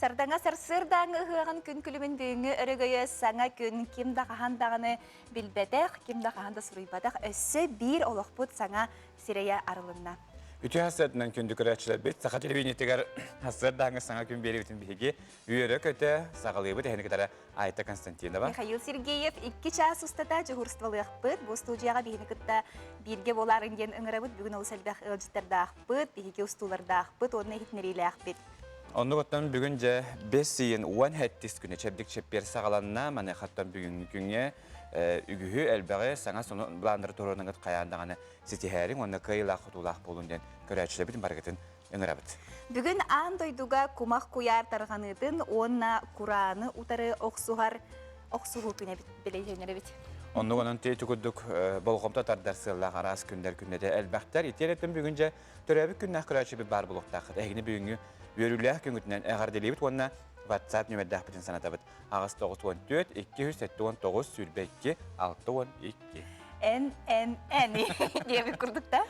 Сардаңа сарсырдаңы хыган күн күлүмүн бүгүнгү өрөгөйө Саңа Күн кимда кахандагыны билбетек, кимда каханда суруйбатак өссө бир олохпут Саңа сирея арылынна. Үтü hasretinen kündü küreçler bit. Sağa televizyonda hasretdağın Sağa Күн beri bütün bilgi. Üyere kötü sağlığı tehlikeli kadar Ayta Konstantinova. Михаил Сергеев 2 час устата жугурствалыахпыт. Бу студияга бихиникытта бирге боларын ден ыңырабыт. Бүгүн ол сәлбәх ылжыттардаахпыт, биһиги устулардаахпыт, оны хитнерилеахпыт. Onu gotan bugünce 5 sayın 10 hettis günü çepdik çepper sağalanna mane hattan bugün günge ügühü elbäge sana sonu blandır torunun gat kayandağını sitiherin onu kayla xutulaq bolundan köreçle bitin bargatın ыңырабыт. Бүгүн аан дойдуга кумак куяр тарганытын, онна Кураны утары оксугар оксугу күнө билейженеребит. Onu onun teytukuduk bolğomta tardarsılla aras günler günnede elbäxtär iteretin bugünce törəbi günnə köreçi bir bar buluqtaq. Egini bugünkü yörülüək güngütündən əğardeliyibit, onunla WhatsApp nömerdəq bitin sanatabıt. Ağız 914 279 sülbəkki 612. En diye bir kurduk da.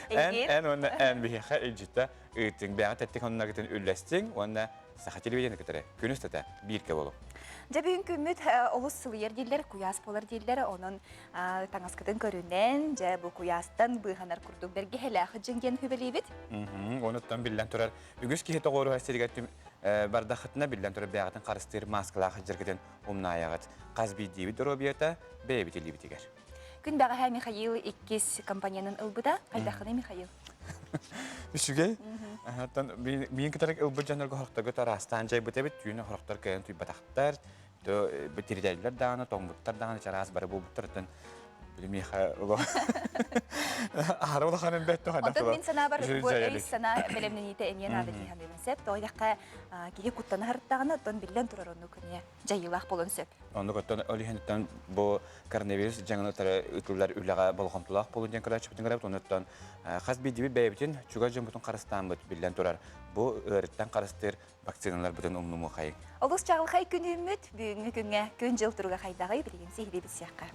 En onu en bir hə ilcitdə ıtın bəğə təttik onunla gittin ülləstin, onunla sağa televizyonu götürə. Gün üstədə bir kə olub. Ja бүгүнкү үмүт олус сылыер дилер, куяс болар дилер, онун таңаскытын көрүнен, ja бу куястан быханар курдук берге хелахы жеңген хүбелейбит. Онуттан билен турар. Үгүс ки хете гору хасиргәттим бардахытына билен турар бәгатын карыстыр маскалах жергеден умнаягат. Казби диби дробията бебители битигер. Күн бәгә Михаил 2 компаниянын ылбыда, кайдахыны Михаил.Üşüge? Hatta beyin kitarak ılbı janlarga horaqtarga tarastan jay bıtabit tüyünü horaqtar kayan tüy bataqtar, bitiriderler dağını, tombuttar dağını çaraz barı bu buttardan bilmiha ulo. Ağrılı hanım betto hada. Ondan min sana bar bu ey sana belemnenite eniyen adı dihan demesep, toydakka kihi kuttana harıttağını ondan billen turar onu küniye jayılaq bolon söp. Onu kuttan olihenitten bu koronavirüs jangatara ütüller üllaga bolğomtulaq bolunjan kıraç bitin kırap ondan xasbi dibi beybitin çuga jambutun qarastan bit billen turar. Bu öğretten qarastır vaksinalar bütün umnumu xayı. Olus çağılxay күн үмүт бүгүнгү күнгө күн жыл туруга хайдагы билген сихири бисякка.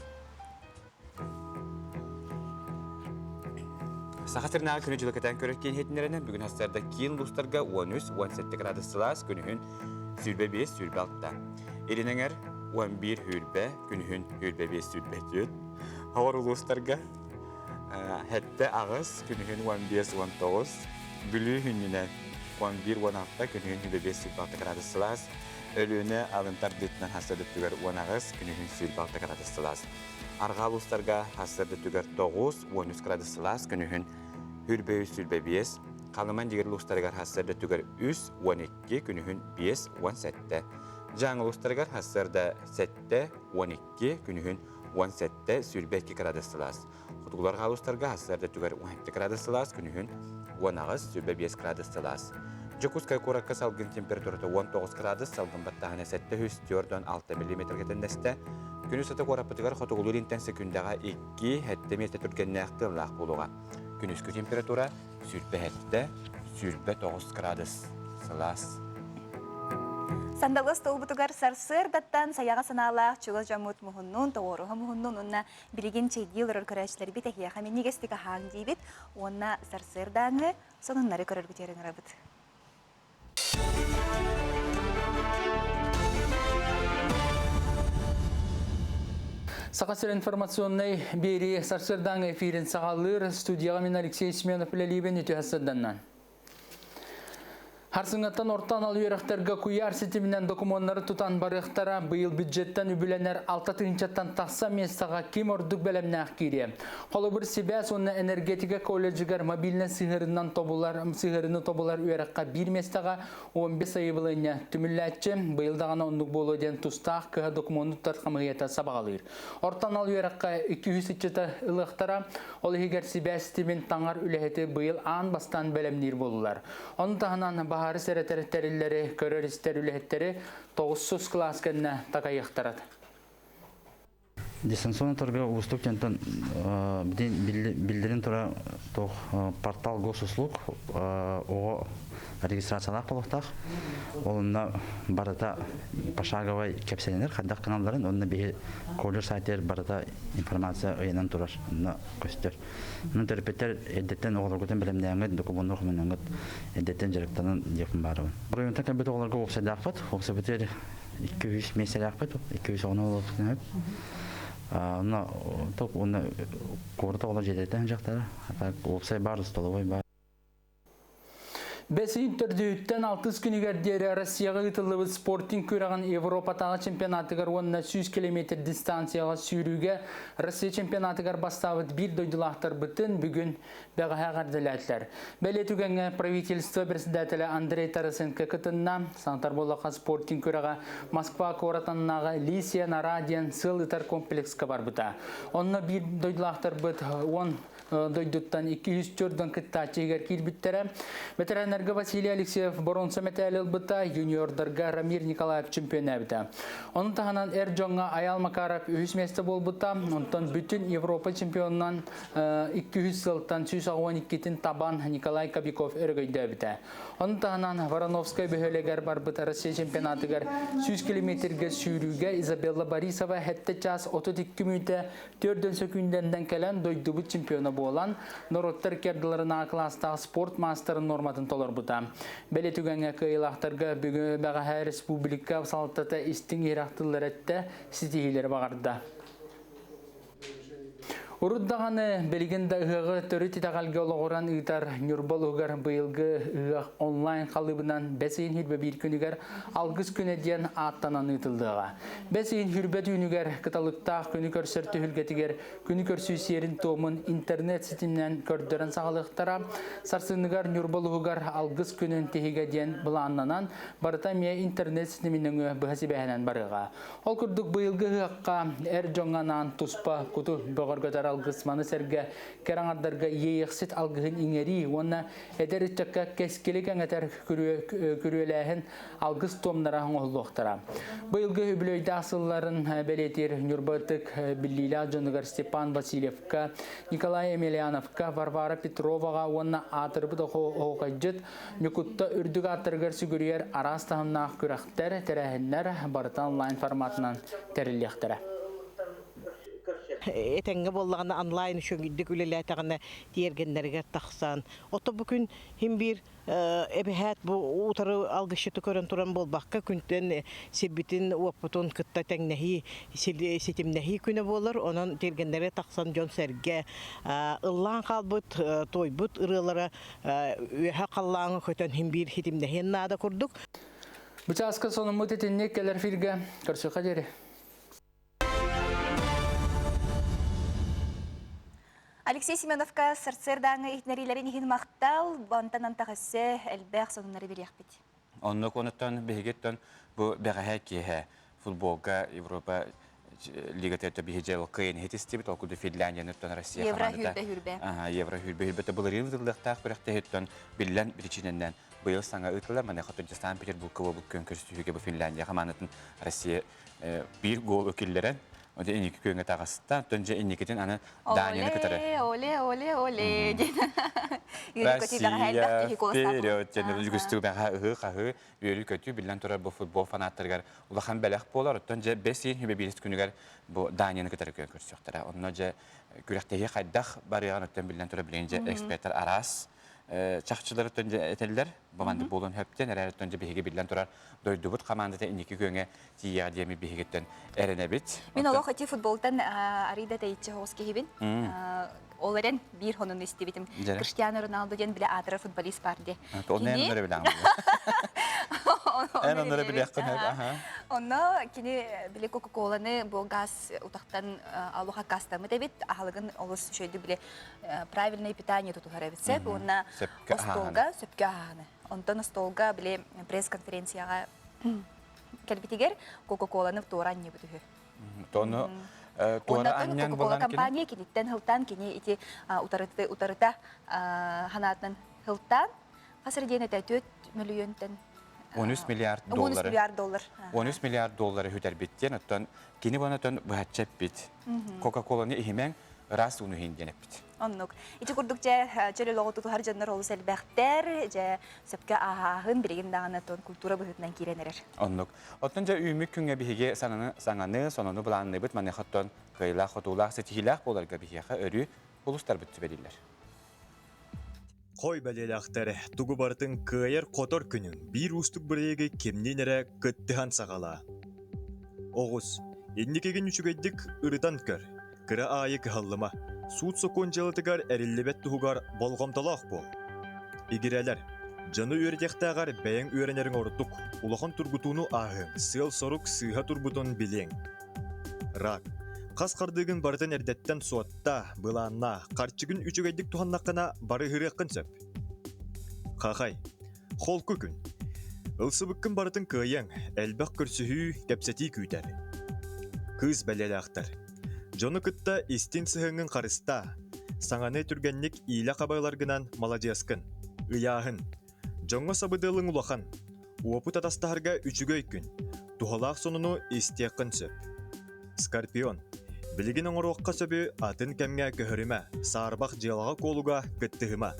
Сахатырнаа күнү жылыкытан көрөккен хетинеринен бүгүн хастарда кийин лустарга 13-17 градус Цельсиус күнүхүн сүрбе 5 сүрбе 6. Эренеңер 11 хүрбе күнүхүн хүрбе 5 сүрбе 4. Хавар лустарга хетте агыс күнүхүн 15-19. Бүлүү хүнүнө 11-16 күнүхүн хүрбе 5 сүрбе 6 градус Цельсиус. Өлүүнө алынтар деттен хастарды түгөр 10 агыс күнүхүн сүрбе 6 градус Цельсиус. Аргалустарга хастарды түгөр 9-13 градус Цельсиус күнүхүн хүрбе 3 сүрбе 5. Калыман дигер лустарга хастарды түгөр 3-12 күнүхүн 5-17. Жаңылустарга хастарды 7-12 күнүхүн 17 сүрбе 2 градус Цельсиус. Хутулар галустарга хастарды түгөр 17 градус Цельсиус күнүхүн 10 сүрбе 5 градус Цельсиус. Жокускай куракка салгын температурасы 19 градус, салгын баттағына 7-4-6 мм кетендесті. Күні саты қорапытығар қотығылыр интенсі күндіға 2-7 метр түргенне ақтылақ болуға. Күніскі температура сүрбе 9 градус Цельсиус. Сандалыс толбутугар сарсыр даттан саяға саналақ чугыз жамут мұхыннун, тоғыруға мұхыннун, онна білеген чейдилер көрәшілер бит әкияға мен негестігі хаң дейбіт, онна сарсыр даңы сонынлары көрір бүтерін арабыт. Сақасыр информационный бери сарсырдан эфирин сағалыр студияға мен Алексей Сменов білелейбен еті хасырданнан. Харсыңаттан ортан ал үйерақтарға күйар сетімінен документары тұтан барықтара бұйыл бюджеттен үбіленер 6 тыңчаттан тақса местаға кем ордық бәлемні ақкире. Қолы бір себәс оны энергетика колледжігер мобильні сығырыны тобылар үйераққа 1 местаға 15 айыбылыны түмілләтші бұйылдағана ондық болу ден тұстақ кіға документтар қамығыйета сабағалыр. Ортан ал үйераққа 200 ылықтара ол егер себәс сетімін таңар үләхеті бұйыл аң бастан бәлемнер болулар. Оны тағынан Bahar sereterleri, köröristler ülehetleri 900 klaskenne takayıqtarat. Дистанционно торга устук тентен билдирин тура тох портал госуслуг о регистрациялар болуктак. Олна барата пошаговый кепселенер хадак каналдарын онна бе колледж сайтер барата информация ыянан турар на көстөр. Мун терпетер эддеттен оголоргутен билемдеңе документор менен эддеттен жарыктанын жакын бары. Бурунта кабет оголорго оксадакпат, оксабетер 200 меселакпат, 200 онолуктан. На топ оны корта ола жететен жактары. Так оксай бар, столовой бар. Бесин төрдүйттен 6 күнігер дері Россияға ұтылығы спортин көріған Европатағы чемпионатығар онына 100 км дистанцияға сүйрүүге Россия чемпионатығар бастауыд бір дойдылақтар бұтын бүгін бәғаға ғардыләтлер. Бәлетугенге правительство председателі Андрей Тарасенко кытынна саңтар болаға спортин көріға Москва коратаннаға Лисия Нарадиан сыл ытар комплекска бар бұта. Онына бір дойдылақтар бұт 10 дойдуттан 204-ден кыттачы егер кирбиттері. Ветеранерге Василий Алексеев бронза металл бұта, юниордарға Рамир Николаев чемпион әбіті. Оның тағынан Эрджонға Аял Макаров 3 месті бол бұта, онтан бүтін Европа чемпионынан 200 сылттан 112-тін табан Николай Кобяков өргөйді әбіті. Оның тағынан Вороновская бөхелегер бар бұта Россия чемпионатығар 100 километрге сүйрүүге Изабелла Борисова хәтті час 32 минуты 4 секунденден кәлен дойды бұт чемпионы болан, Нороттар керділеріна кластағы спорт мастерын норматын толар бұта. Бәлетугенге кыйлақтарға бүгін бәғаға республика салтата істің ерақтылар әтті сетихилері бағарды. Уруддағаны белгенді ұғы түрі титағалғы олығыран ұйтар нүрбал ұғар бұйылғы ұғы онлайн қалыбынан бәсейін хүрбе бір күнігер алғыз күнеден аттанан ұйтылдыға. Бәсейін хүрбет үнігер қыталықтақ күні көрсірті хүлгетігер күні көрсүйсерін томын интернет сетімнен көрдірін сағалықтара сарсынығар нүрбал ұғар алғыз күнін тегеден бұланнанан барыта мия интернет сетімінің бұғасы бәйінен барыға. Ол күрдік бұйылғы ұғаққа әр жоңғанан тұспа күті бұғыргөтар алгысманы сәрге кераңардарға ейіқсет алғығын иңері, оны әдәрітчаққа кәскелеген әтер күреләхін алгыс томнарағын оғылуқтара. Бұйылғы үбілөйді асылларын бәлетер Нюрбатық Биллиля Джонығар Степан Васильевка, Николай Емельяновка, Варвара Петроваға оны атырбыды оғайжыт, нүкутта үрдіг атырғар сүгірер арастағыннақ күрәқтер тәрәхінлер барыта онлайн форматынан тәрілектері. Этенге боллағаны онлайн шөңгідік үлеләйтіғаны диергенлерге тақсан. Оты бүкін хем бір әбіхәт бұл ұтары алғышыты көрін тұран болбаққа күнтен себбітін опытын күтті тәңнәхи сетімнәхи күні болыр. Оның диергенлерге тақсан жон сәрге ұллан қалбыт, тойбыт ұрылары өйі қаллаңы көтен хем бір хетімнәхи нада көрдік. Бұчасқа соның мұтетінне келер фирге көрсіға дері. Алексей Семеновка сарцердаңы итнәрилерін ехін мақтал, бантанан тағысы әлбәқ сонынлары берек бет. Онны конуттан бігеттен бұл бәғәхә кейі футболға Европа лигатетті бігеджел қиын хетісті бет, оқуды Финляндия нүттен Россия қаманында. Евро хүрбе-хүрбе бұл ринвдылықтақ біріқті хеттен білін бірічіненден бұйыл саңа ұтылы, мәне қатынчы Санкт-Петербург бұл көнкөрістіге бұл Финляндия қаманатын Россия бір гол өкілдерін Оде энеки көңгө тагысты, төнже энекетен аны Данияны көтөрө. Оле. Россия вперед, жана үлгүстү бага кахы, үйрү көтү билен тура бу футбол фанаттаргар улахан белек болор, төнже 5 хебе билет күнүгөр бу Данияны көтөрө көрсөктөр. Онно же күрөктеги кайдах барыган өттөн билен тура биленже эксперттер арас чакчылары төнже этелдер, баманды болон хөптен эрер төнже биге билен тура дойдубут командада энеки көңгө тия деми бигеттен эренебит. Мен олох эти футболтан арида тейче хос кебин. Оларен бир хонун истибитим. Криштиану Роналду ден биле атра футболист барды. Оннан нере билем. Оннан биле якын. Онно кини биле Кока-Коланы бу газ утактан алуха кастамы дебит, ахалыгын олус шөйдү биле правильное питание туту харабитсе, онна столга сөпкө аханы. Онтон столга биле пресс-конференцияга келбитигер Кока-Коланы тууран не бүтүхү. Тону туара аннян болан компания киниттен хылтан кини ити утарыта ханатынан хылтан хасыр дене 4 миллионтен 13 миллиард 13 доллары. миллиард доллар. 13 миллиард доллары хүтер биттен, оттон кини бонотон бахатчап бит. Кока-коланы ихимен раз уну хинденеп бит. Оннук. Ити курдук же чөлө логоту тухар жаннар олус элбэхтер, же сөпкө ахаахын билигин даганы тон культура быхытынан киренерер. Оннук. Оттон жа үймүк күнгө биһиге саңаны, сонону буланны бит манехоттон кыйла хотулах сетихилах боларга биһиха өрү улустар бит түбелилер. Қой бәлелақтары тугу бартын кыйыр котор күнің бір устук бірегі кемненері кыттыхан сағала. Оғыз, еннекеген үшігейдік ұрытан көр, кыра айы кыхаллыма, суут сокон жалытыгар әріллебет туғығар болғамталақ бол. Игерелер, жаны үйретектағар бәйін үйренерін ордук, улахан тургутуну ахын, сыл сорук сыха турбутун билең. Рак. Қас қардығын бартын әрдеттен суатта, бұланна, қарчығын үшігейдік туханнаққына бары хырыққын сөп. Қақай, қолқы күн. Үлсібіккін бартын күйен, әлбәқ көрсіхүй кәпсәті күйдер. Кыз бәлелі ақтар. Жоны күтті истин сығыңын қарыста, саңаны түргеннік ийлі қабайларғынан маладияскын, ұяғын. Жоңы сабыдылың улахан, уапыт атастағарға үшігөй күн, тухалақ сонуну истеққын сөп. Скорпион. Білігін оңыруаққа сөбі атын кәмге көхіріме, сарбақ желаға қолуға күттіғіма.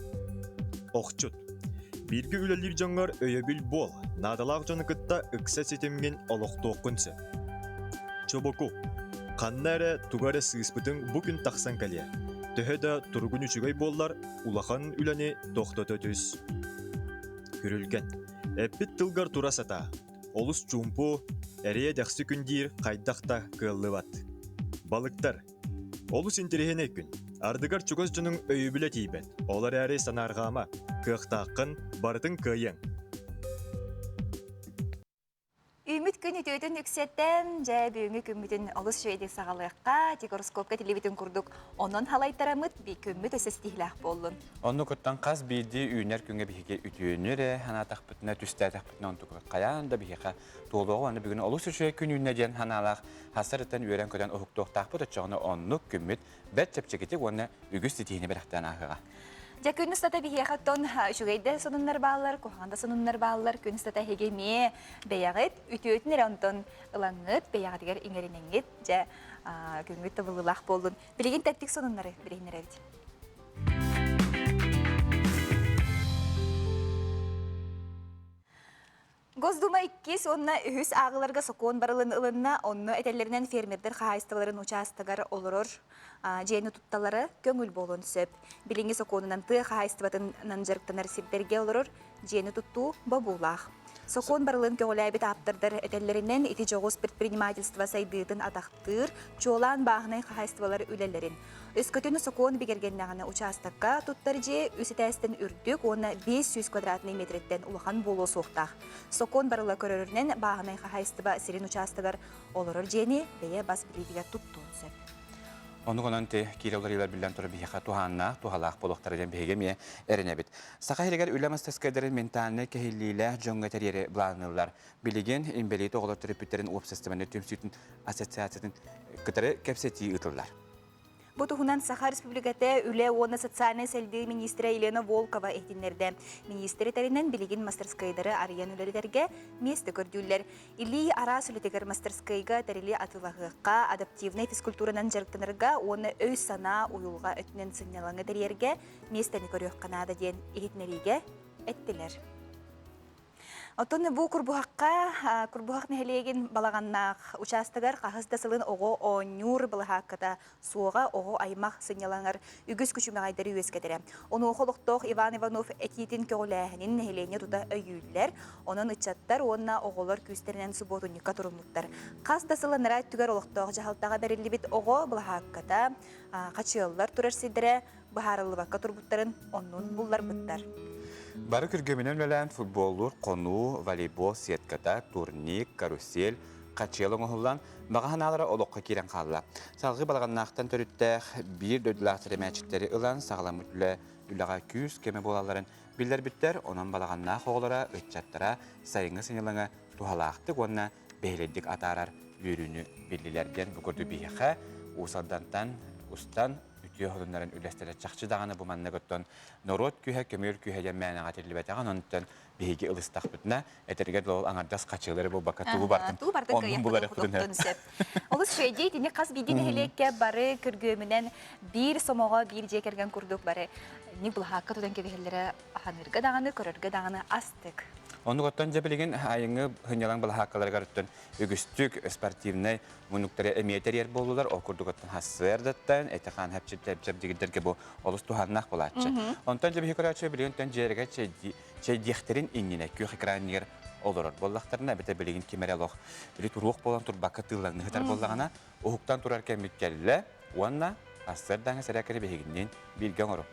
Оқчут. Біргі үлелер жоңғар өйебіл бол, надалақ жоны күтті үксә сетемген олықты оққынсы. Чобоку. Қаннәрі туғары сыйыспытың бүкін тақсан кәле. Төхеді тұрғын үшігай боллар, улахан үләне тоқтыты түз. Күрілген. Әппет тылғар тура сата. Олыс чумпу, әрия дәқсі күндер қайдақта кыллыват. Балыктар. Олус интерехене күн. Ардыгар чугас жының өйібілі тейбет. Олар әрі санарғама. Кықтақын бартын күйен. Үміт күн үтөйтін үксеттен, жа бүйіңі күммітін олыс жөйдік сағалыққа, декороскопқа телевизин күрдік. Онын халайтарамыт бей күмміт өсі стихлях болын. Онны көттен қаз бейді үйінер күнге біхеге үтүйінері, ханатақ бүтіне, түстәтақ бүтіне онтық қаян да біхеға толуғы оны бүгін олыс үші күн үйіне ден ханалақ, хасырыттан үйерен көден ұхықтық тақпыт өтчіғыны онны күмміт бәт чепчекетік оны үгіс тетейіне бірақтан ақыға. Ja kynnystata bihiäkättön sugayda sonunnar baallar, kohanda sonunnar baallar, kynnystata hegeme beyagit, ütüötner onton ılangıt, beyagitiger ingerinengit, ja küngüt tabılılaq boldun. Biligin tattik sonunnары bilehinler evit. Госдума 2 онна үхіс ағыларға соқуын барылын ылынна, онны әтелерінен фермердер қағайстыларын участығар олырыр, жейні тұтталары көңіл болуын сөп. Біліңі соқуынынан ты қағайстыбатынан жарықтанар сирдерге олырыр, жейні тұтту бабулақ. Соқуын барылын көңіләбет аптырдар әтелерінен ити жоғыз предпринимательства сайдыдын атақтыр, чолан бағынай қағайстывалары үлелерін. Өскөтіні соқуын бігергеннағына участыққа тұттар же үсітәстен үрдік, оны 500 квадратный метреттен улахан болу соқтақ. Соқуын барылы көрерінен бағынай қағайстыва сирин участығар олырыр жені бейе бас білігіге тұттуын сөп. Onu konanti kilolarıyla bilen tora bihiqa tuhanna, tuhalaq boluqtarıdan bihigemiye erinebit. Saqa heligar ülemez teskederin mentalini kehilliyle jonga teriyeri bulanırlar. Biligin, imbeliyeti oğlar terapitlerin uap sistemini tüm sütün asosiyasyatın kıtarı kepsetiyi ıtırlar. Bu tuhunan Saha Respublikate üle onu sotsialne seldi ministre Elena Volkova ehtinlerde. Ministri terinden biligin masterskayları arayan ülelerge meste gördüller. İli ara sületeker masterskayga terili atılağıqa, adaptivne fiskulturanan jarıktınırga onu öz sana uyulga ötünen sinyalanga teriyerge mesteni görüyor kanada diyen ehitnerige ettiler. Отон бу курбухак нехелеген балаганнак участагар кахызда сылын ого онюр балахакката суога ого аймак сынялаңар үгүс күчүмагайдары үескетере. Оны охолукток Иван Иванов этитин көгөлэхинин нехелене тута өйүллер, онун ычаттар онна оголор күстеринен суботунникка турумуттар. Казда сылын райт түгөр олукток жахалтага берилибит ого балахакката качыыллар турар сидере бахарылыбакка турбуттарын оннун буллар буттар. Бары күргөмінен өлән футболлар, қону, волейбол, сетката, турник, карусел, қачелың оғылан мағаналары олыққа керен қалыла. Салғы балағаннақтан төріттәқ бір дөділақтыры мәчіктері ұлан сағылам үтлі үліға күз кеме болаларын білдер біттер, онын балағаннақ оғылара, өтчаттара, сайыңы сынылыңы тухалақтық, онына бәйледік атарар үйріні білділерден бүкірді бейіқі, ұсаддантан, ұстан, Yöhudunların ülestele çakçı dağını bu manna göttün. Norot kühe kömür kühe jämmäänaga tilibetəğən onuttan биһиги ылыстак бүтнә этергә дол аңардас качылары бу бака тугу бартын. Туу бартын Онун булары кыяктын сөп. Олус шөйдей тине кас бидин хелекке бары кыргөмүнен бир сомого бир жекерген курдук бары. Ни бул хакка тудан кебелере ханырга даганы көрөргө даганы астык. Onu gottan jebelegen ayıngı hınyalan bala hakkalarga rüttün ügüstük sportivnay munukları emiyetler yer boldular okurduk ottan hasırdattan etakan hepçip digidlerge bu olus tuhannak bolatçı. Ondan jebe hikaraçı bilgenten jerege çey diyekterin innine köy ekranyer olur. Bollaktarına bete bilgin kemeraloq bili turuq bolan tur bakatıllarını hıtar bollagana ohuktan turarken mütkelle onna hasırdan serakere behiginden bilgen oru.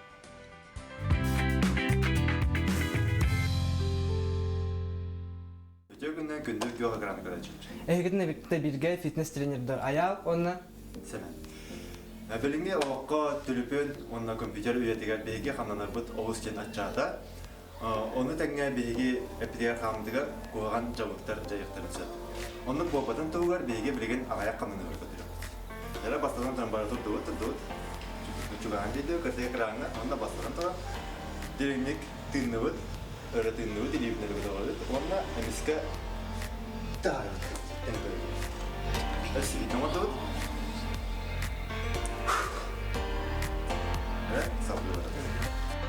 Günden gündük yoga granı göreceğiz. Ehgidine birge fitness trenerdir ayal onna Semen. Belinge oqa tülüpün onna kompüter üyetiger begi xamlanar but oğuz jen açada. Onu tenge begi epidemiya xamdıga qoğan javıqtar jayıqtırsa. Onu bobadan tuğar begi bilgen ağaya xamlanar götürüyor. Yara bastadan tambar tutdu. Çugan dedi kırdı ekranı onda bastadan sonra derinlik tınıvıt öğretimli dilipleri götürüyor. Onda emiske daha Спасибо. Ну вот тут.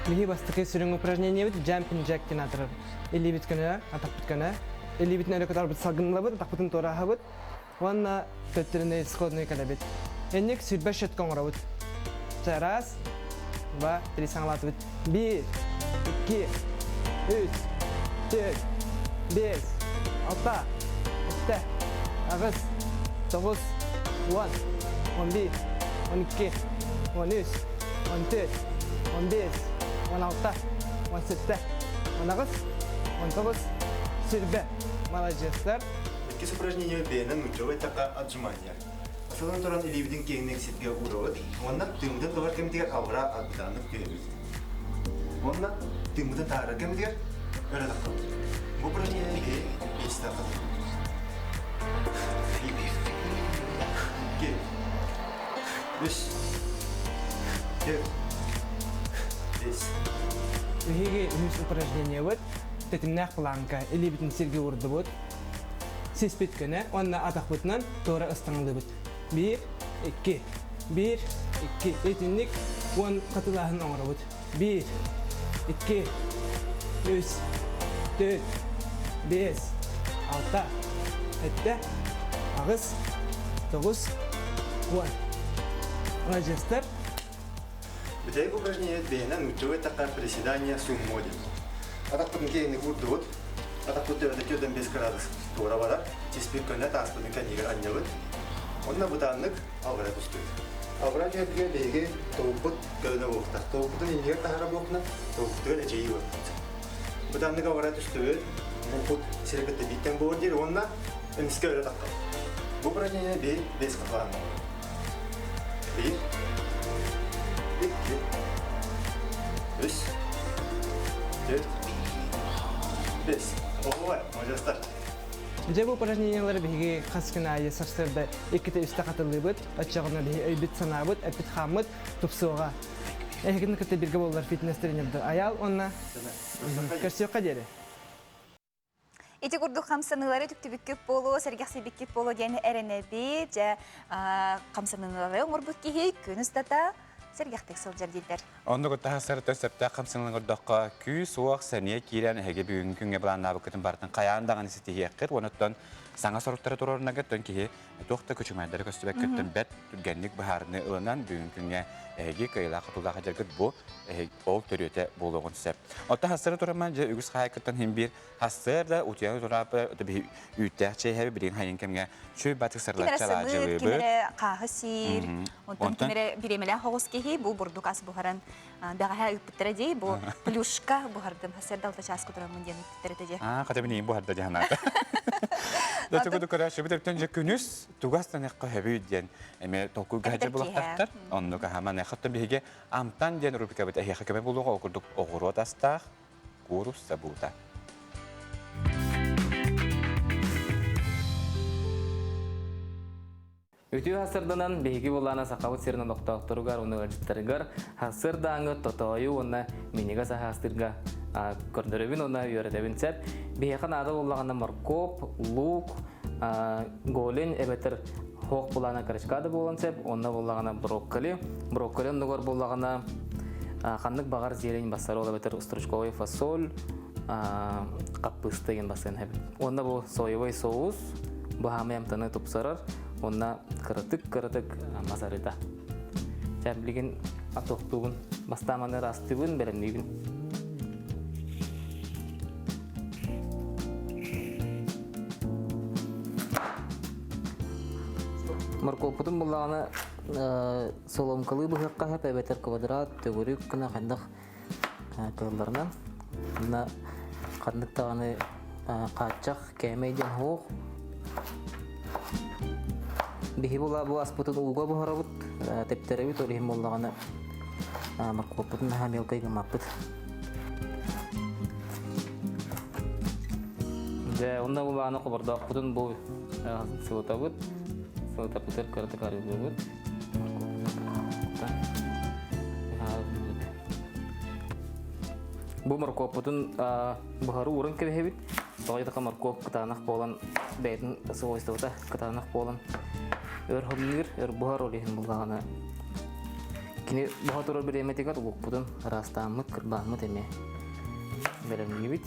Миги бастыкы сүрүн упражнение бит jumping jack кинатыр. Или бит көне, атап бит көне. Или бит нәре кадар бит сагынла бит, тапытын тора хабыт. Ванна төттөрүнө исходный када бит. Энник сүрбә шет коңра бит. Раз, два, три саңлаты бит. 1, 2, 3, 4, 5, 6, 7, 8, 9, 10, 11, 12, 13, 14, 15, 16, 17, 19, 19, сүрбе. Молодецтер. İki упражнения бенен учебы така отжимания. Асылдан туран иливдин кеңнек сетке урот. Онна тымдан товар кемтигер авра абданып кебиз. Онна тымдан тара кемтигер öyle takıl. Bu упражнение бе 5 dakika. 2 3 4 5 Үһиге үһүс упражнение бит. Тетимнах планка, или битин сирге урды бит. Сес бит көне, онна атак битнан тора ыстаңды бит. 1 2 1 2 этинник он катылахын оңра бит. 1 2 3 4 5 6 7 8 9 10. Молодецтер. Битей упражнение бенен учебы така приседания суммоди. Атактын кеңнек урдут. Атактын өтөдөн 5 градус тора бара. Чеспек көне таспын канигер аннабыт. Онна бутаннык алгара түстүк. Алгара жерге беге тоопут көне болта. Тоопутун инер тахара болтна, тоопутун эжеи болт. Бутаннык алгара түстүк. Мукут серекетте биттен бордер онна эмиске өрө таккал. Bu упражнение бе 5 катлан. 1 2 3 4 5. Ой, молодец. Же бу упражнениялар биги хаскына ясарсырда эките үстө катылы бит, ачагына би бит санабыт, эпит хамыт тупсуга. Эхгин кете бирге боллар фитнес тренерди. Аял онна көрсөк кадери. Эти курдук хамсанылары түктүбүккүп болу, сергексибиккип болу дени эренеби, же хамсанылары оңорбут кихи күнүстата сергектик сылжар дейдер. Онда готта хасарыта септа камсыңлын гордоққа күй суақ сәне кирен әге бүгін күнге білан набы күтін бартын қаяндаған есеті еқір, оныттан саңа сұрыптары тұрорына гөттен кие тоқта күчімәндері көстібәк күттін бәт түлгенлік бұхарыны ылынан бүгін күнге әге қайла қатылдаға жергіт бұ ол төрөте болуғын сәп. Отта хасары тұраман же үгіз қай күттін хем бір хасыр да ұтияны тұрапы үттәк чей әбі бірін хайын кемге шөй батық сырлатчала жылыбы. Кемері қағы сир, онтан кемері биремелі хоғыз кехи, бұл бұрдық ас бұхаран бәғаға үппіттері дей, бұл плюшка бұхардың хасырда алта час күтірамын ден үппіттері дей. Қата біне ең бұхарда жағанады. Дәтігі көрәші бұтырптен же күніс туғастан әққа әбі үдден әме толқу ғажыр бұлақтақтар. Онны қағаман әқіттен бігі амтан ден рубика бұт әйеқі көмі болуға оқырдық оғыру атастақ көріс сабута. Үтүү хасырданан беги булана сакабыт серина докторугар университеттергар хасырдааңы тотою уна минига сахастырга көрдөрөбүн уна үйрөтөбүн сеп бехан ада буллагана моркоп, лук, голен эбетер хок булана карышкада болон сеп онна буллагана брокколи нугор буллагана ханнык багар зелень басары ола бетер стручковый фасоль, капуста деген басын хеп. Онна бу соевый соус бахамем таны тупсарар. Онна кырытык масарыта. Жаблиген атоқтугун бастаманы растыбын беремнигин. Моркопутун буллаганы соломкалы быхакка хеп эбетер квадрат төгүрүк кына кандак кылларынан. Мына кандыктаганы качак кемейден хок. Бихибула бу аспутун уга бухарабыт тептеребит олихим боллаганы моркопутун мелкайга маппыт. Же онда буллаганы кобордоокпутун бу сылытабыт. Сылытапытыр кырыты карыбыбыт. Бу моркопутун бухары урын кебехебит. Тоойдыка моркоп кытанак болан бейтин свойствота кытанак болан örhümür buhar olihim bulağına. Kini buhar turur bir emetikat uğukpudun rastamıt kırbağımıt eme. Benim gibi.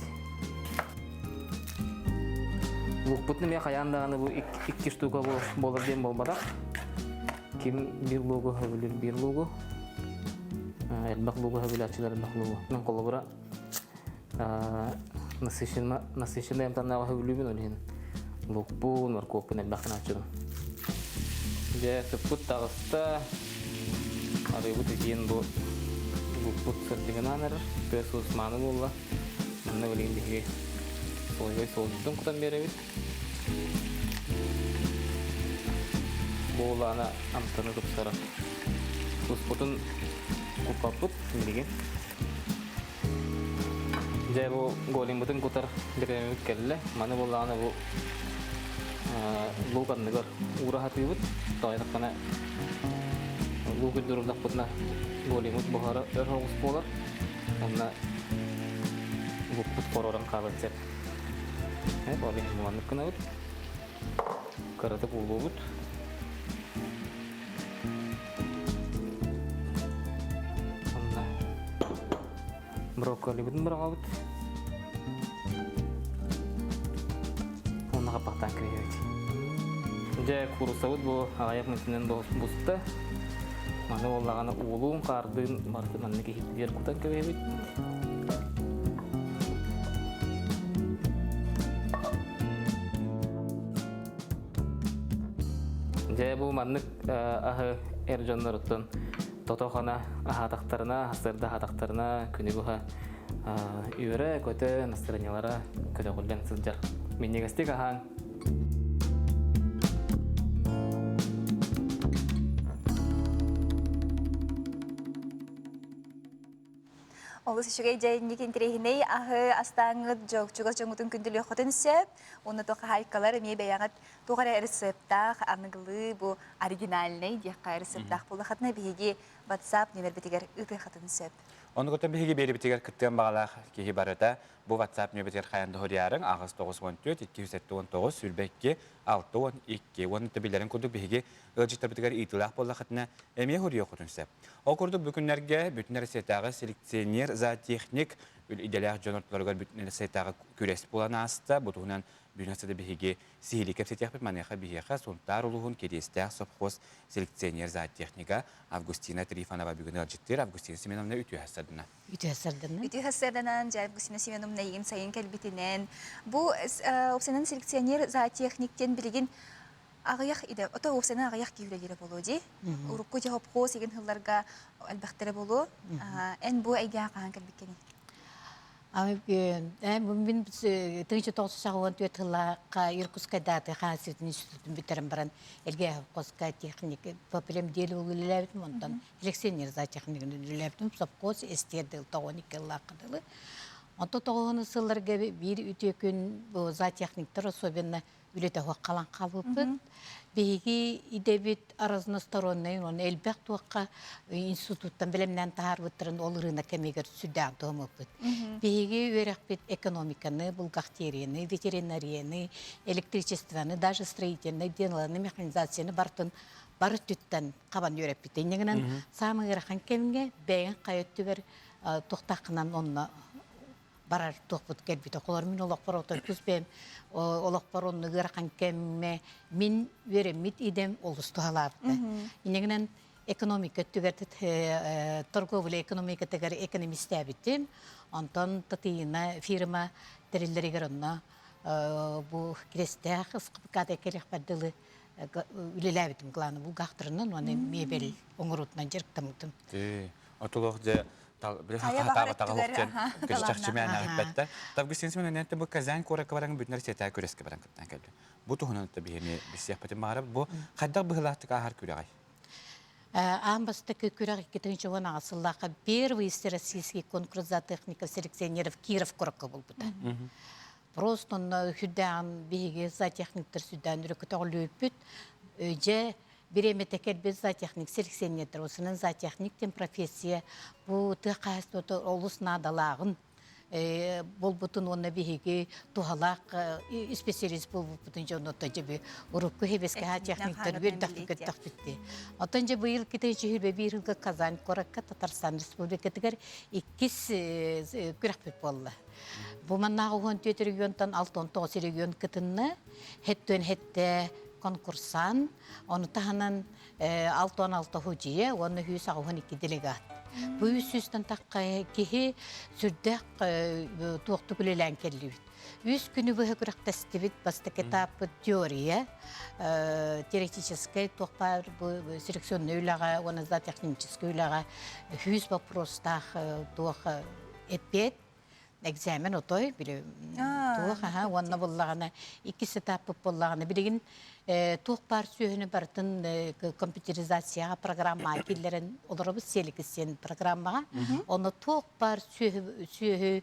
Uğukpudun eme kayandağını bu iki ştuka bolur dem bolmadak. Kim bir logo habilir bir logo. Elbak logo habilir açılar elbak logo. Ben kolabora nasışınma emtanna habilir olihim. Uğukpudun markopun elbakın açılar. Dia sebut tasta ada ibu tikin bu luput dengan aner pesus mana bola mana beli ini soy dong kutan berewit bola na amtan untuk sekarang terus putun kupaput begini jadi bu goling putun kutar berewit kelle mana bola na bu lukan negar urah hati but toilet kana lukan durul dak putna golimut bahara erhong spolar onna luput orang kabat set boleh mana kena but karata pulbut onna brokoli but merawat onna kapatan kriwet. Jadi kurusawut bu ayak mesin busta, mana bolagana ulung kardin martin mana kehitiar kutan kebebit. Jadi bu mana erjon rutun, totohana haserda hataktarna kunibuha yure kote nasranyalara kote kulden sejar. Minigasti kahang. Олыс үшігей жайынник интерехіней ағы астаңыд жоқ чугас жоңутын күнділі қотын сөп, оны тоқа хайкалар әме бәяңат тоғара әрісіптақ анығылы бұл оригинальный дейққа әрісіптақ бұл қатына бейге WhatsApp нөмір бітігер үті қатын сөп. Оны көтен бейге бері бітігер күттен бағалақ кейі барыда бұл WhatsApp нөмір бітігер қаянды хориярың ағыз 914-219 сүрбәкке 612. Оны төбелерін көдік бейге ылжықтар бітігер итылақ болла қатына әме хория құтын сөп. Ол көрді бүкіндерге бүтінер сетағы селекционер зоотехник иделях жонортларга бүтнеле сайтага күрес булана аста бутугунан бүйнәсәдә биһиге сихиликеп сетяхпет манеха биһиха сонтар улугун керестә совхоз селекционер зоотехника Августина Трифонова бүгүн алҗиттер Августина Семеновна үтү хәсәденә. Үтү хәсәденән Августина Семеновна еген сайын кәлбитенән бу опсенен селекционер зоотехниктен билеген агыяк иде. Ото опсенен агыяк киүлеләре болу ди. Урукку җавап хос еген хылларга албахтары болу. Эн бу әйгә кан кәлбиккәни. Мин тынчы тоғсы сағуан төтіліға Иркутская даты қанасыртын институтын бітерім баран әлге қосқа техник проблем делі үліләбітім ондан селекционер зоотехникін үліләбітім совхоз эстерді тоғыник елла қадылы. Онда тоғыны сылларға бір үте күн зоотехниктер особенно үлеті қалан қалыппын. Биги идебит разносторонний, он элбек туакка институттан билемнен таарбыттырын ол рынок кемегер сүдәк домопыт. Биги верекпит экономиканы, бухгалтерияны, ветеринарияны, электричествоны, даже строительные деланы, механизацияны бары түттен кабан өреппит. Негенен самый рахан кемге бәйін кайыттыгер тоқтақынан онна барар тоқпыт келбит. Олар мин олақпар отыр күзбем, олақпар онны гырқан кемме мин веремит идем олысту халапты. Инегінен экономика түгерді, торговля экономика түгер экономисті әбіттім. Онтан татыйына фирма тәрелдерігер онна бұл крестәқ, ұсқып кәді керек бәділі үлелі әбіттім қыланы. Бұл қақтырынан оны мебел оңырутынан жеріктімітім. Отолох же тағы көзчақчымен ағыппәтті. Табғы сенсімен өнетті бұл қазан қорақы бараңын бүтінер сетәй көреске бараң күттен кәлді. Бұл тұғынын бігеме бісияқпәтін мағарап, бұл қайдақ бұғылақтық ағар көрағай? Амбастық көрәғ 2000 ғасыллаға первый российский конкурс за техника селекционеров Киров қорақы бұл бұда. Просто хүдән бейге за техниктер сүдән үрікіті олы өппіт, өйде Береме текер без за техник селекционер, осының за техниктен профессия, бұл тұқасты олыс надалағын, бол бұтын оны бейге туғалақ специалист бол бұтын жауын оттан жебе ұрыққы хебеске техниктер өрдіқті көттіқ бітті. Оттан жебе ел кетенші хүрбе бір жылғы Казань, Коракка, Татарстан Республикатығар 2 күрәқ бет болы. Бұл маннағы 14 регионтан 6-19 регион кітінні, хеттен хетті конкурсан, оны тағынан 6-16 хүжие, оны 112 делегат. Бұл үстістен таққа кеге сүрдәк туақты күлелән келі бит. Үз күні бұғы күрәк тәстібіт бастық этапы теория, теоретический тоқпар селекционный үйлаға, оны за технический үйлаға 100 вопростақ туақ эпет, экзамен отой, білі туақ, оны болағына, 2 этапы болағына, білігін туқ бар сүйіні бартын компьютеризацияға программа келдерін оларыбыз селекісен программаға. Оны туқ бар сүйі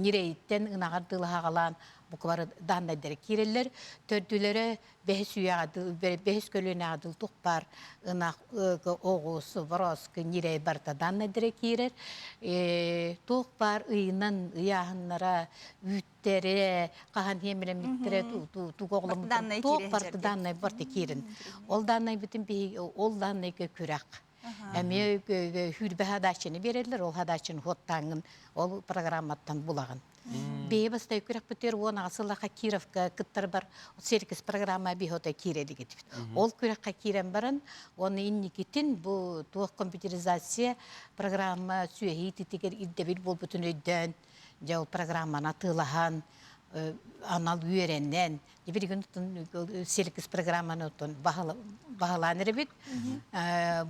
нерейттен ұнағардылы ғалан бұқыбары даннайдары керелер. Төрділері бәхіс көліне ғадыл туқ бар ұнақ оғысы, варосқы нерей барда даннайдары керер. Туқ бар ұйынан ұяғынлара үттері, қаған емелеметтері туғолым туқ барды даннай барды керін. Ол даннай бүтін бейгі, ол даннайға күрақ. Әме хүрбе хадашыны берелер, ол хадашыны хоттаңын, ол программаттан бұлағын. Бейі бастай күрек бүтер, оны асылаға Кировка күттір бар, серкіз программа бейхота кереді кетіп. Ол күрекқа керен барын, оны инні кетін, бұл туық компьютеризация программа сүйе тетігер иддебіл бол бүтін өйден, жау программаны атылаған, анал үйереннен, бір күн серкіз программаны бағаланыр бит.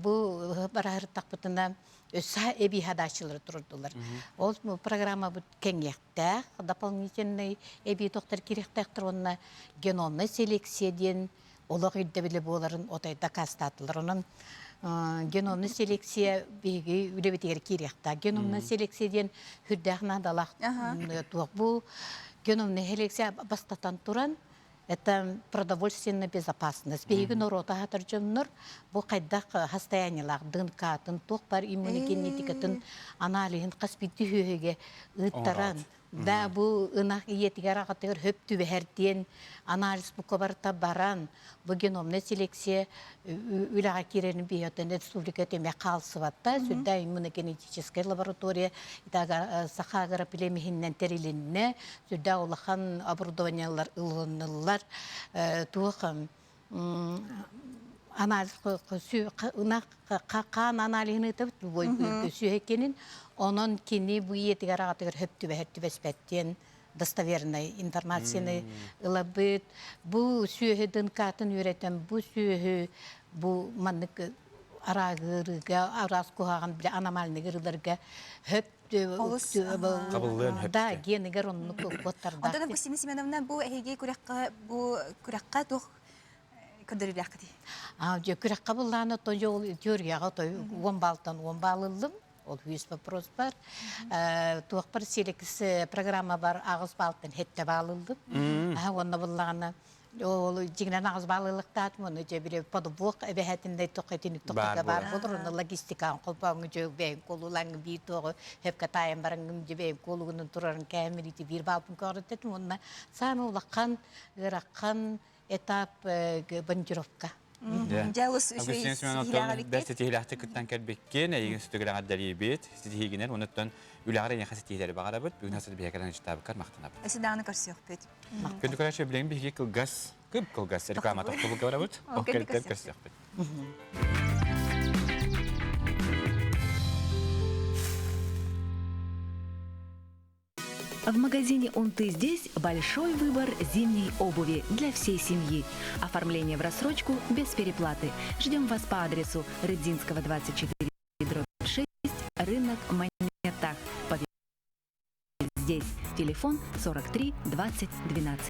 Бұл барағыр тақпытында өсі әбей хадашылары тұрдылар. Ол программа бұд кәңектәқ, дополнительный әбей тоқтар керектәқтір, онына геномны селекцияден, олық үйдебілі боларын отайда кастатылар. Оның геномны селекция бейгі үлебетегер керекті. Геномны селекцияден хүрдәғна далақ туақ. Бұл геномны селекция бастатан тұран, это продовольственная безопасность. Бейгі нұр ота хатыр жымныр, бұл қайдақ хастаянилақ, дынқатын, тоқ бар иммуногенетикатын анализін қаспиті хүйеге ұттаран. Да бұл ынақ иетігер ағатығыр хөптү бәхәрден анализ бұл көбарта баран, бұл геномны селекция үліға керенің бейотын республика төме қалсы батта, сүрді иммуногенетическая лаборатория, сақағыра пілемехіннен тәрелінне, сүрді олақан оборудованиялар ұлғынылар, туықым анализ қан анализini табыт бой сүйекенин онон кини бу етигер агатыгер хөптү беспеттен достоверный информацияны ылабыт бу сүйедин катын үйретен бу сүйе бу маннык арагырга араскуган бир аномальный гырларга хөптү да генигер онну коттарда. Ондан Кристина Семеновна бу эге күрәккә тух көндөрүләк ди. Күрәк кабылланы то жол теорияга то 10 балдан 10 балылдым. Ол 100 вопрос бар. Туак бар селекс программа бар агыс балтын хетте балылдым. Онны булланы ол жигнен агыз балылыктат муну же бире подвох эбехетинде токетиник токка бар болор оны логистика колпаңы жөг бен колулаңы бир тогы хепка тайын бараңым же бен колугунун турарын камерити бир балпын көрөтөт мунна саны улаккан ыраккан этап бандировка. Жалыс Агустин Семеновтон бәстетейләхте күттән кәрбеккен, әйген сүтігірәң аддали бет, сетігінер, оныттан үләғыр ең қасетейлері бағара бұд, бүгін асыды бейкерін жітабықар мақтана бұд. Әсідағыны көрсек бет. Күнді көрәші білейін бейге кылгас, күп кылгас, реклама тоқтылы көра бұд, ол кәріктер көрсек бет. В магазине «Он ты здесь» большой выбор зимней обуви для всей семьи. Оформление в рассрочку без переплаты. Ждем вас по адресу Рыбдинского, 24/6, рынок Монетах. Здесь телефон 43 20 12.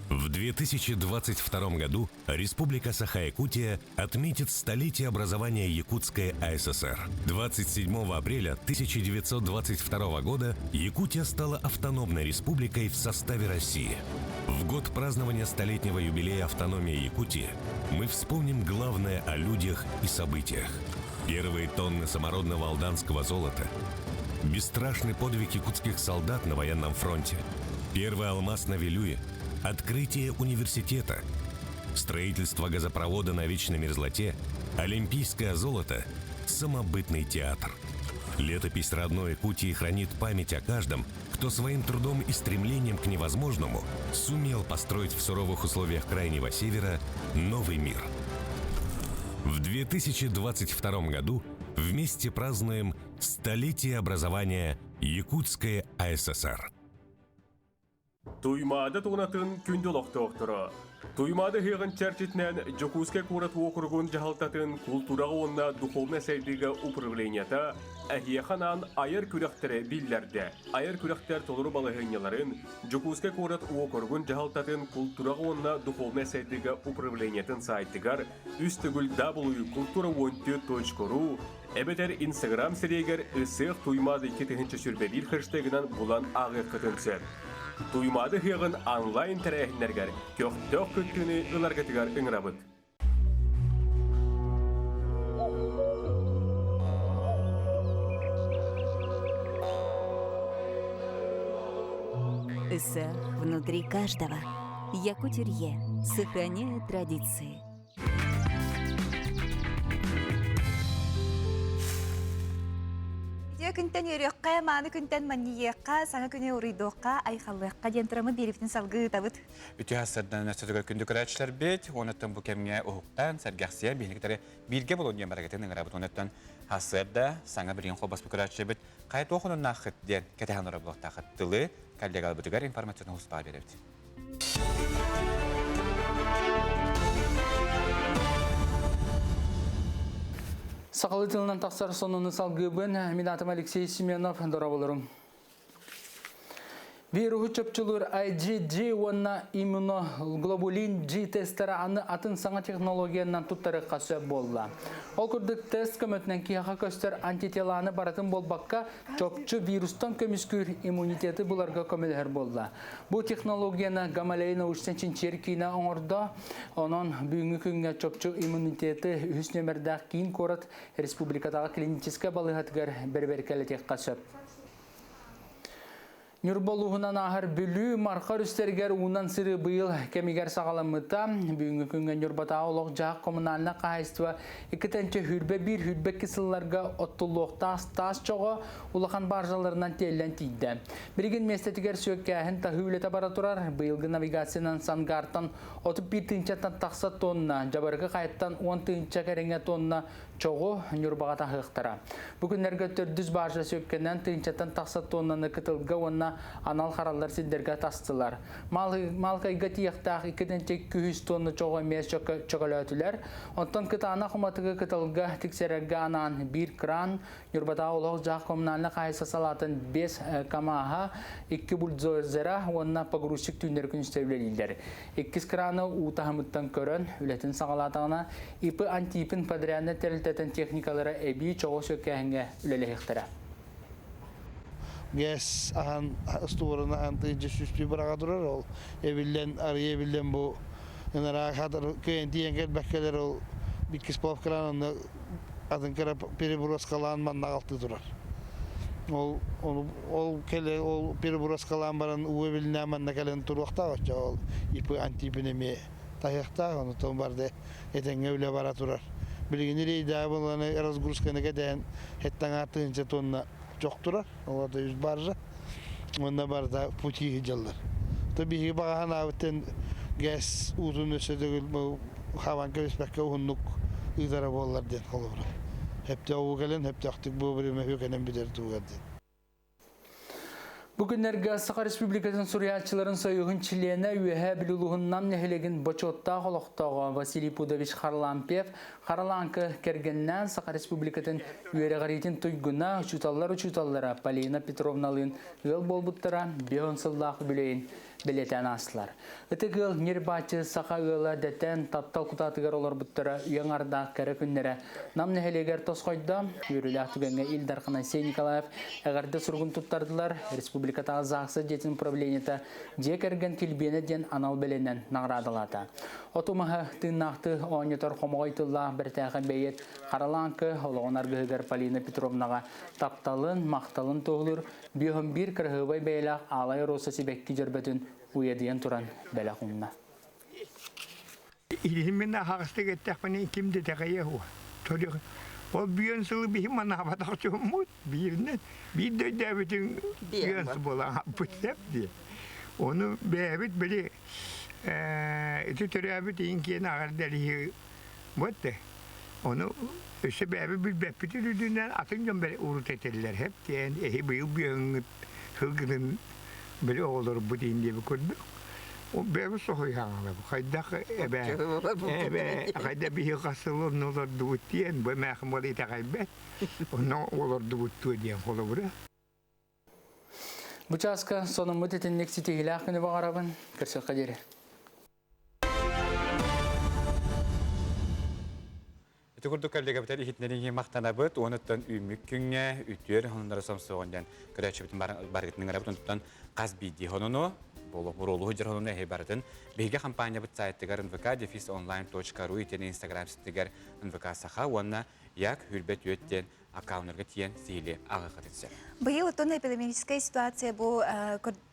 В 2022 году Республика Саха-Якутия отметит столетие образования Якутской АССР. 27 апреля 1922 года Якутия стала автономной республикой в составе России. В год празднования столетнего юбилея автономии Якутии мы вспомним главное о людях и событиях. Первые тонны самородного алданского золота, бесстрашный подвиг якутских солдат на военном фронте, первый алмаз на Вилюе, открытие университета, строительство газопровода на вечной мерзлоте, олимпийское золото, самобытный театр. Летопись родной Якутии хранит память о каждом, кто своим трудом и стремлением к невозможному сумел построить в суровых условиях Крайнего Севера новый мир. В 2022 году вместе празднуем столетие образования Якутской АССР. Туймады туғынатын күнді лоқтуқтыры. Туймады хеғын чәрчетінен Жокуске курат оқырғын жағалтатын культураға онна духовна сәйдігі управленията әхияханан айыр күректері биллерді. Айыр күректер толыры балығыняларын Жокуске курат оқырғын жағалтатын культураға онна духовна сәйдігі управлениятын сайттығар үстігіл www.kultura14.ru әбетер Инстаграм сірегер үсіқ туймады 2-ші сүрбеділ хэштегінен бұлан ағы қытынсыр. Туймады хеғын онлайн тәрәхінлергер көқтөк күттіні ұларғатығар үңірабыд. СССР внутри каждого. Якутирье сохраняет традиции. Күнтен өрөккә, маны күнтен манниекка, саңа күне урыйдоққа, айхаллыққа дентірамы беріптін салғы табыт. Үті хастардан әстетігі күнді көрәтшілер бет, оныттан бұл кәміне ұхықтан, сәргәқсия, бейініктері бірге бұл онымен барагетін ұңырабыт. Оныттан хастарда саңа бірген қол баспы көрәтшілер бет, қайт оқынын нақыт ден кәтіған ұрабылықта қыттылы, кәлдегал бұтығар информацияны ұспа берепті. Сақалы тылынан тақсар сонуны салгыбын, мен атым Алексей Семенов, дора болырым. Вируху чөпчілер IgG онна иммуноглобулин G тестері аны атын саңа технологиянан туттары қасы болды. Ол күрдік тест көмөтінен кияға көстер антителаны баратын болбаққа чөпчі вирустан көміскүр иммунитеті бұларға көмелер болды. Бұл технологияны Гамалей научтен чинчеркейіне оңырда, онын бүгінгі күнге чөпчі иммунитеті үс нөмірдәқ кейін көріт республикадағы клиническа балығатығар бір-бір тек қасып. Нюрболуғынан ағыр бүлі марқар үстергер ұнан сыры бұйыл кәмегер сағаламыта. Бүгінгі күнген Нюрбата олық жақ коммуналына қайыстыва 2-тәнче хүрбе бір хүрбе кісілларға оттылуқ тас чоғы ұлақан баржаларынан теллен тейді. Бірген местетігер сөккәхін тахүлеті бара тұрар. Бұйылғы навигациянан сангартан 31-тінчаттан тақса тонна, жабарғы қайттан 10-тінча кәріңе тонна чоғы Нюрбаға тахықтара. Бүгінлерге 400 баржа сөккенен тінчаттан тақса тоннаны кытылға онна анал харалар сидерге тастылар. Малқайға тияқтақ 2-200 тонны чоғы мес чоғалатылар. Онтан кытана құматығы кытылға тіксерерге анан 1 кран, Нюрбата олық жақ коммунальны қайса салатын 5 камаға 2 бульдозера, онна погрузчик түйіндер күн істеулелілдер. 2 краны ұтағымыттан көрін, үлетін сағалатығына ипі антипін подрядны тәрілтетін техникалары әбей чоғы сөккәңге үлелі хектара. Gez ahan stuvarına ahan tıyıcı süslü bırağa durar ol. Evillen araya evillen bu Nara kadar köyenti engel bekkeler ol bir kız pop kalan onu adın kara peri buras kalan manna altı durar. Ol kele ol peri buras kalan baran uwe bilne manna kalen turukta var ol ipi antipinemi tayakta onu ton barde eten öyle bara durar. Bilgin nereye daha bunları eraz gruskana geden hetten artınca tonna çok durar. O da yüz barca. Onda barda puti hicallar. Tabii ki bakan avten Gez uzun ösede bu havan köysbekke uhunnuk idara bollar den kolubra. Hep de o gelen hep de aktık bu bir mehükenen bider tuğadın. Bugünlerge Saqa Respublikasının Suriyatçıların soyuğun çiliyene üyehe biluluğundan nehilegin boçotta xoloqtağı Vasiliy Pudovich Harlampev Haralankı kergenden Saqa Respublikasının üyere garitin tuyguna uçutallara Polina Petrovnalın yıl bolbuttara behon sıldak bileyin beleten aslar. Itıgıl nirbaçı Saqa yıla deten tattal kutatıgar olur buttara üyanarda kere künnere nam neheleger tosqoyda yürülah tügenge İldarxana Sey Nikolaev eğerde surgun tuttardılar Respublikata azaqsı jetin problemiyeta jek ergen kilbiyene den anal belenen nağradalata. Otumaha tığnaқты oñotor xomoytulla bertağı beyet Haralankı oloğunar gıhıgar Polina Petrovnaga taptalın, maqtalın toğulur bihon bir kırhıvay beylaq alay rosası bekki jörbetin uyediyen turan belaqunna. İlhimine haqıstık ettik bana kimde teqeye huwa. Çocuk o biyon sılı bir mana batak çoğumut birine bir de devletin biyon sılı olan bu hep diye. Onu bebet böyle türabet inkiyene ağır deliği botte. Onu sebebi bir bepiti düdüğünden atınca böyle urut etirler hep diyen bu biyon hılgının böyle olur bu deyin diye bir kurduk. O bebek soğuyor hanımlar. Kaydak kayda bir kasılır ne olur duvut diyen bu mehmali takaybet. Onu olur duvut diyen kolu bura. Bu çaska sonun tetinlik siti hilakını bağırabın kırsak kaderi. Tukurduk kallega bitar ihitnerin maqtanabıt, onuttan ümmük künge, ütüyer, onlara samsoğundan kıraçıbıtın bargıtının arabıt, onuttan qazbidi honunu, Borolu hıcır honunu ehibaratın, bilgi kampanya bıt sayettigar nvk-online.ru iten Instagram sittigar nvk saha, onna yak hülbet üyetten akkaunlarga tiyen sihili ağı qatitse. Быйыл отон эпидемическая ситуация бу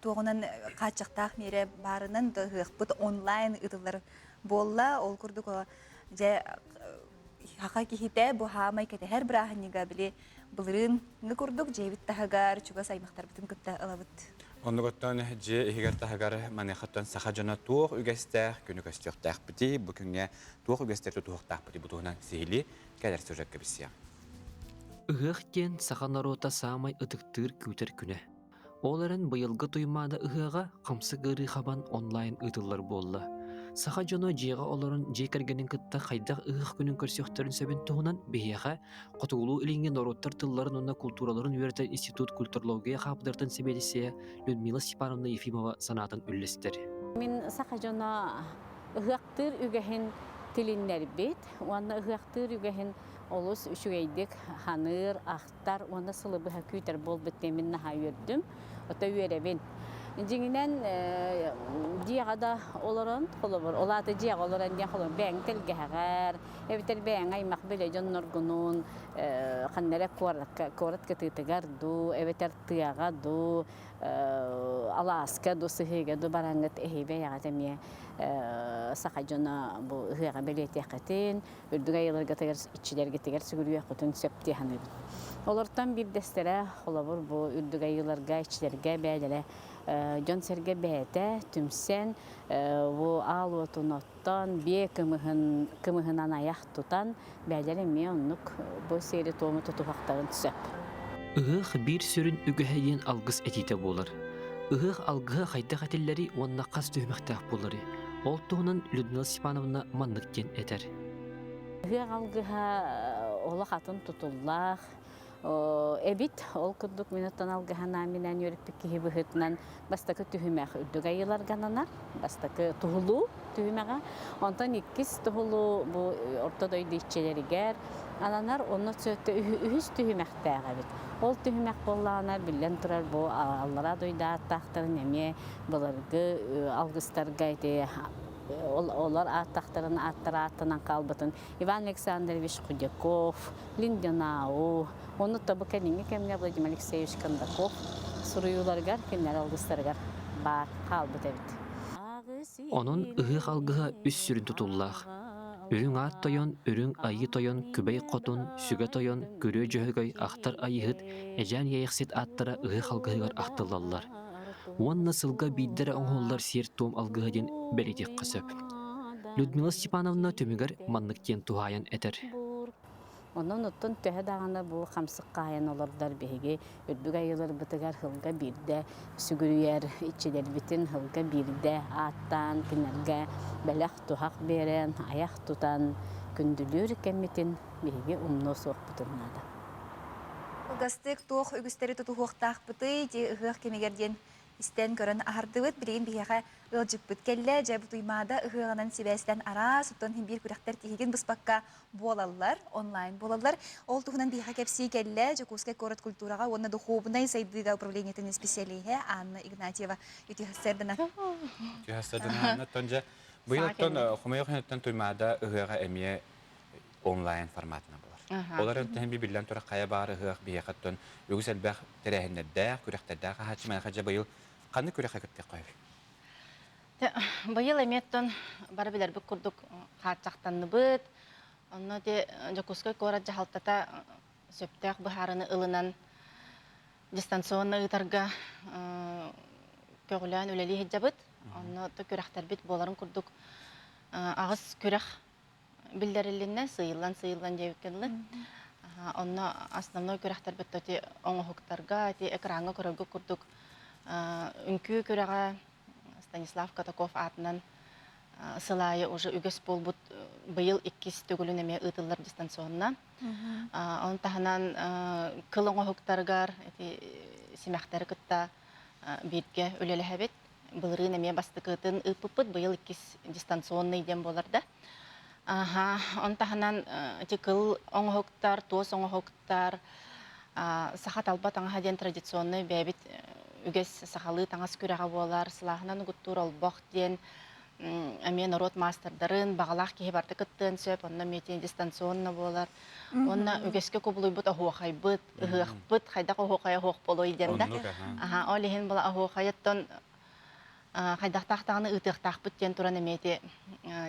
туғынан қачықтақ мере барынан дығықпыт онлайн ұтылар болла, ол күрдік же хақа кихите бу хамай кете her bir ahiniga bile бұлырын ngı күрдік жебіт тағығар, чуға саймақтар бітін күтті ылабыт. Onduqottan je ehigar tahagar manexattan saha jana tuğ ügestaq, günü göstüqtaq biti, bu künge tuğ ügestaqlı tuğtaq biti bu tuğunan sihili kadar sürecek gibisiya. Ыһыахтен саханарота самай ытыктыр күтер күнэ. Оларын быйылгы туймада ыһыага камсы гыры хабан онлайн ытыллар болла. Саха жоно жега оларын жекергенин кытта хайдах ыһых күнүн көрсөктөрүн сөбүн туһунан бияга котулуу илинген ороттар тылларын онна культураларын үйрөтен институт культурология хабдартын себелисе Людмила Степановна Ефимова санатын үллестер. Мен саха жоно ыһыактыр үгэхин тилиннер бит, уанна ыһыактыр үгэхин Олус üçügeydik, hanır, ahtar, onda sılıbı haküter bol bittemin naha yördüm. Ota üyerebin. Cinginen diyada olaran kolobur. Olata diya olaran diya kolobur. Ben telgeher. Evtel ben ay makbele jonor gunun. Kanere korat katıtıgardu. Evtel tiyagadu. Alaska do sıhıga do barangat ehibe yağdemiye. Sakacona bu hıga belirti yakatin. Ürdügaylar gatagar içiler gatagar sigürüye kutun septi hanır. Olortan bir destere kolobur bu ürdügaylarga içilerge belere. Jon serge bete tümsen bu alwatunottan bir kımıhınan ayak tutan belere miyonluk bu seri tohumu tutufaktarın söp. Ihıh bir sürün ügüheyen algıs etite bolar. Ihıh algıha hayda katilleri onna kas dühmektah boları. Oltuğunun Людмила Степановна manlıkken eter. Ihıh algıha ola katın tutullah. Эбит ол курдук минуттан алгахана менен өрүппүк киһи быһытынан бастакы түһүмэх үрдүг айылар гананар, бастакы тухулуу түһүмэга. Онтон иккис тухулуу бу ортодой диччелеригер ананар онно сөттө үһүс түһүмэхтээга бит. Ол түһүмэх боллаана билен турар бу аллара дойдааттахтар неме былыргы алгыстарга эти олар аттахтарын аттаратынан калбытын Иван Александрович Худяков, Линденау, оны табы кәнеңе кәміне Владимир Алексеевич Кондаков суруюларгар кеннер алгыстаргар бар калбыт эбит. Onun ıhı algıha üst sürün tutullah. Ürün at toyon, ürün ayı toyon, kübey kotun, süge toyon, görü jöhögöy, ahtar ayıhıt, ecen yayıksit attara ıhı algıhıgar ahtılallar. Он насылга биддері оңғоллар сер том алгыһаден бәлетек қысып. Людмила Степановна төмігер манныктен тухайын әтер. Онон оттон төһө дагана бу хамсык кайын олордар беге үрдүг айылар бытыгар хылга бирде сүгүрүер ичилер битин хылга бирде аттан кинерге белек тухак берен аяк тутан күндүлүр кемитин беге умно сохпутунада. Гастык туох үгүстери тутуохтаах быты ди ыгыах кемегерден истен көрөн ахардыбыт билин бияга ылжыппыт келле жабы туймада ыгыганан сибэстен ара суттан бир күрәхтер тиген быспакка болаллар онлайн болаллар ол туһунан бияга кепси келле жокускай город культурага онна духовный сайдыга управлениетин специалиге Анна Игнатьева ютихсердена тонжа быйылтон хумайохнаттан туймада ыгыга эмие онлайн форматына Олар тәһәм биллән тора кая бары хык бияхаттан үгүс әлбәх тәрәһендә күрәхтәдә хачман хаҗа быел каны күрәхә китте кай. Быел эметтон бары билер бик курдук хатчактанны бит. Онно де Жокускай город жахалтата сөптәк бахарыны ылынан дистанционный ытарга көгүлән үлели хиҗабыт. Онно то күрәхтәр бит боларын курдук агыс күрәх билдерилинне сыйлан жебекенле. Онно основной күрәхтәр бит тоти оңохуктарга, ти экранга көрөгө курдук. Үнкү күрәгә Станислав Катаков атынан сылайы уже үгес болбут быйыл 2 төгүлүн эме ытыллар дистанционна. Он таханан кыл оңохуктаргар, ти семәхтәр кытта бирге үлеләһәбет. Былырын эме бастыкытын ыппыт быйыл 2 дистанционный дем боларда. Он таханан тикыл оңохуктар, туос оңохуктар, сахат албат аңа ден традиционный бәбит үгес сахалы таңас күрәгә болар, сылахынан гуттур албак ден әме народ мастerdарын багалах ки барды кыттын сөп, онна метен дистанционно болар. Онна үгескә кубулуйбут ахуахайбыт, ыгыхбыт, хайда ахуахая хох болой денде. Олиһин була ахуахаяттан хайдахтахтаны ытыхтахбыт ден туран эмете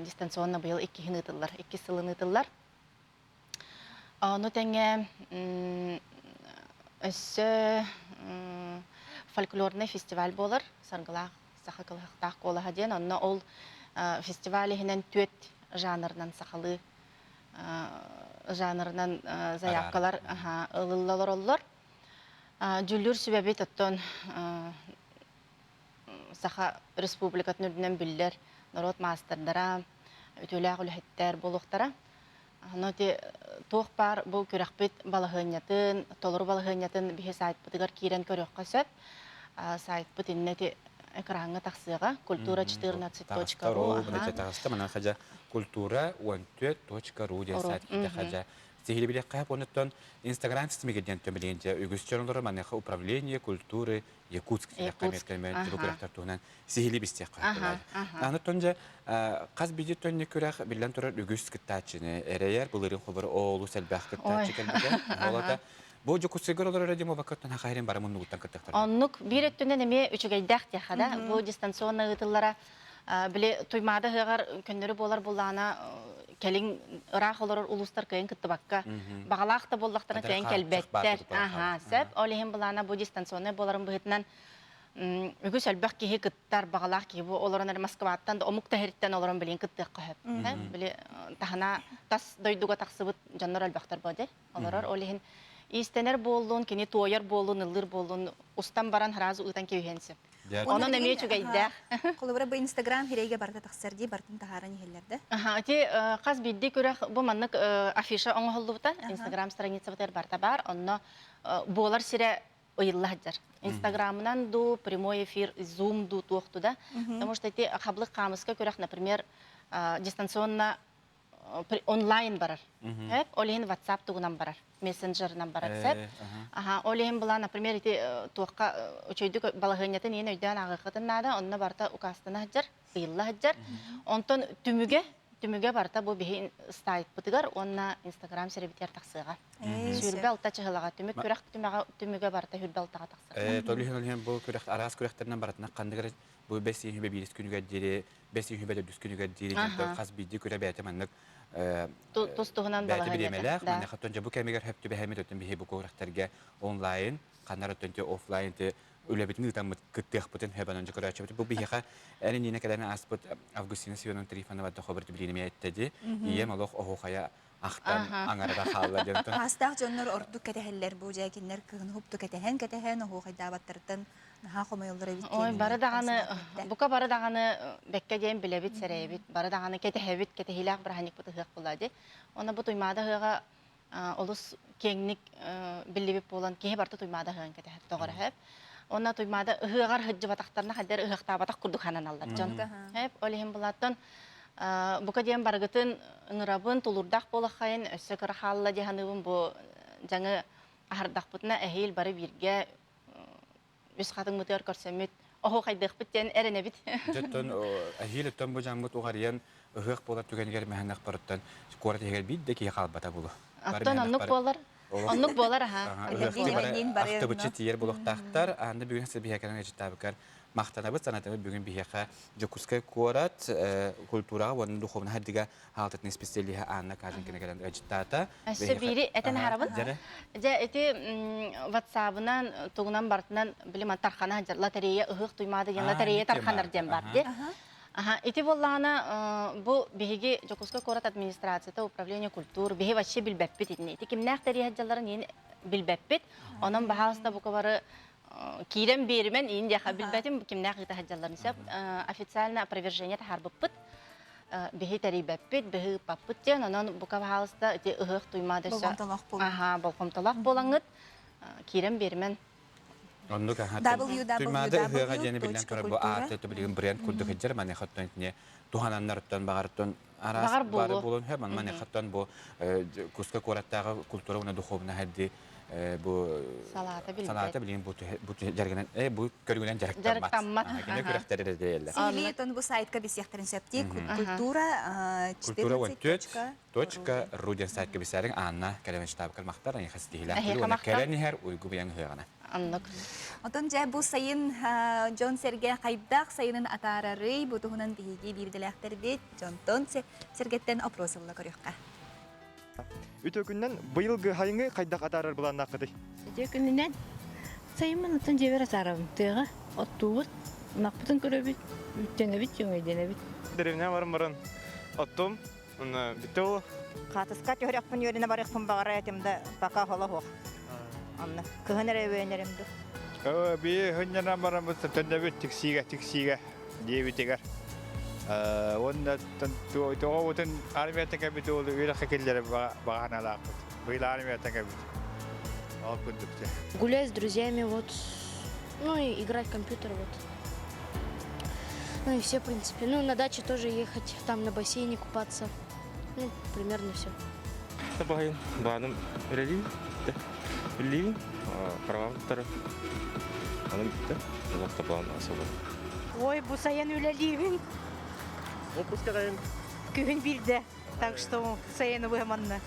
дистанционно быйыл 2 ытыллар, 2 сылын ытыллар. Аны тәңе өссө фольклорный фестиваль болар, саргылах сахакылахтах колаха ден, онна ол фестивале хинен 4 жанрынан сахалы жанрынан заявкалар ылыллар оллар. Жүлүр сүбәбет оттон Саха республикатын үрдінен білдер, народ мастerdара, өтөләғ үліхеттер болуқтара. Ноте тоқ бар бұл көрәқпет балығынятын, толыр балығынятын бейе сайт бұтығар кейрен көріққа сөп. Сайт бұтыннеті экранға тақсыға kultura14.ru. kultura14.ru де сайт кейді қажа. Сехили билек қайып оныттан Инстаграм системеге ден төмеленде үгіз чоңлары манеха управление культуры Якутск деп қайметкелмен жүбі көрәқтар туғынан сехили бістек қайып. Аныттан же қаз бейде төнне көрәқ білден тұрар үгіз кіттачыны әрейер бұлырын құбыры оғылу сәлбәқ кіттачы кәлбіде. Бұл Якутсыгыр олар әдемі бақыттан қайрен бары мұнды ұттан кіттақтар. Оннық бір өттінен әме үчігейдәқ тияқада. Бұл дистанционны ұтылара біле туймады ғығар көннері болар болағына келин ырах олар улустар кайын кытты бакка багалакта боллактарын кайын келбеттер сеп олихин булана бу дистанционный боларын быһытынан үгүс албак киһи кыттар багалак киһи бу оларын Москваттан да омук тахиттен оларын билин кытты кахып биле тахана тас дойдуга таксыбыт жаннар албактар баде олар олихин истенер боллун кини тояр боллун ылыр боллун устан баран харазы ытан кебенсеп Onun emeye çügeydi. Kolubra bu Instagram hireyge barda taksar diye bartın taharan yehellerde. Aha, ити қаз бидді көрек бұл маннық афиша оңы холды бұта, Instagram страница бұтар барта бар, онна болар сире ойылла хаджар. Инстаграмынан ду, прямой эфир, зум ду туоқту да. Потому что эти қаблық қамысқа көрек, например, дистанционно онлайн барар. Олейін WhatsApp туғынан барар, мессенджерынан барар сәп. Олейін бұла, например, эти туаққа өчөйді балағынетін ең өйден ағықытын нада, онна барта уқастына хаджар, ойылла хаджар. Онтон түміге барта бұл бейін стайт бұтығар, онна Instagram серебетер тақсыға. Сүрбе алта чығылаға түмік көрек түміге барта хүрбе алтаға тақсыға. Тоблихен бұл көрек, арас көректерінен баратына қандығыр бұл 5 үйінбе бейіс күніге дейірі, 5 үйінбе дүс күніге дейірі, қаз бейді көре бәйті маннық тұстығынан бәйті біремелі. Маны қаттон жабу кәмегер хөпті бәймет өттін бейі бұл көректерге онлайн, қанар өттін офлайн үләбетін ұтамыд күттіқ бұтын хөбан önce көрәчі бұты. Бұл бейіға әлі нені кәдәні аспыт Августина Сивенон Трифаны бадды қобырды білінеме әттеді. Ием алоқ оғуқая ақтан аңарада қалла дентін. Астақ жонлар орду кәтәхеллер бұл жәкенлер кығын хупту кәтәхен оғуқайда баттырдын. Ой, бары дағаны, бұқа бары дағаны бәкке дейін білебет сәрейбет, бары дағаны кәтәхәбет, кәтәхилақ бір ханек бұты ғық болады. Оны бұл тұймады ғыға олыс кеңнік білебет болан, кейі барты тұймады ғығын кәтәхәп тоғыры әп. Оны тұймады ғығар ғыджы батақтарына қадер ғықта батақ күрдік ханан алдар жон. Олейін болаттын, бұқа дейін барғытын ұңырабын тұлырдақ болық қайын, өсі кір қалла дейханығын бұл жаңы ағырдақ бұтына әйел бары бірге үс қатын мұтығыр көрсемет, оғы қайдық біттен әріне біт. Жеттен, әйел өттен бұл жаңмыт оғариян ұғық болар түгенігер мәхіннақ барыттан қорат егер бейді кей қалбата бұлы. Аттан аннық болар. Аннық болар, аға. Ақты бұтшы тиер бұлықтақтар, аңды бүгін сіз бейекерін әжіттабықар мақтанабыт санатымы бүгін бейеқа Жокускай корат культураға, оның дұховны хаддыға халтытын специалиға анна кажын кенегелен әжіттата. Әсі бейрі әтін харабын? Жа әті ватсабынан, тұғынан бартынан біліман тархана лотерея ұғық тұймады, лотерея тарханар ден бар де. Эти болланы бұл бейге Жокускай корат администрацията, управление культур, бейге ваче білбәппет етіне. Эти кемнәқ тәрияджаларын ен білбәппет, оның бағалысында бұқы бары Кирем бермен инде хабилбатим кимнах ита хаджалларын сап официально опровержение тахар буппут бехи тарибаппит бехи паппут тен анан бука халыста те ыгык туймады са болкомтолак болаңыт кирем бермен Оннук туймады ыгыга жени билен көрө бу аты билген бренд курдук хеджер мане хаттан не тухананнардан багартан арас бары болон хем мане хаттан бу куска кораттагы культура уна духовна хадди bu salata bilin bu jargınan bu körgülen jargıtanmaz. Gene kürekleri de değerler. Sihliyeton bu saytka bisyaktarın septik kultura 14.ruden saytka bisyarın anna kalemen ştab kalmaktar yani hastihila. Kaleni her uygu biyan hığana. Anlık. Oton jay bu sayın John Sergey kaydak sayının atararı bu tuhunan dihigi bir dilekter bit John Sergey'ten oprosulla körüqqa. Үтөкүннен быйылгы хайыңы кайдак атарар буланна кыды. Үтөкүннен сайымын утун жебер атарабын тыга оттуут накпытын көрөбүт үттеңебит жөңөйденебит. Деревне барым оттум уна битол катыска төрөкпүн йөрүнө барыкпын багара этимде пока хола хок. Анна кыгыныр эбенеримди. Би хыннана барам тендебит тиксиге дебитигер. Онда тоғытын армията кәбіті олы өйлі қекелдері бағаналақ. Бұл армията кәбіті. Ал күндікте. Гулять с друзьями, вот. Ну и играть в компьютер, вот. Ну и все, в принципе. Ну, на даче тоже ехать, там на бассейне купаться. Ну, примерно все. Табайын, бағаным үлейін, қарағақтары. Аным бітті, ұлақта бағаны асылы. Ой, бұл сайын үлелейін. Күн бирде, так что сайыны бұғыманны.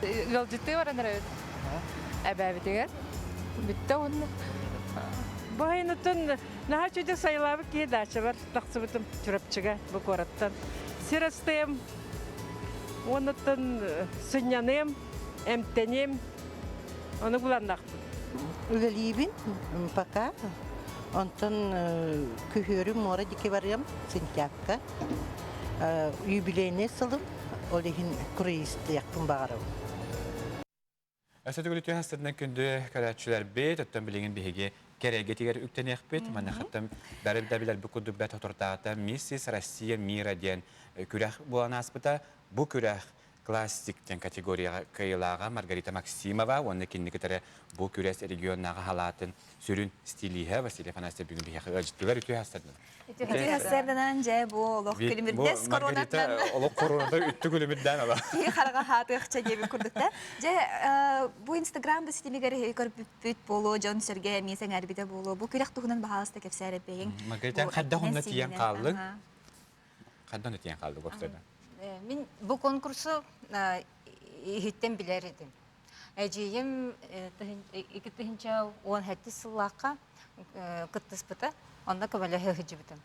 Велжитті баран әрәуіт? Әбәбітігер? Бітті оны. Бұғайнытын наға чөдік сайылабы кей дачы бар. Тақсы бұтым түріпчіға бұл қораттан. Сирастайым, оныттын сыняным, әмтенем, оны бұландақ. Үлелейбін, пока. Ondan kühürüm mora dike varım sintakka. Юбилейне сылым, олехин круиз яктым бағарым. Әсәті күлі хастырынан күнді көрәтшілер бет, оттан білеген бейге кереге тегер үктен еқпет. Мәні қаттым бәрі білер бұл күнді бәт отыртағыта Миссис Россия Мира ден күрәқ болан аспыта. Бұл күрәқ классиктен категорияға кайылаға Маргарита Максимова, оны кеннекетері бұл күрәс регионнаға халатын сүрін стилиға Василия Фанасия бүгін бейхі өжіттілер үті хастырынан. Үті хастырынан жай бұл олық күлімірдес коронаттан. Олық коронада үтті күлімірден ола. Кей қараға хатықша дебі күрдікті. Жай бұл инстаграмды сетемегері көріп бүт болу, Джон Серге месен әрбіде болу. Бұл күрәқ тұғынан бағалысты кепсәрі бейін. Маргарита қадда ғынна тиен қалды? Қадда ғынна тиен қалды көпсерді? Мен бұл конкурсы хиттен білер едім. Әжейім 2010 сыллаққа күттіс бұта, онда көмәлі хәжі бітім.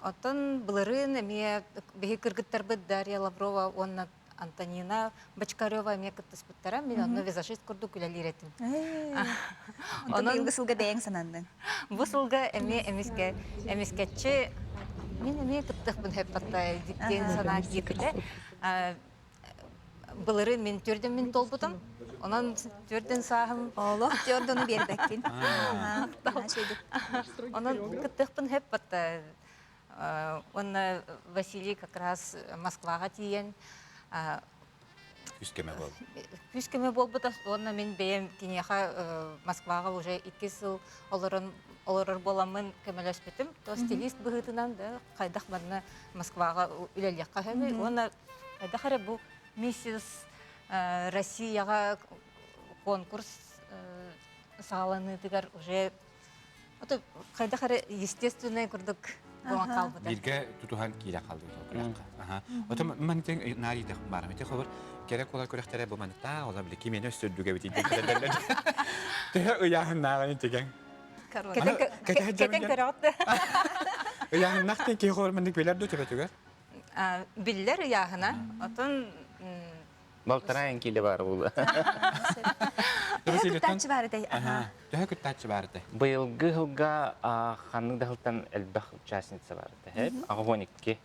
Оттан бұлырын әме бейі кіргіттер бұд Дарья Лаврова, онна Антонина Бачкарева әме күттіс бұттара, мен онна визажист күрді күләлер едім. Онда бұл сылға бәйін санандың? Бұл сылға әмескетші мен эме кыттык хеп баттай диктен сана кипте. Булары мен төрдөн мен толбутум. Онан төрдөн сагым. Олох төрдөнү бербеккин. Онан кыттыкпын хеп баттай. Онна Василий как раз Москвага тиен. Күскеме бол. Күскеме болбута. Онна мен бейем кинеха Москвага уже 2 жыл олорор боламын көмөлөспүтүм. То стилист быгытынан да кайдак барна Москвага үлелякка хәбе. Оны кайдахары бу Миссис Россияга конкурс сагаланы дигәр уже ото кайдахары естественный курдук буга калбыта. Бирге тутухан кире калды токракка. Аха. Ото мен тең нари да бар. Мен хабар керек олар көрәктәре бу манта, олар биле кимене сөдүгә бит идәләр. Тә уяһын нагын тегән. Кетен көрәтте. Уяһын нахтен ки хор мендик беләр дә төбәтүгә. Биллер яһына. Отын Балтарайын киле бар булды. Күттәчі бары дәй. Төһә күттәчі бары дәй. Быйылгы жылга ханның дахылтан элбах участница бар дәй. Агоникке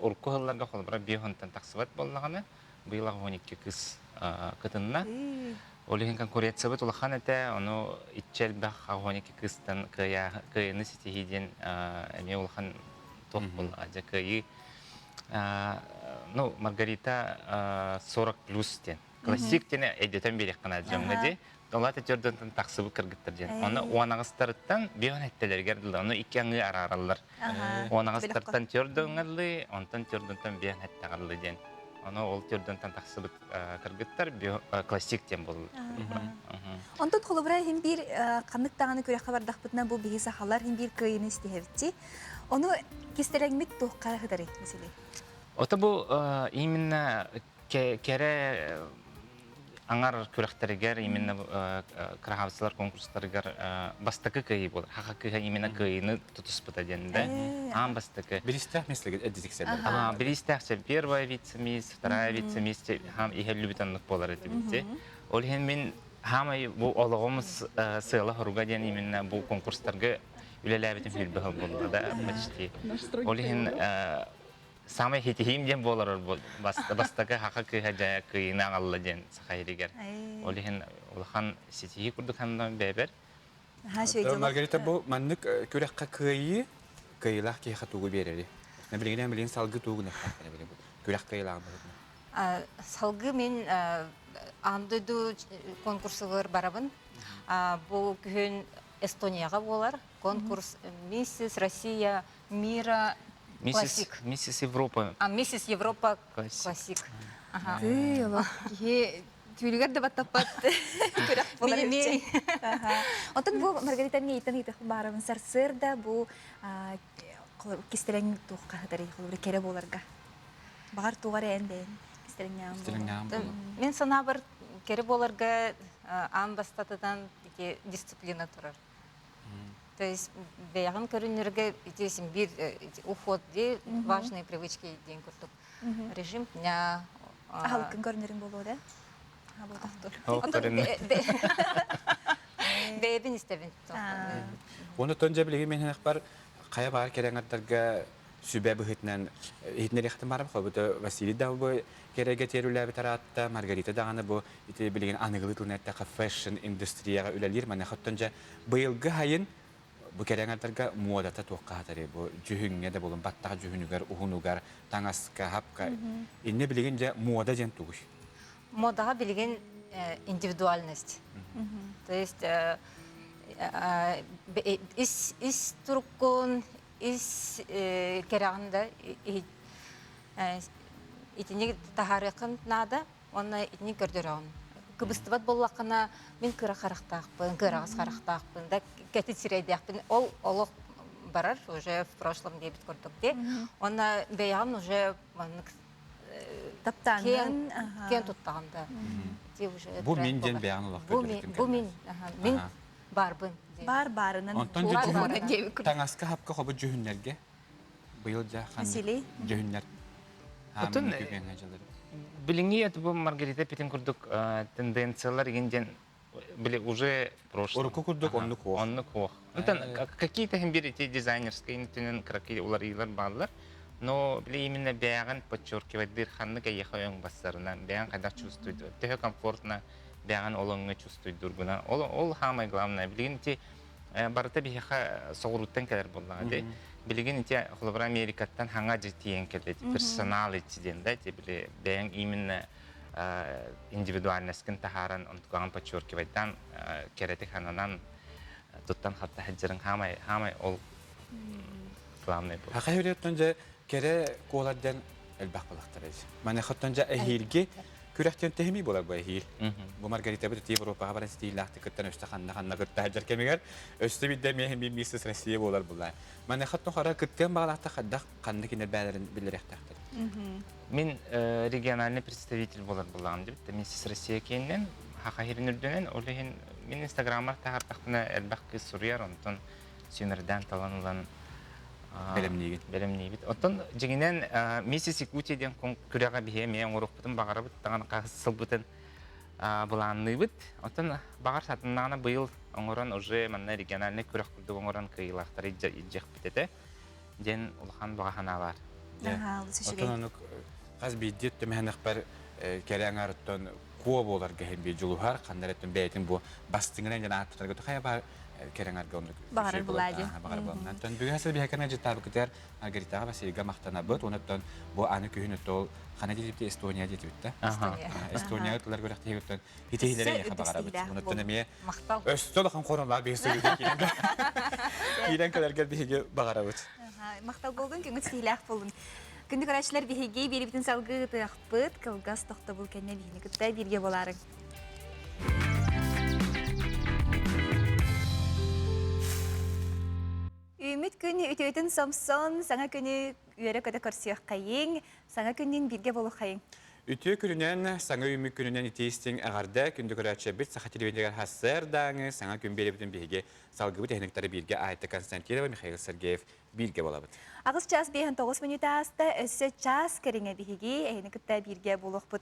урку хылларга холбара бихонтан таксыбат боллаганы. Быйыл агоникке кыз кытынна. Олеген конкуренция бит улахан әтә, аны итчел бах агоникке кызтан кыйны ситеһиден эме улахан тох бул аҗа кыйы. Ну, Маргарита 40 плюс тен. Классик тене эдетен берек кана жамгыды. Олата төрдөн таксыбы кыргыттыр ден. Аны уанагыстардан бион әттеләргә диләр. Аны ике аңы араралар. Уанагыстардан төрдөнгәлли, онтан төрдөнтан бион әттәгәлли ден. Аны ол төрдөнтан таксыбы кыргыттар классик тен булды. Онтон холобра һәм бир каныктаганы күрә хабардак бутна бу биһи сахалар һәм бир кыйны истеһәвти. Оны кистерәгмит тухкара хәдәри мәсәле. Ота бу именно кере аңар күрәхтәргә именно крахавсылар конкурсларга бастакы кыйы булыр. Хакы именно кыйны тутыспыта дигәндә. Ам бастакы. Биристәк мәслеге эдитексәләр. Биристәк первая вице-мисс, вторая вице-мисс һәм иһәлле битанлык булар дип. Ул һәм һәм бу алыгымыз сыйла хоруга дигән именно бу конкурсларга үләләбетен филбе булды да почти. Ул һәм самый хитим ден болар бастакы хакы хаҗа кыйна алла ден сахайригер. Олиһен улхан ситии курдук хандан бебер. Маргарита бу маннык күрәккә кыйы кыйлах ки хатугы берәри. Мен билгән салгы тугыны хакына белән бу. Күрәк кыйлар бу. Салгы мен андыду конкурслар барабын. Бу күн Эстонияга болар. Конкурс Миссис Россия Мира Миссис Европа. Миссис Европа классик. Ага. Тюлгәр дә баттапат. Күрәк булар ичә. Отын бу Маргарита мейтен итеп барабын сарсырда бу кистерәң тухка хәдәри хәлбер керә буларга. Багар тугар әндән кистерәң. Мен сана бер керә буларга ан бастатыдан дисциплина турар. То есть бәягын көрүнөргө итесин бир уход де важные привычки ден курдук. Режим дня. Халкын көрүнөрүң болду да? Бәйбин истебин. Оны тонжа билеген мен бар кая бар кереңаттарга Sübe bıhıtnan hitneri xatım barım xo bu Vasili da bu kerege terüle bitaratta Margarita dağını bu ite bilgen anıgılı tılnette fashion industriyaga ülelir mana xattonca bıyılgı hayın bu kerengarlarga modata toqqatari bu jühünge de bolun battaga jühünüger uhunugar tangaska hapka inne bilgence moda jen tuguş. Модаға билген индивидуальность. То есть ис туркун, ис керағында итіне тахарықын нада, оны итіне көрдіріғын. Күбістібат болуақына мен кыра қарақтақпын, кырағыз қарақтақпын, да кәті сирейдеқпін. Ол олық барар, уже в прошлом дебет көрдік де. Оны бейағын уже таптаңын кен туттағанда. Bu min den beyan olaq. Bu min барбын. Барынан. Онтон таңаска хапка хобы жөһүннәргә. Быел жа ханны жөһүннәр. Отон билиңи бу Маргарита Петербург тенденциялар генден биле уже прошлое. Орку курдук онны кох. Онны кох. Онтон какие-то эти дизайнерские интенен краки уларыйлар баллар. Но именно бяган подчеркивает дырханны каяхаёң бассарына бяган кайда чувствует. Төхө комфортно бяган олоңга чувствует дургуна. Ол самое главное. Билгенти барата бияха соғуруттан келер боллага де. Билгенти холобра Америкаттан ханга жетиен келет. Персоналитиден да биле бяган именно индивидуальностькен тахаран онтуган подчеркивайдан керети хананан туттан хатта хаджырын хамай ол главный был. Хакайреттен Kere kolardan elbaq balaqtarız. Mana xattonca ehilgi kürekten tehmi bolar bu ehil. Bu Margarita bu Avropa baran stilahti kıttan öste xanna gıtta hajar kemiger. Öste bidde mehem bir Mrs. Россия bolar bular. Mana xatton xara kıttan bağlaqta xaddaq qandı kinel bələrin bilirəxtaqdır. Min региональный представитель bolar bulan dip. Mrs. Россия kenden haqahirin ürdünen olehin min Instagram'ar tahartaqna elbaq suriyar onton sünərdən talanılan Белемнигит. Оттон жигинен Миссис Якутиядан күрәгә бие мен урукпытын багарып таган касыл бутын буланныбыт. Оттон багар сатыннаны быел оңоран уже манна региональный күрәк курды оңоран кыйлактары җек битете. Ден улхан баганалар. Оттон каз бидет тәмәнәк бер кәрәңәртен ко болар гәһен бе җулухар кандыратын бәйтин бу бастыңган гына аттырга тохая бар Керенgar gonduk. Багар булады. Багар булады. Тон бүген хәзер бихәкәнә җитәр битәр. Маргарита Васильга мактана бит. Онтон бу аны көһүне тол хана дип Эстония дип битте. Эстония тулар гөрәк тегәттән. Хитейләре яха багара бит. Онтон ме Өстөл хан коронлар бесәгә килгән. Килгән кадәргә биһиге багара бит. Мактал булган көңү силах булган. Күндүк арачылар биһиге бирибитен салгы тыякпыт, кылгас тохта бул кенне биһине кытта бирге боларың. Ümit günü ütüytün somson, sana günü üyere kadar korsiyoq kayın, sana günün birge bolu kayın. Ütü gününden, sana ümit gününden iteistin ağarda, kündü körətçe bit, sağa televizyonlar hasar dağını, sana gün belirtinin birge, salgıbı texnikleri birge, Ayta Konstantinova, Mikhail Sergeyev birge bolabat. Ağız ças beyhan 9 minut ağızda, össe ças keringe birge, ehini kıtta birge boluq bud.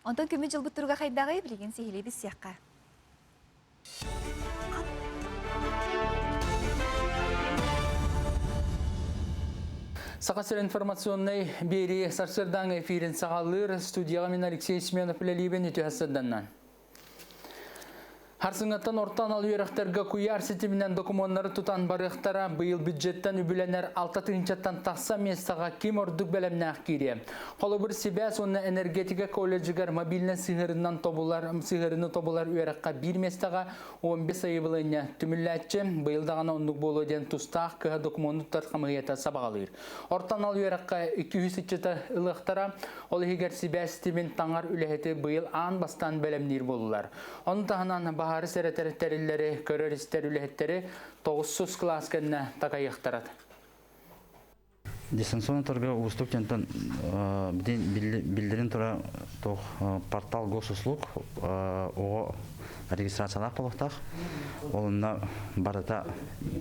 Ondan kümmü jıl butturga kaydağı bilgin sihili biz siyaqqa. Сақасыр информационный бери сарсырдан эфирин сағалыр студияға мен Алексей Сменов ләлейбен өте хасырданнан. Харсыңаттан ортан ал үйерақтарға күйар сетімінен документары тұтан барықтара бұйыл бюджеттен үбіленер 6-тыңчаттан тақса местаға кем ордық бәлемнәқ кейре. Қолы бір себәс оны энергетика колледжігер мобильні сығырыны тобылар үйераққа бір местаға 15 айыбылыны түмілләтчі бұйылдағана ондық болу ден тұстақ кіға документтар қамығыйета сабағалыр. Ортан ал үйераққа 200 ылықтара ол егер себәс сетімін таңар үләхеті бұйыл аң бастан бәлемнер болулар. Оны тағынан Bahar sereterleri, köröristler ülehetleri 900 klas kendine takayıqtarat. Дистанционно торга устук тентен билдирин тора портал госуслуг о регистрациялар болуктак. Олунда барата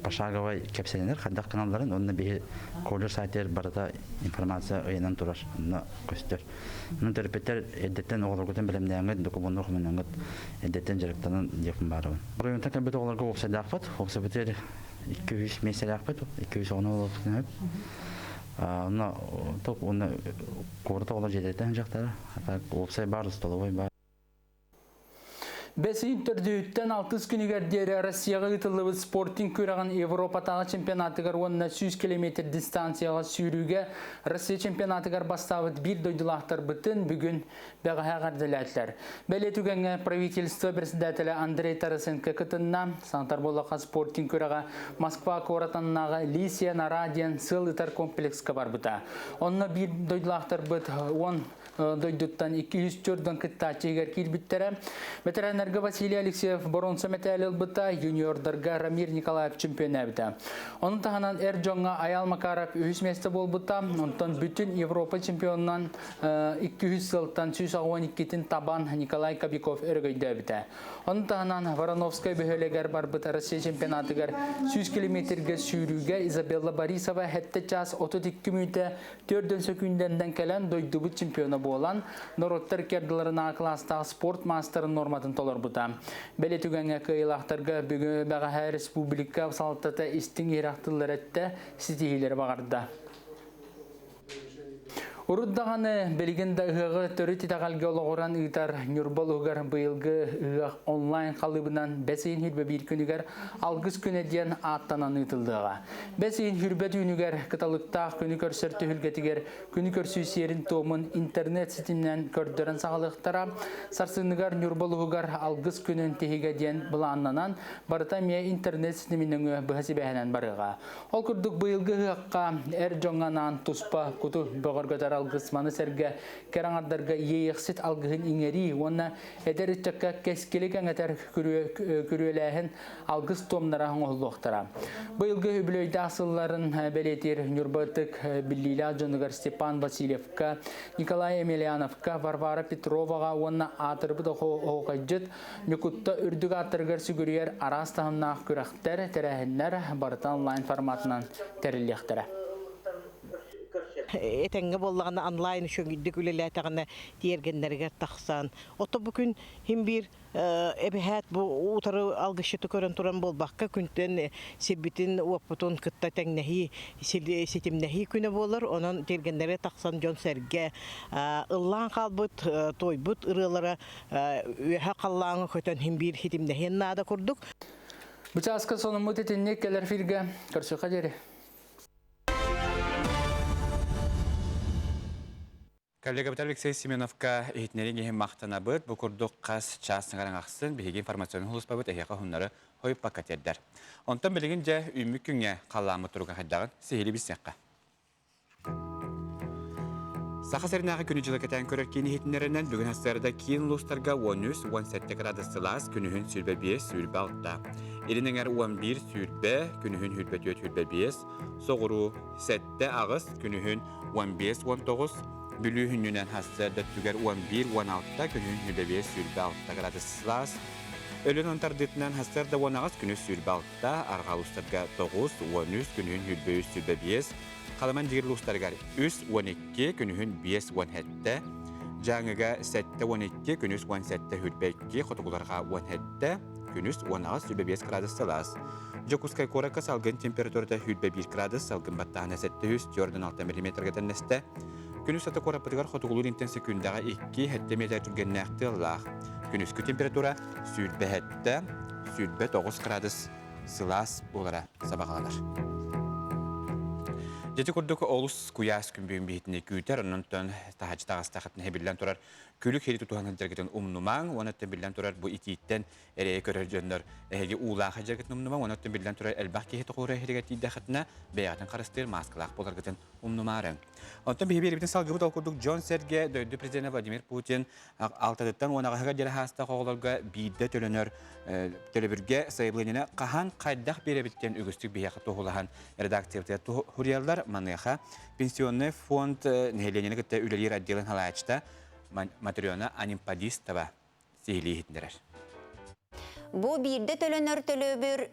пошаговый кепселенер, кадак каналдарын, онда бе колледж сайтер барата информация өйнен турар, на көстөр. Мун терапевттер эддеттен оголоргутен билемдәңгә документ окуманыңга эддеттен жарыктанын дефин барын. Районда кабет оголорга оксадакпат, оксабетер 200 меселакпат, 210 олоктан. Онна топ онна корта ола жететен жактары. Так опсай бар столовой бар. Бесин төрдүйттен 6 күнігер дері Россияға ұтылығы спорттың көраған Европатағы чемпионатығар онына 100 км дистанцияға сүйрүүге Россия чемпионатығар бастауыд бір дойдылақтар бұтын бүгін бәғағағар діләтлер. Бәлетугенге правительство председателі Андрей Тарасенко кытынна Саңтар болаға спорттың көраға Москва коратаннаға Лисия Нарадиан сыл ытар комплексқа бар бұта. Онына бір дойдылақтар бұт 10 дойдуттан 204 кытта чегер килбиттері. Ветеранерге Василий Алексеев боронса металл бұта, юниордарға Рамир Николаев чемпионы бұта. Оның тағынан Эрджонға Аял Макаров 3 месті бол бұта, онтан бүтін Европа чемпионынан 200 сылттан 112-тін табан Николай Кобяков өргөйді бұта. Оның тағынан Вороновскай бөхөлегер бар бұта Россия чемпионатығар 100 километрге сүйрүүге Изабелла Борисова хетті час 32 мүнті 4 секунденден кәлен дойды бұт чемпионы болан, Нороттар керділеріна кластағы спорт мастырын норматын толар бұта. Бәлетугенге кыйлақтарға бүгін бағаға республика салтата істің ерақтылар әтті сетихилері бағарды. Уруддағаны белгенді ұғы түрі титағалғы олығыран ұйтар нүрбал ұғар бұйылғы ұғақ онлайн қалыбынан бәсейін хүрбе бір күнігер алғыз күнеден аттанан ұйтылдыға. Бәсейін хүрбе түйінігер қыталықтақ күні көрсірті хүлгетігер күні көрсүйсерін томын интернет сетімнен көрдірін сағалықтара сарсынығар нүрбал ұғар алғыз күнін тегеге ден бұланнанан барыта мия интернет сетімінің бұғасы бәхінен барыға. Ол күрдік бұйылғы ұғаққа әр жоңғанан тұспа күті бұғыр алгысманы сәрге кәраңардарға ейексет алгыхын иңери, онна әдер үтчакка кәскелік әңәтер күреләхін алгыс томнара оңылуқтара. Бұйылғы үбілөйді асылларын бәлетер Нюрбатык, Биллиля Джоныгар Степан Васильевка, Николай Емельяновка, Варвара Петроваға онна атырбыда оғайджыт, нүкутта үрдік атырғар сүгірер арастағыннақ күрәқтер тәрәхінлер барыта онлайн форматынан тәрілектері. Этенге боллагана онлайн шөңгидик үлеләтәгәне диергеннәргә тахсан. Ото бүкүн һим бир эбәһәт бу утары алгышы төкөрен туран болбакка күнтен себитин опутун кытта тәңнәһи сетимнәһи күне булыр. Онан диергеннәргә тахсан жон сәргә ыллан калбыт тойбут ырылары үһә каллаңы хөтен һим бир хитимнәһи нада курдук. Бучаска соның мөтетенне келер фирге көрсөкә дери. Коллега Алексей Семеновка ehitnerigen maqtana bıt bu kurduk qas çasıngaran aqsın bilgi informasyonu hulus babıt ehyaqa hunları hoyup pakat eder. Ondan bilgince ümmü künge qallamı turuga haddağın sehili bisnaqqa. Saqa serinağı günücülük eten körerkeni ehitnerinden bugün hasarda kiyin lustarga 13-17 gradus Celsius günühün sürbe 5 sürbe 6. Elinin 11 sürbe günühün hürbe 4 hürbe 5. Soğuru 7 ağız günühün 15-19. Bülü hünnünen hasarda tüger 11-16'da günün hübebe sürbe 6 gradus Celsius. Ölün ontardıtından hasarda 10 ağız günü sürbe 6'da, arğalustarga 9-13 günün hübebe sürbe 5. Kalaman dirlustargar 3-12 günün 5-17'de. Жаңыга 7-12 günüs 17 hübebe 2, xotugularga 17 günüs 10 ağız hübebe 5 gradus Celsius. Jokuskay koraka salgın temperaturda hübebe 1 gradus, salgın battağına 700 jordan 6 mm gədənnəstə. Günüs atı korapıtıgar xotugulur intensi gündağa 2 hette meter türgennəqti Allah. Günüskü temperatura sürbe hette, sürbe 9 gradus Celsius olara sabaqalar. Jeti kurduk olus kuyas kümbüğün bihitine güter, onundan tahacı tağıstağıtını hebillen turar. Külük heri tutuğanın dergeten umnuman, onattan billen turar bu itiitten ereye körer jönler. Ehegi uğlağa dergeten umnuman, onattan billen turar elbaki heti kuğra heriget iddiğatına beyatın qarastır maskalaq bolargeten umnumarın. Ondan bir biten salgıbıt okurduk John Serge, döydü Prezident Vladimir Putin, altadıttan onağa jere hasta qoğularga bidde tölönör telebirge sayıblığına qahan qaydaq berebitten ügüstük beyaqı toğulahan redaktiyatı huriyallar manıqa pensionni fond nehelenini gıtta ülelir addelin halayçta Matriona Animpadistova sehili hitnerer. Bu birde tölönör tölöbür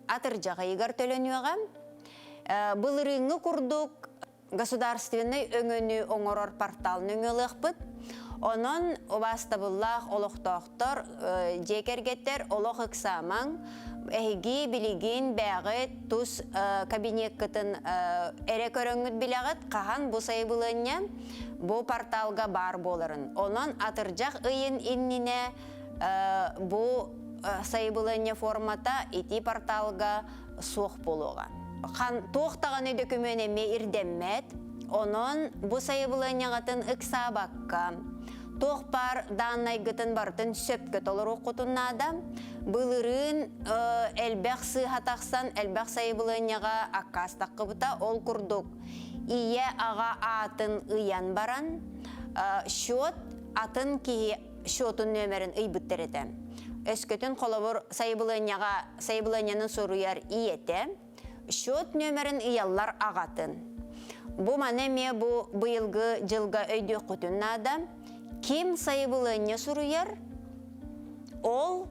atırjağıygar tölönüyorgam. Bılırıngı kurduk Государственный öngönü oңорор portalını öngölüqpıt. Onun obastabullah oloqtoqtor jekergetter oloq ıksamang ehigi biligin bağıt tuz kabinet kıtın ere köröngüt bileğit qahan bu sayıbılığına bu portalga bar boların. Onun atırcaq ıyın innine bu sayıbılığına formata iti portalga soğ boluğa. Toğtağını dökümöneme irdemmet, onun bu sayıbılığına gıtın ıksa bakka. Toğpar danay gıtın bartın söpköt olur okutunnada. Bılırın elbək sığataqsan elbək sayıbılığına akkas taqqıbıta ol kurduk. İye ağa atın ıyan baran, şot atın ki şotun nömerin ıybıttırıdı. Öskөtün kolabur sayıbılığının soruyar iyete, şot nömerin ıyallar ağatın. Bu maneme bu bıyılgı jılga öydü kutunnada, kim sayıbılığına soruyar, ol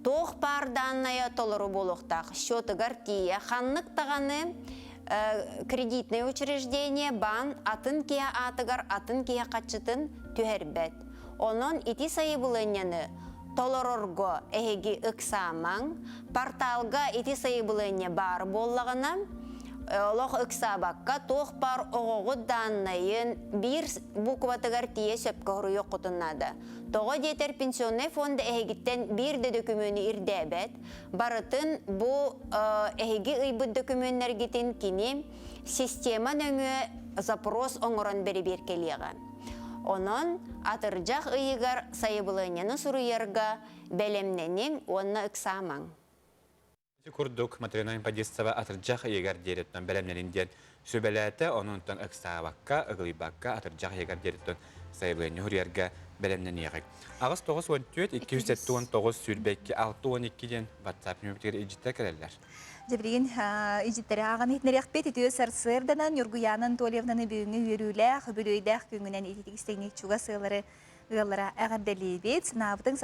toğ pardanaya toluru boluqtaq, şotugar tiye, xanlık tağını kreditное учреждение бан атын кия атыгар атын кия качытын түһәрбәт. Onun ити sayıbılığını tolororgo ehegi ıksamang, portalga iti sayıbılığını bar bollağına, Олох ыксабакка тоқпар оғоғы даннайын bir букватыгар тие сөпкі ғыру yoqutуннады. Тоғы детер пенсионный фонды әйгіттен bir de докумені ирдәбәт, барытын bu әйгі ұйбыд документергетін кені система нөңі запрос оңырын бері беркелеға. Onun атыржақ ұйығар сайыбылығыны сұруерға бәлемненен оны ыксамаң. Kurduk materialin padisava atırcaq yegar deretton belemlerinden söbelete onundan ıksabakka, ıgıybakka atırcaq yegar deretton sayıbıны huriyarga belemlen yeğik. Ağız 9-14 279 sürbekki 6-12'den WhatsApp nöbetleri icitler kererler. Жебрин ижиттери аган хитнерек бет итү сарсырданан Юргуянын Толевнаны бүгүнгү үрүлэх бүлөйдэх күнгүнен итигистегник чуга сылары ылара агардалибет сынабытын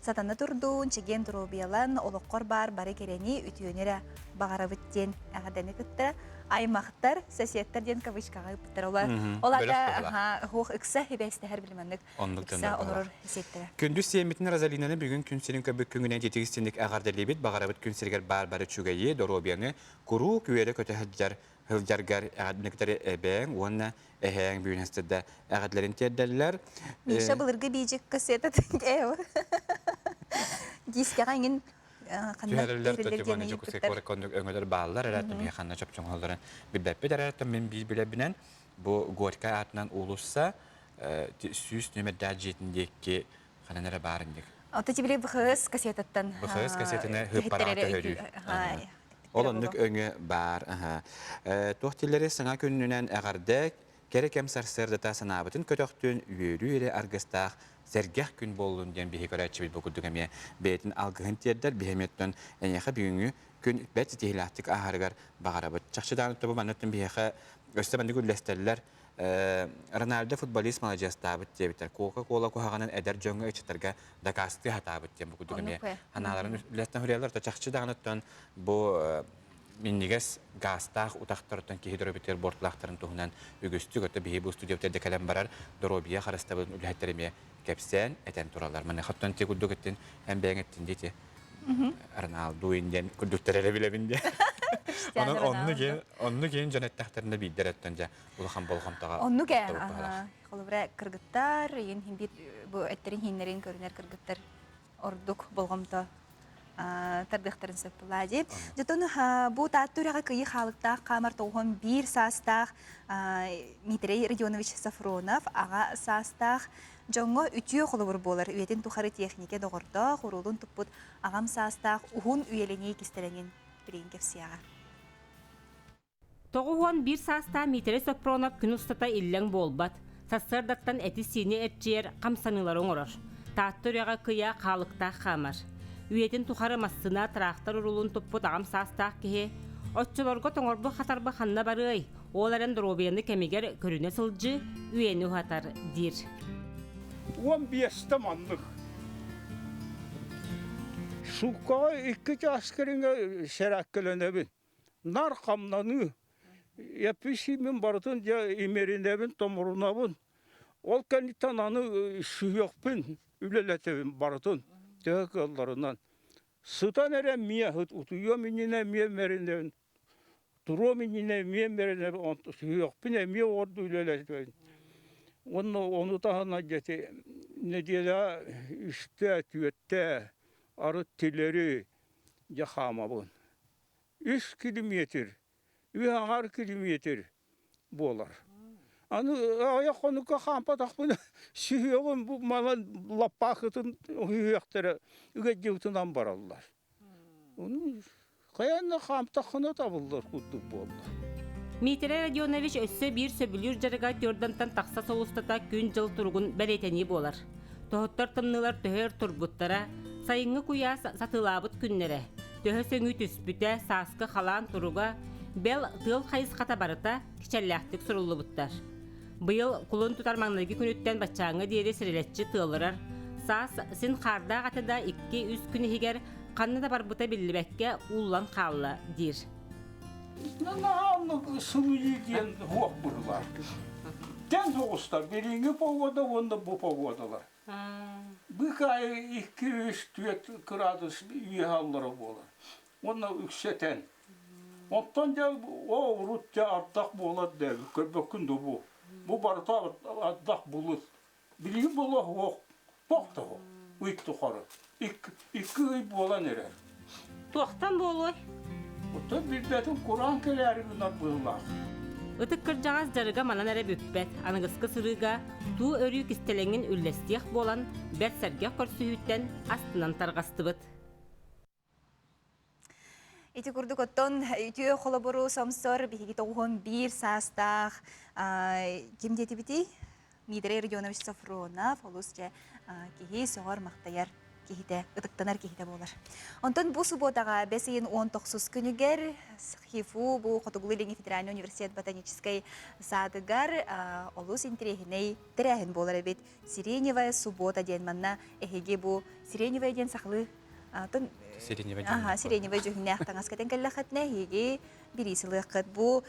сатаны турдуун чеген туробиялан олоккор бары керени үтүөнөрө багарабыттен агаданы кыттыра аймактар соседтар ден кавычкага ыптыр оларда хух ыкса хебесте һәр билмәнлек ыкса олорор сеттер. Күндүз семитин Розалинаны бүгүн күнсерин көбүк күнгүнен жетигистендик агардалибет багарабыт күнсергер бары чугайы доробияны куру күөрө көтөһөджар hıljargar ağadnıkları ebeng, ona eheng büyünestede ağadların terderler. Mişa bılırgı biyecek kasetatın ev. Giskağın Tüherler tötübana çok sekore konduk öngöler bağlılar. Eratım yakanına çöpçün halların bir bebbet. Eratım ben biz bile binen bu Gorka atından olursa süs nömedder jetindeki kananlara bağırındık. Otacı bile bıhız kasetattan. Bıhız kasetine hıpparatı hörü. Olanlık öngü bar. Tohtilleri Saŋa Künnünen ağardek, gerekem sarsırdata sanabıtın kötöktün üyürü argıstağ zergah gün bolluğun diyen bir hikaretçi bir bokuduk emiye beytin algıhın tiyerder bihemetten enyeğe büyüngü gün beti tihilahtık ağargar bağarabıt. Çakçıdanıp da bu manıttın bir heka östebendik üllesterler Ronaldo futbolist malajası tabıt diye biter. Coca-Cola kuhağının eder jönge içitirge dakastı hatabıt diye bokuduk emiye. Hanaların üllesten hürriyalar da çakçıdanıptan bu minniges gastağ utaqtarıtan ki hidrobiter bortlaqtarın tohunan ügüstü götü bihi bu stüdiyoterde kalem barar dorobiya xarastabın ülhetlerime kepsen eten turalar. Mane xattan te kudduk ettin hem beğen ettin diyeti. Ronaldo inden kudduktarele bile bindi. Onu gen janet taxtarında bir derettence ulaqan bolğam tağa. Onu gen. Kolubra kırgıttar, yin himbir bu etlerin hinlerin görüner kırgıttar orduk bolğamta tardıqtарын söpüladı. Jatun bu tatturaga kıyı xalıqta qamar toğun bir sastaq Mitrey Radionovich Safronov ağa sastaq jongo ütüyo qolubur bolar. Üyetin tuxarı texnike doğurda qurulun tuput ağam sastaq uhun üyeleni kisterenin birin kefsiyağa. Toğuğun bir sastaq Mitrey Safronov gün ustata illen bolbat. Sassırdattan eti sini etçiyer qamsanıların orar. Tatturaga kıyı xalıqta qamar. Üyetin tuxarı massına traktor urulun tupput ağam sastaq kehe. Otçularga toңorbu xatarba xanna barıy. Oların dorobiyanı kemiger körüne sılcı, üyeni uhatar dir. 15 manlık. Şukağa iki askerine şerakkelenebin. Nar kamlanı. Yapışımın barıtınca imerindebin tomurunabın. Ол кәнеттен аны сүйекпен үлелетебін бардын. Тәк алларынан. Сытан әрі мия хыт, утуя миніне мия мерінебін. Туро миніне мия мерінебін. Сүйекпен мия орды үлелетебін. Onu tahana geti ne diye işte tüyette arı tilleri yakama bun. 3 kilometre, 1 kilometre bolar. Anı ayak onu kampa takpını sihiyogum bu malan lapakıtın hüyektere ügecevtinden barallar. Onu kayanla kamp takına tabıllar kudduk bollar. Митре Радионович өссө бир сөбүлүр жарыга төрдантан такса солустата күн жыл тургун бәлетени болар. Тоһоттор тымнылар төһөр турбуттара, сайыңы куя сатылабыт күннере. Төһө сөңү түспүтә саскы халан туруга, бел тыл хайыс ката барыта кичәлләхтик суруллубуттар. Быйыл кулун тутармаңнарги күнүттен бачаңы диере сирелетчи тылырар. Сас син карда гатыда 2-3 күн хигер канны да барбыта биллибекке уллан калла дир. Anlık sıvıyı diyen hok burlar. Den soğusta birinci pogoda onda bu pogodalar. Bir kay 2-3 gradus yihalları olur. Onda yükseten. Ondan da o rutça artak bolat der. Köpekün de bu. Bu barta artak bulur. Birinci bola hok. Tokta hok. Uyuk tukarı. İki uy bola nere? Toktan boluy. Otur bir betim Kur'an keleri bunlar bığlar. Itык кыржагас жарыга манан эре бүппет, аныгыскы сырыга туу өрүк истелеңин үллестиях болан бәт сәрге көрсүһүттен астынан таргастыбыт. Ити курдук оттон үтүө холобору сомсор биһиги 91 саастаах кимдети бити Митрей Родионович Сафронов олусча кихи соғар мактаяр кихите ытыктанар кихите болар. Онтон бу субботага бесийин 19 күнүгер ХИФУ бу Хотугулылыгы федеральный университет ботанической садыгар олус интерехиней терехин болар бит. Сиреневая суббота ден манна эхиги бу сиреневая ден сахлы сиреневая жухинах таңаскатен келлахатне хиги бирисилык бу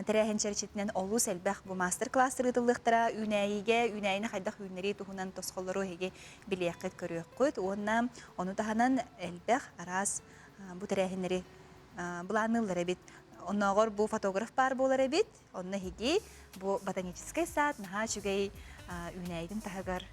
терехин чарчитнен олус элбах бу мастер-класс рытылыктара үнәйине хайдах үннери тухунан тосхоллору хиги билиякыт көрөккөт онна ону таханан элбах арас бу терехинери буланыллар бит. Онногор бу фотограф бар болар бит. Онна хиги бу ботанический сад наха чугай үнәйдин тахагар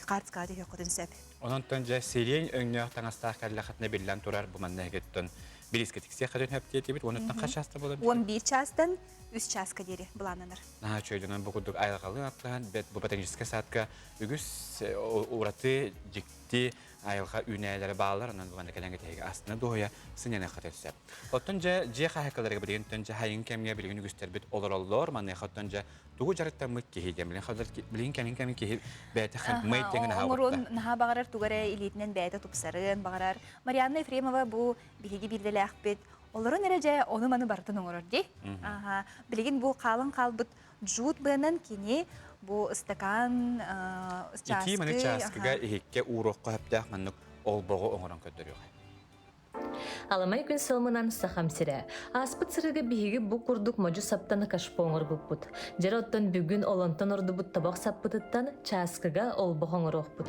картскады хөкөтүн сөп. Ононтон жа сирен өңнөк таңастаах каллахатна биллан турар бу маннагеттон билискетиксе хадын хөптети бит. Онуттан качаста болот? 11 частан 3 часка дери булананар. Наха чөйдөнөн бу кудук айгалы аптан бет бу ботанический садка үгүс ураты жикти айылға үнәйлері бағалар, онан бұғанда кәләңгі тәйгі астына дұғыя сынена қатырсы. Оттон жа қайықаларға білген, тон жа хайын кәмге білген үгістер біт олар-олар, маңна қоттон жа дұғы жарыттан мұт кейден білген кәмін кейі бәйті қан мұйт деңін ағытта. Оңырын наға бағарар туғары илетінен бәйті тұпсарын бағарар. Марианна Ефремова бұл бігі бірділі ақпет. Оларын әрі оны маны бартын оңырыр де. Білген бұл қалын қалбыт жуыт бұғынан кене bu ıstakan çaskı. İki mani çaskıga ihikке uğruqqa hepdaq manlık olboğu oңыран kötürüyor. Alamay gün salmınan saham sire. Aspıt sırıga bihigi bu kurduk mocu saptanı kaşpı oңır buput. Jarottan bugün olantan ordu bu tabak sapıtıttan çaskıga olboğu oңır oqput.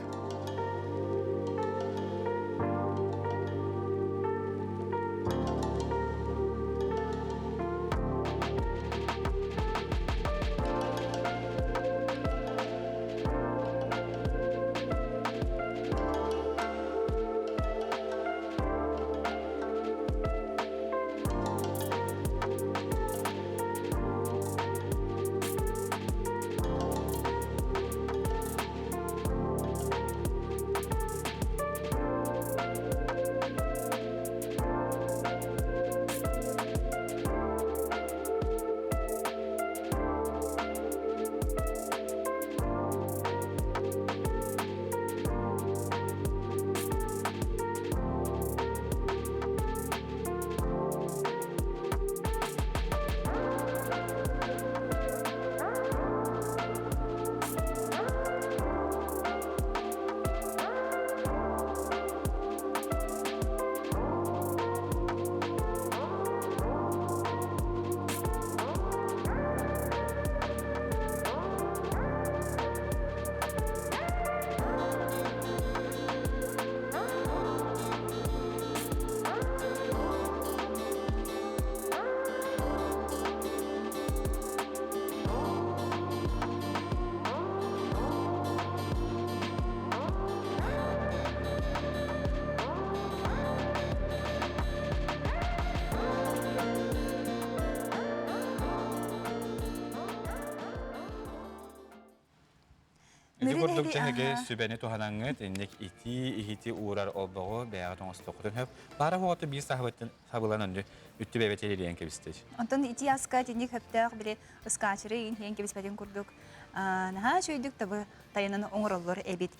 Ити курдук ченеге сүбәне туханаңыт, иннек ити урар олбого бәяғы тоңыстықытын хөп. Бара хоғаты бейіс сабылан өнді үтті бәбетелі дейін кебістеж. Онтон ити аска тенек хөптәқ біле ыскачыры ең кебіспәден күрдік. Наға шөйдік табы тайынан оңыроллар әбет.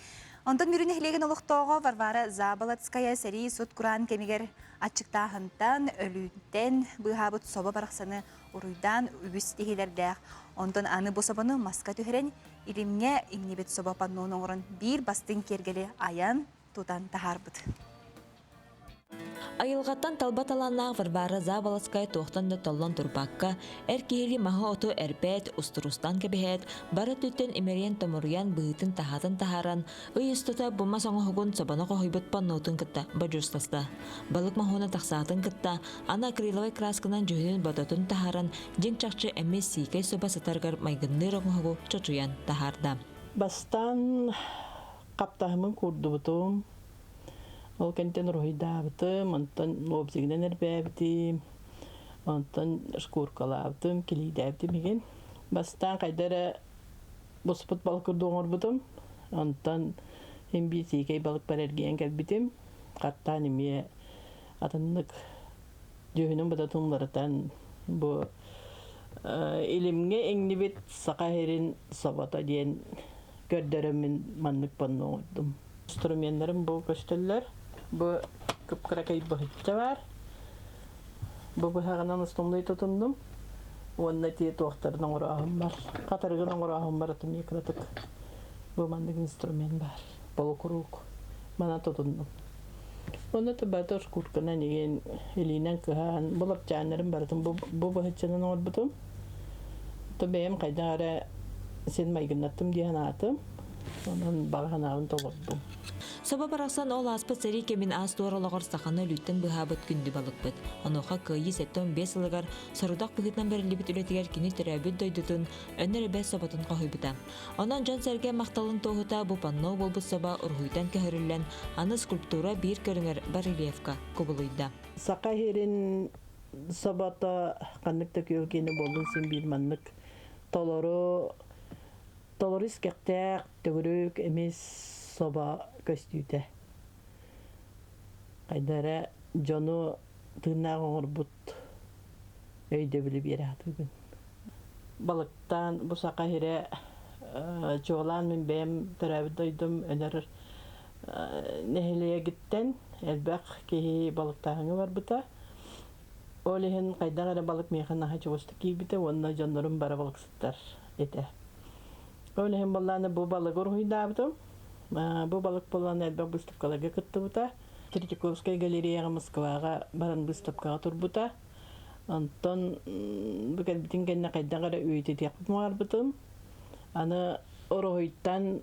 Онтон мүріне хілеген олықтауға Варвара Заболоцкая сәрі суд құран кемегер атчықтағынтан, өлүттен, бұғабыт соба барақсаны ұруйдан үбіс дегелердәқ. Онтон аны босабаны маска түхерен, илимне имнебет соба паннуын оңырын бір бастың кергелі аян тутан тахарбыд. Айылғаттан талбат аланнақ Варвара Заболоцкая тоқтан да толлан турбаққа, әркейлі маға оту әрпәт, ұстырустан кәбіхәт, бары түттен емерен томырыян бұғытын тахатын тахаран, ұйыстыта бұма соңы хугун собаны қойбыт паннуытын кітта, бажустаста. Балық махуна тақсатын кітта, ана акриловай краскынан жүйінен бадатын тахаран, жен чақчы әмес сейкай соба сатаргар майгынны роғығу чочуян тахарда. Бастан қаптағымын көрді бұтым. Ол кенттен рухидабытым, онтан лобзигден әрбәбітім, онтан шкуркалабытым, келейдәбітім еген. Бастан қайдары бұспыт балық үрді оңыр бұтым, онтан ембі сейкей балық бар әргейен кәлбітім. Қаттан еме атынлық жүйінің бұдатымларытан бұ елімге әңнебет сақа херін собата дейін көрдерімін манлық банны оңырдым. Инструментlerim bu köşteller, bu kıpkırakayı bahçe var. Bu hağından ıstomlayı tutundum. Onunla diye doktorun uğrağım var. Katargın uğrağım var, atım yıkıratık. Bu mandık instrument var. Bolu kuruk. Bana tutundum. Onda da batır kurkana nigen elinden kıhan. Bulap canlarım var. Bu bahçenin orbutum. Da benim kaydara sen maygınlattım diye anlattım. Ondan bağanağın toğurdum. Соба барақсан ол аспыт сәрі кемін ас туаралағар сақаны лүттен бұхабыт күнді балық бұд. Оноға күйі сәттен 5 ылығар сарудақ бұғытнан бәрілі үлетігер кені түрәбіт дойдытын өнері бәс собатын қойы бұта. Онан жан сәрге мақталын тоғыта бұл паннау болбыт соба ұрғыйтан кәхірілен аны скульптура бір көріңер барелиевка көбілуйда. Сақа херін собата қанықта көлгені болын сен бір манлық толорис кәқтәк төгірік әмес соба көстүйді. Қайдара жону тыңнағы оңыр бұт өйді білі бері атығын. Балықтан бұл сақа хере жоғылан мен бәйім түрәбі дойдым өнер нәхелеге гіттен әлбәқ кейі балықтағыңы бар бұта. Олеген қайдағара балық мейхан наға жоғысты кейбіті, онына жонларым бара балықсыттар еті. Олеген баланы бұл балық ұрғыйда бұтым. Бұл балық болған әлбәқ бұстыпқаларға күтті бұта. Третьяковская галереяға Москваға баран бұстыпқаға тұр бұта. Антон бүкәл бітін кәнне қайдағара өйті тек мұғар бұтым. Аны ұрғыйттан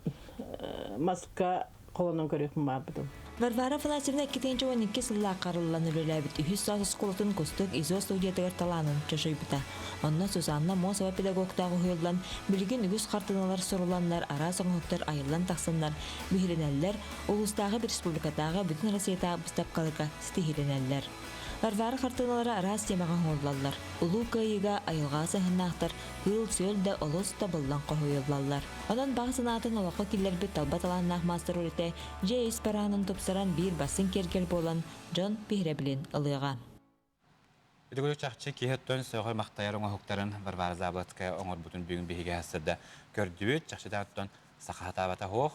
Москва қолынан көрек мұғар бұтым. Варвара Фанасьевна 2012 сылла қарылылан үлеләбіт үйіз сасы сколатын көстік изо студиятығыр таланын чашой бұта. Онна Сузанна Мосова педагогтағы хүйылдан білген үгіз қартыналар сұруланлар, ара соңықтар айылан тақсынлар, бігірінәлілер, ұлыстағы бір республикатағы бүтін Россиятағы бұстап қалырға стихирінәлілер. Варвара қартыналары ара стемаға ғоллалар. Улу көйіға айылға сығыннақтар, ғыл сөлді олыс табылдан қойылалар. Онан бағысын атын олақы келер бет талбат аланнақ мастер өліте, жей испаранын тұпсыран бір басын кергел болан Джон Пихребілін ылыға. Үдігілі чақчы кейхеттен сөғір мақтайар оңа хуқтарын Варвара Заболоцкая оңыр бұтын бүгін бейге әсірді көрдіует чақшыдағыттан сақатабата хоқ,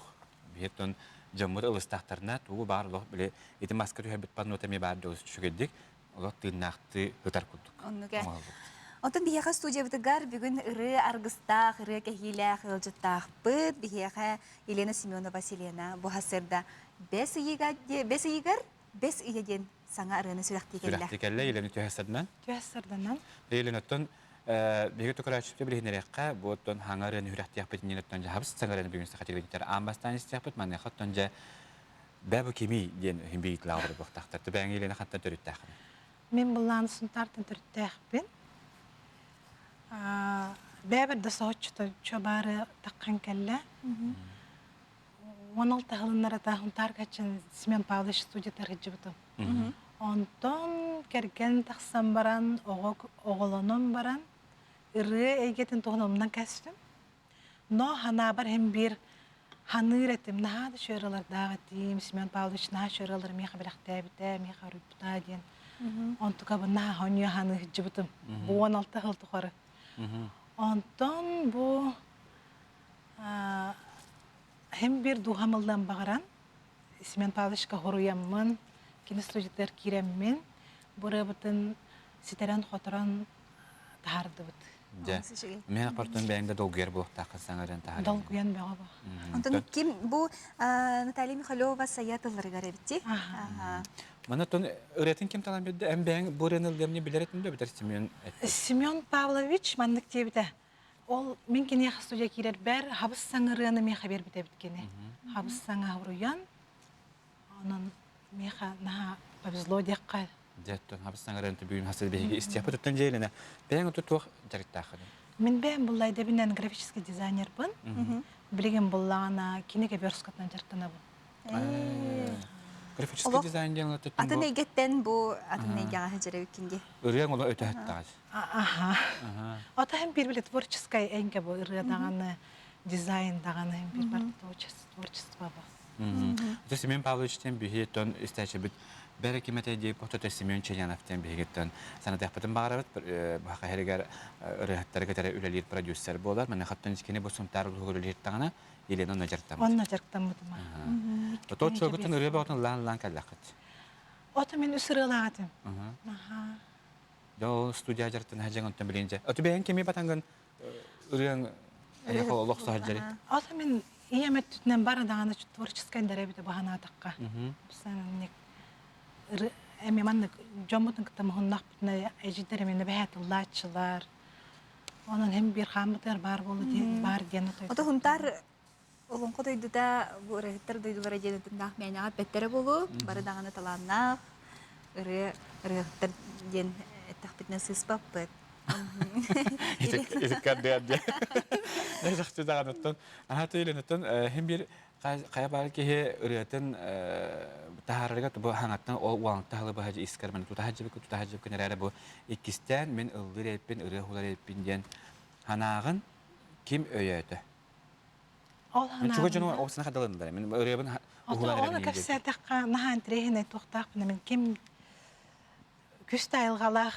бейеттен жаммыр ылыстақтарына туғы барлық біле еті маскар үйәбіт падын өтеме барды өз түшігедік, олық тыйнақты өтар күлдік. Отын бейеға студия бұтығар бүгін ұры арғыстақ, ұры кәхиләқ, ылжыттақ бұд, бейеға Елена Семенова Селена бұғасырда 5 үйеден саңа ұрыны сүрәқті келі. Сүрәқті келі, Елена түйәсірдінен? Түйәсірдінен. Елена өттін бейгі түкірәшіпті білігінер еққа, бұл өттін хаңа ұрыны үрәқті яқпетінен өттін жа, саңа ұрыны бүгін сақателгендер амбастан істияқпет, маңы қаттын жа бәбі кемей ден хімбейт лағыры бұқтақтарды. Бәң Елена қаттан түріттәқін. Мен бұлланы сұнтартын түріттәқпен. Бәбірді соғытшыты чөбары таққан кәлі. 16 ғылынлары тағын тарғачын Семен Павлович студиятар ғыджы бұтым. Онтон керген тақсан баран, оғылының баран, ұры әйгетін тұғынымынан кәстім. Но хана бар hem bir Hanır ettim, naha da şöralar dağıtayım, Simeon Pavlovich naha şöralar miha bilakta bite, miha rüpta diyen. Ontuka bu naha honya hanı hıcıbıtım. Bu 16 hıl tukarı. Ondan bu hem bir duhamıldan bağıran, Simeon Pavlovich'ka horuyamın, kini stüdyeler kiremmin, buraya bütün siteren xotoran tahardı bıt. Men apartman bäňde dolguyer bu taqasan aran tahar. Dolguyan bağa bak. Ondan kim bu Natalia Mikhailova sayatılları garabiti? Mana ton öğretin kim talan bildi? Em bäň bu renillemni bileretin de biter Simeon. Simeon Pavlovich mandık diye bite. Ol minkin ya stüdye kirer ber habıs sanırını mi haber bite bitkeni. Habıs sana huruyan. Onun mi naha babızlo diqqal. Jetton habısdan aran bugün hasıl beği istiyapı tutun jeline. Bäň tutuq jarit taxır. Min ben bullay da bilen grafический dizayner bun. Bilgin bullana kinege verskatna jartana bu. Grafический dizayner tutun. Adı ne getten bu adı ne gaha hecere kinge. Örüyen ola öte hatta. Aha. Ota hem bir bile творческая энге bu ырыдаганы дизайн даганы hem bir бар творчество bu. Это Семен Павловичтен бихетон истечебит берекимете дип фото Семен Челяновтен бихеттен санатахпытын багарабыт бака херегер рехаттерге тере үлелир продюсер болар. Мен хаттан икени бу сумтар үлелир тагана Елена Наджартам. Он Наджартам бутма. То чогутун ребатын лан каллакыт. Ota men üsürülagatım. До студия жартын хажагантан билинже. Аты бәйін кеме батанган үрген аяқы олықса хаджари. Ата мен иемет түтінен бары дағаны творческай дәребіті бағана атаққа. Санан әме манны жомутын кітім ғыннақ бүтіне әжидері мені бәйет ұллатшылар. Onun hem bir xamıtlar бар болу бар дені той. Ota huntar olunqo duyduda bu rehitter duydulara jenetindaq mənağa bettere bolu, bары dağını talanaq, rehitter jen ettaqbitne sısbapbıt. İzik kaddiya. Ne jaxtı dağınıttın. Aha tüylenittin hem bir qaya bari ki rehitin taharırga bu hanattan o uanıqta halı bu hacı iskar bana tutahacıbı kınarara bu ikisten men ıldır epin, ırı hular epin diyen hanağın kim öyöydü? Ben çok acaba o sana kadalındır. Men ırıbın hular epin. Onu kapsaytakka nahan trehine toxtaq men kim küstayılğalaq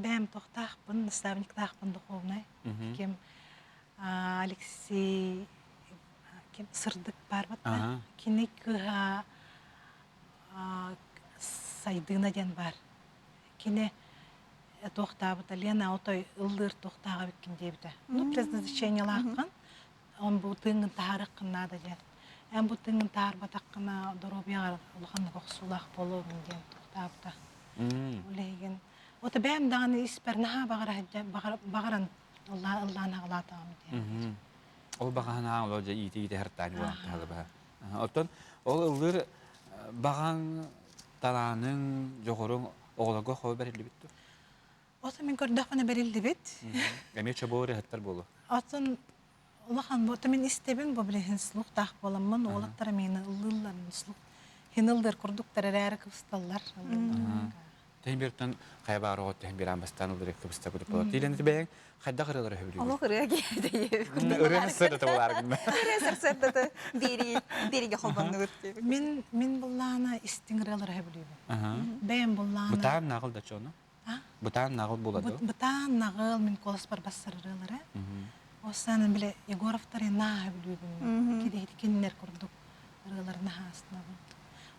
bəm toxtaq bun stavnikdaq bun duxovnay. Kim Alexey kim sırdık бар batma. Kinik kıha saydığına den бар. Kine toxtabıta Lena otoy ıldır toxtağa bitkin deyibdi. Ну, предназначение лаққан, он бұл тыңын тарыққын нада ден. Әм бұл тыңын тар батаққына доробияғар ұлғаны қоқсулақ болу мінден тоқтабыта. Олеген. Ота бәм дағаны испер наға бағаран Allah'ın ağlatağım diye. O bağan ağlı da iyi her tane var tabii. Otan o ıldır bağan talanın joğurun oğlağa haber bitti. Otan men gördüğünü berildi bit. Emek çabori hatta bolu. Otan Allah'ın bu temin istebin bu bilen sluk taq bolamman oğlaklar meni ıllılar sluk. Hinildir kurduklar rəri kıvstallar. Temberten qaybarı o tember ambastan ıldır kıvsta bu. Dilendi beğen Xadda qırıları hövlüyor. Allah qırıya geldi. Öğren sırda var gibi. Öğren sırda da biri xobanı ötüyor. Min bullana istingraları hövlüyor. Ben bullana. Butan nağıl da çoğunu? Butan nağıl buladı? Butan nağıl min kolas bar basarıları. O sanın bile Yegorovları na hövlüyor. Kide kinler kurduk. Rıları na hasna.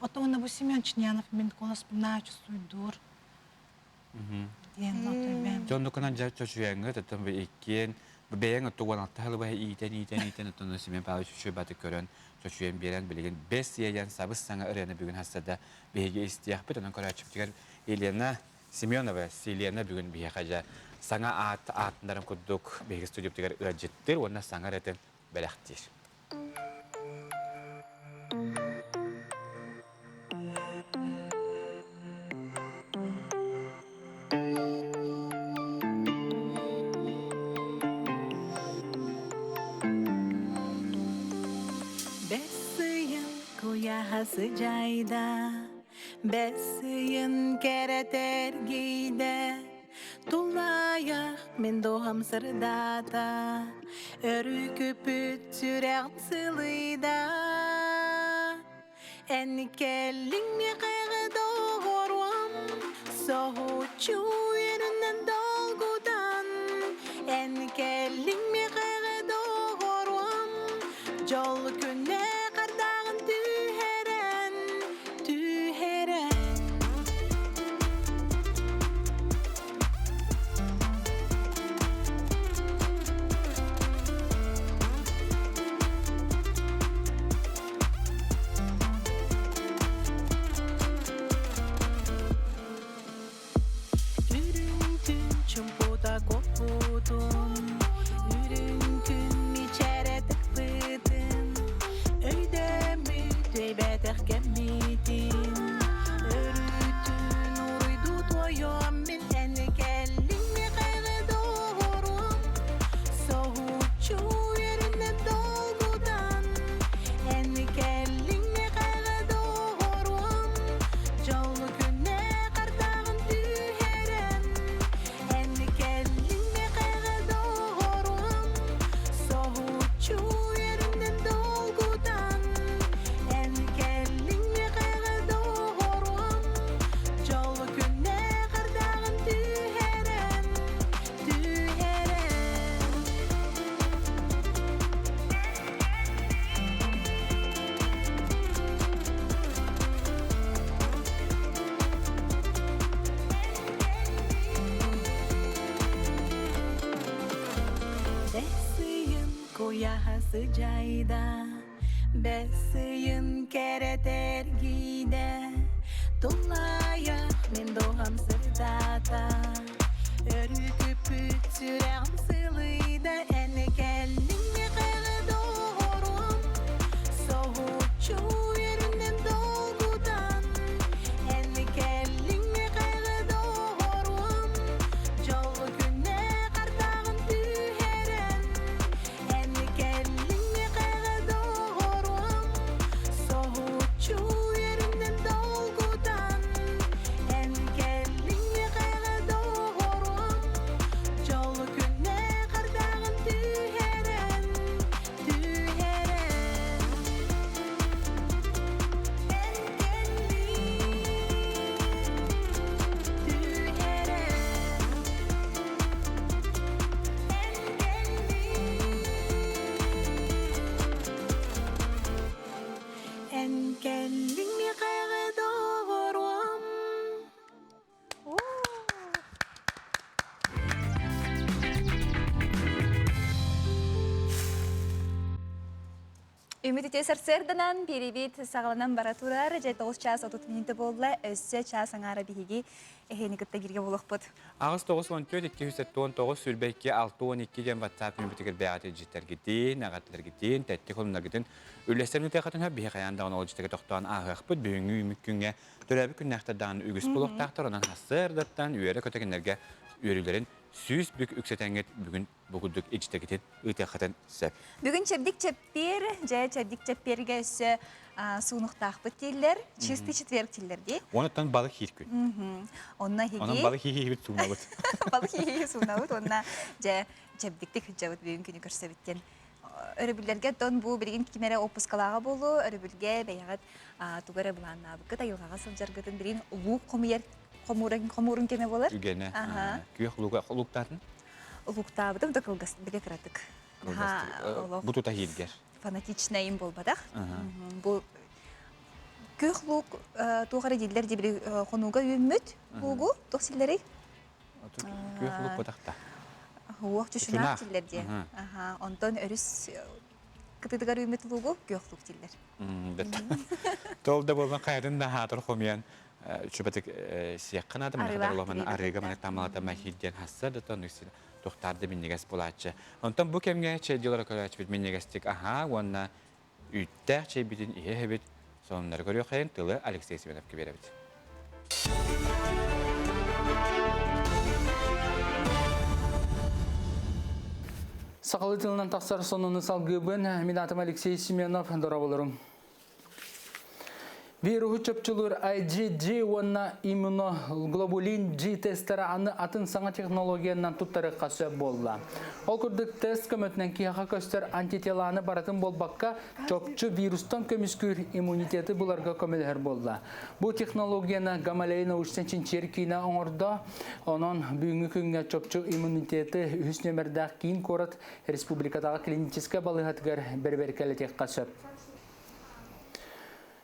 Ota ona bu Simeon Çinyanov min kolas na çüsüydür. John dokunan jar çocuğun da tam bir iken beğen otuğun altta halı bahi iten otuğun Simeon Pavlovich şu batı gören çocuğun bilen bilgin 5 yayan sabız sana öğrene bugün hastada beğe istiyah bir onun kadar çıkıyor Elena Simeonova Selena bugün bir haja sana atların kuduk beğe stüdyo tikar öğrettir ona sana reten belaktir. Sıcayda, besiyim kere tergide, Тулаях мен доғам сырдата, өрі көпіт сүрәғым сылыйда. Әні кәлің ме қайғы доғыруам, соғучу ерінен долгудан. Әні кәлің ме қайғы доғыруам, жол күнне қардағын түйерен, түйерен. Чумпута копутум, үрін күн мечәрәтік бытын, өйдәмі төйбәтәк кәммейтін, өрітін ұрыйду тойам мен әні кәлің ме қайғы доғырым, соғучу ерінен долгудан, әні кәлің ме қайғы доғырым, жолы күнне қардағын түйерен. Әні кәлің ме қайғы доғырым, соғучу ерінен долгудан. Әні кәлің ме қайғы доғырым, жолы күнне қардағын түйерен, түйерен. Бәсейін қоясы жайда, бәсейін кәрәтер гейді. Тұлаяқ мен доғам сырдата, өрі көпіт сүрәғым сылыйда. Әні кәлің ме қайғы доғырым, соғучу ерінен долгудан. Әні кәлің ме қайғы доғырым, жолы күнне қардағын түйерен. Әні кәлің ме қайғы доғырым, соғучу ерінен долгудан. Әні кәлің ме қайғы доғырым, жолы күнне қардағын түйерен, Ән кәлің ме қайғы доғырым. Үміт ете сарсерданан перебет сағаланан баратурар, жай 9 час 30 минуты болла, өссе час аңара бігеге әхені күтті керге болық бұд. Ағыз 9-14-219 сүрбәйке 6-12 ден WhatsApp мүмбітігір бәғаты жеттергеден, ағаттыларгеден, тәтті қолымларгеден үлестерін өтеқатын өп бейі қаяндағын ол жеттігі тоқтаған ағық бұд бүйіңі үмік күнге төрәбі күн нақтардан үгіс болуқтақтар, онан хасырдаттан үйері көтекенлерге үйерілерін сүйіс бүк үксетәңгет бүгін бұғылдық ечтергетен өтеқатын сөп. Бүгін чәбдік чәппер, жай чәбдік чәпперге өсі суынықтақ бұд тейлер, чистый четверг тейлер де. Онықтан балық хейт күн. Онна хеге... Онан балық хейт суына бұд. Балық хейт суына бұд, онна жай чәбдікті хүтжа бұд бүгін күні көрсі біттен. Өрібілерге дон бұл бірген кемері опускалаға болу, өрібілге бәйағат туғары бұланна бұқыт, айылғаға сылжарғытын бірген луқ қомурын кеме болар. Үгені. Күйек луқтатын? Луқтабыдым, дұқылғас біле кіратық. Бұтута хейдгер. Фанатичнайым болбадақ. Бұл күйек луқ туғары дейлер де біле қонуға өммөт луғу, тоқсиллері. Күйек луқ бұтақта. Уақ жүшінақ дейлер де. Онтон өріс кытыдығар өммөт луғу, күйек луқ дейлер. Толда болған қайрын да хатыр қомиян чөбәтік сияққан адым, арыға мәнік тамалата мәхидден хасса да тонықсыз тоқтарды меннегес болатшы. Онтан бұл кемге чәй делара көрәч бит меннегестік, онна үйттәк чәй бітін ие бит, сонымдар көріу қайын тылы Алексей Семеновке бере бит. Сақалы тылынан тақсар сонуны салгыбын, мен атым Алексей Семенов, дора болырым. Вируху чөпчүлөр IgG онна иммуноглобулин G тестері аны атын саңа технологиянан туттары қасы болла. Ол күрдік тест көмөтінен кияға көстер антителаны баратын болбаққа чөпчү вирустан көміскүр иммунитеті бұларға көмелер болла. Бұл технологияны гамалейна ұштенчин черкина оңырда, онын бүгінгі күнге чөпчү иммунитеті үс нөмірдақ кейін корат республикадағы клиническа балығатығар бір-бір тек қасып.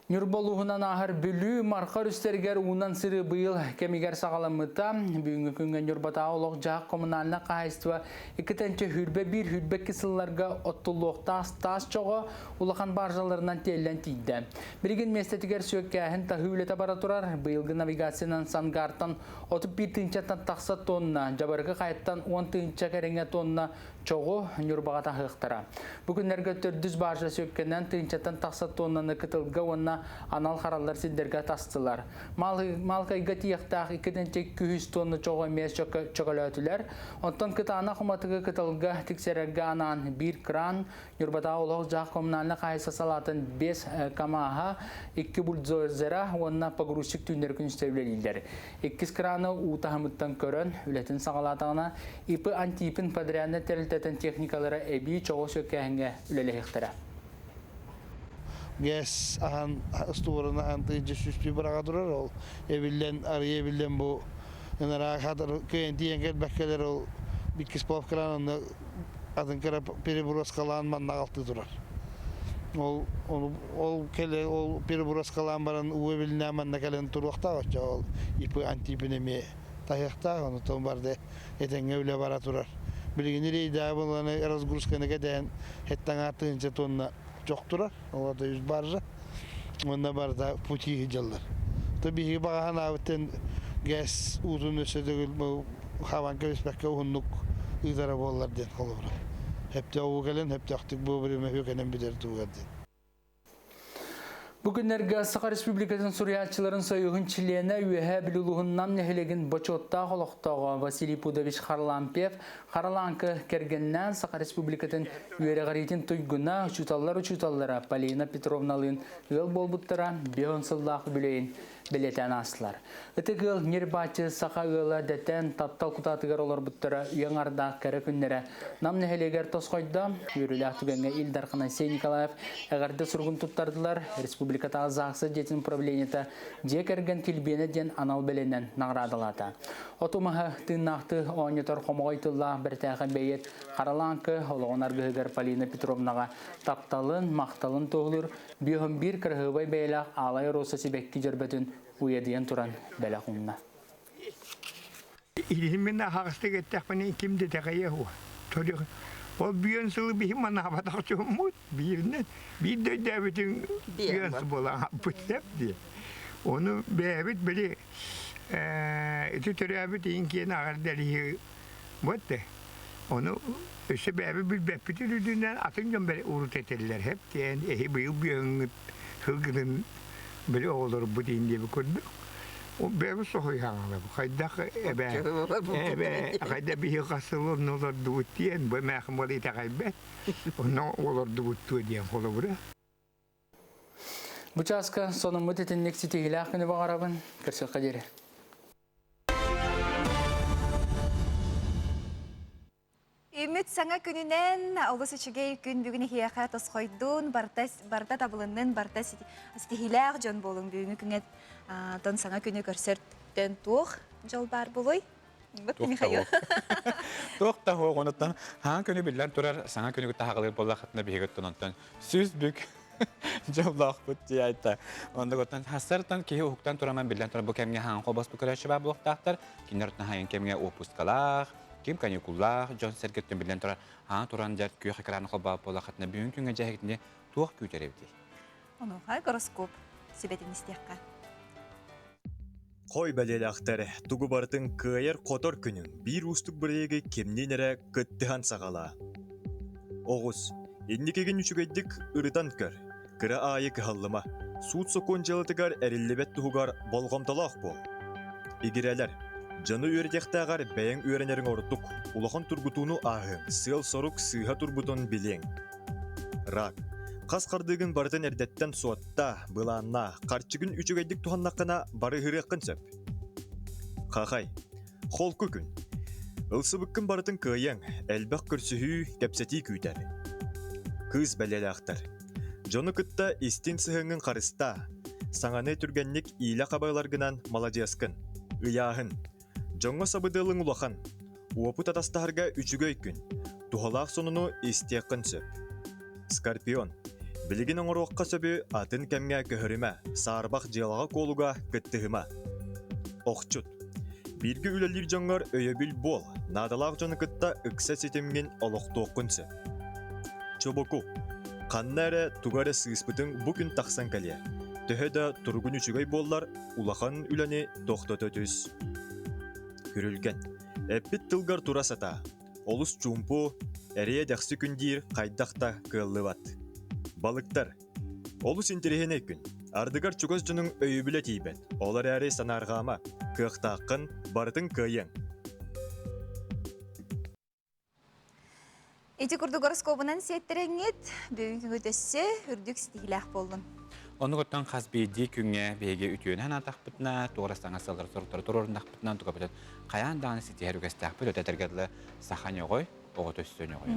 Нюрболуғынан ағыр бүлі марқар үстергер ұнан сыры бұйыл кемігер сағаламыта. Бүгінгі күнген Нюрбата олық жақ коммуналына қағайстыва 2-тәнче хүрбе бір хүрбе кісілларға оттылуқта тас жоғы ұлақан баржаларынан телен тейді. Бірген местетігер сөккәхін тахүлеті бара тұрар. Бұйылғы навигациянан Сангартан 31 тыңчаттан тақса тонна, жабарғы қайттан 10 тыңча кәріңе тонна çoğu Nürbağata hıqtara. Bugünlerge 400 barja sökkenden tığınçatan taqsa tonnаны kıtılga onna anal harallar silderge tastılar. Malkayga tiyaqtaq 2-200 tonna çoğu emes çokolötüler. Ondan kıtana xumatıgı kıtılga tiksererge anan bir kran Nürbağata olaq jaq komunalına qaysa salatın 5 kamaha 2 buldzozera onna paguruşik tünder gün istevleliler. 2 kranı utahamıttan körön ületin sağalatağına ipi antipin padriyanı terilteten teknikalara ebi çoğu sökkәһеңе үлелехтара. Gez ahan stuvarına antınca süslü bırağa durar ol. Evillen araya evillen bu. Nara kadar köyün engel bekkeler ol. Bir kız pavkalan adın kere peri buras kalan manna altı durar. Ol kele ol peri buras kalan baran u evillen manna kelen turukta hoca ol. İpi antipinemi tayakta onu tombarde eten öyle bara durar. Bilginleri daha bunları razgurskana giden hetten artınca tonna çok durar. Orada 100 barja. Onda barda puti hicallar. Tabii bahan avten gaz uzun ösede bu havan köspekke hunluk idara bollar den olur. Hep de o gelen hep de aktif bu bir mehkenen bider tuğadı. Bugünlerge Saqa Respublikasının Suriyatçıların soyuğun çiliyene üyehe biluluğundan nehilegin boçotta xoloqtağı Vasiliy Pudovich Kharlampev Kharalankı kergenden Saqa Respublikasının üyere garitin tuyguna uçutallara Polina Petrovnalın yıl bolbuttara beyonsıllaq büleyin beleten aslar. Itıgıl nirbatçı Saqa yıla deten tattal kutatıgar olur buttara yanarda kere künnere nam neheleger tosqoyda yürülü tügenge İldarqına Sey Nikolaev eğerde surgun tuttardılar. Respublikata zaqsı jetin problemita jekergen kilbene den anal belenen nagradalata. Otumaha tınnaxtı onyetor xomoytullah bertağı beyet Kharalankı oloğunar gıhıgar Polina Petrovnaga taptalın maqtalın toğlur biyom bir kırhıvay beylaq alay rosası bekki jerbetün uyediyen turan belaqunna. İlhimine haqstık ettik bana kimde teqaya huwa. Çocuk o biyonsılı bir mana batak çoğumut birine bir de devletin biyonsu bolan pütsep diye. Onu beğenip böyle tütürübü deyinkiyene ağır deliği botte. Onu öse beğenip bir bepiti düdüğünden atınca böyle urut eterler hep diyen ehi bıyıl biyonut hılgının böyle olur bu deyin diye bir kurduk. O beğenip soğuyor hanımla bu kaydak kayda bir kasılır ne olur duvut diyen bu mehkim olayı da kaybet. Onu olur duvut diyen kolu bura. Bu çaska sonun mütetinlik sitihile hakkını bağırabın. Kırsık kaderi. Ümit Saŋa Күнінен олыс үшігей күн бүгіні хияқа тосқойдун барда табылынын барда стихилях жон болың бүгіні күнет тон Saŋa Күні көрсөрттен туық жол бар болой. Туақта хоқ онаттан хаан күні білдер тұрар Saŋa Күні күтті хағылыр болла қатына бейгеттен онтан сүз бүк жоллақ бұт дей айтта. Онда көттен хастартан кейі ұқтан тұраман білден тұрар бұл кәмге хаан қобас бұл көрәші бар бұлықтақтар. Кендер ұттан хайын кәмге опускалақ, кем каникуллах, Джон Сергеттен білден тұрар хаан тұран жәрт күйі қақыраны қолба болла қатына бүйін күнге жәхетінде туақ күйдер евдей. Онуға гороскоп себетін істеққа. Қой бәлелақтары тугу бартын кыйыр қотор күнің бір ұстық бірегі кемненері күттіған сағала. Оғыз, еннекеген үшігейдік ұрытан көр, кірі айы кығалыма, суыт соқон жалытығар әрілебет тұғығар болғамталақ бол. Игерелер, жаны өрдектағар бәйін өренерін ордық, улахан тұргутуну ағын, сыл сорық сыға тұрбутын білең. Рак, Қас қардығын бардың әрдеттен суатта, бұланна, қарчығын үчігайдік туғаннаққына бары хырыққын сөп. Қақай, қолқы күн. Үлсібіккін бардың көйең, әлбәқ көрсіхүй кәпсәті күйдер. Кыз бәлелі ақтар. Жоны күтті истин сығыңын қарыста, саңаны түргеннік ийлі қабайларғынан маладияскын, ұяғын. Жоңға сабыдылың ұлақан, уапыт атастағырға үчігөй күн, туғалақ сонуну истеққын сөп. Скорпион. Білігін оңыруаққа сөбі атын кәмге көхіріме, сарбақ желаға қолуға күттіғіме. Оқчут. Біргі үлелер жоңғар өйебіл бол, надалақ жоны күтті үксә сетімген олықты оққынсы. Чобоку. Қанны әрі туғары сығыспытың бүкін тақсан кәле. Түхеді тұрғын үшігай боллар, улақан үләне тоқтыты түз. Күрілген. Әппет тылғар тура сата. Олыс чумпу, әрия дәқсі күндер қайдақта кылы бат. Балықтар. Олыс интерехене күн. Ардығар чугыз жүнің өйібілі тейбет. Олар әрі санарғама. Кықтақын бардың көйең. Эти курду гороскопынан сеттереңет, бүгінгі өтесі үрдік стилях болдым. Оны көттен қаз бейді күнге бейге үтіуінен атақпытына, тоғырастаңа сылдыр сұрықтары тұрорындақпытынан тұға қаян дағаны сетер үгестіқпыт өтетергерлі сақан еғой, оғы төстен еғой.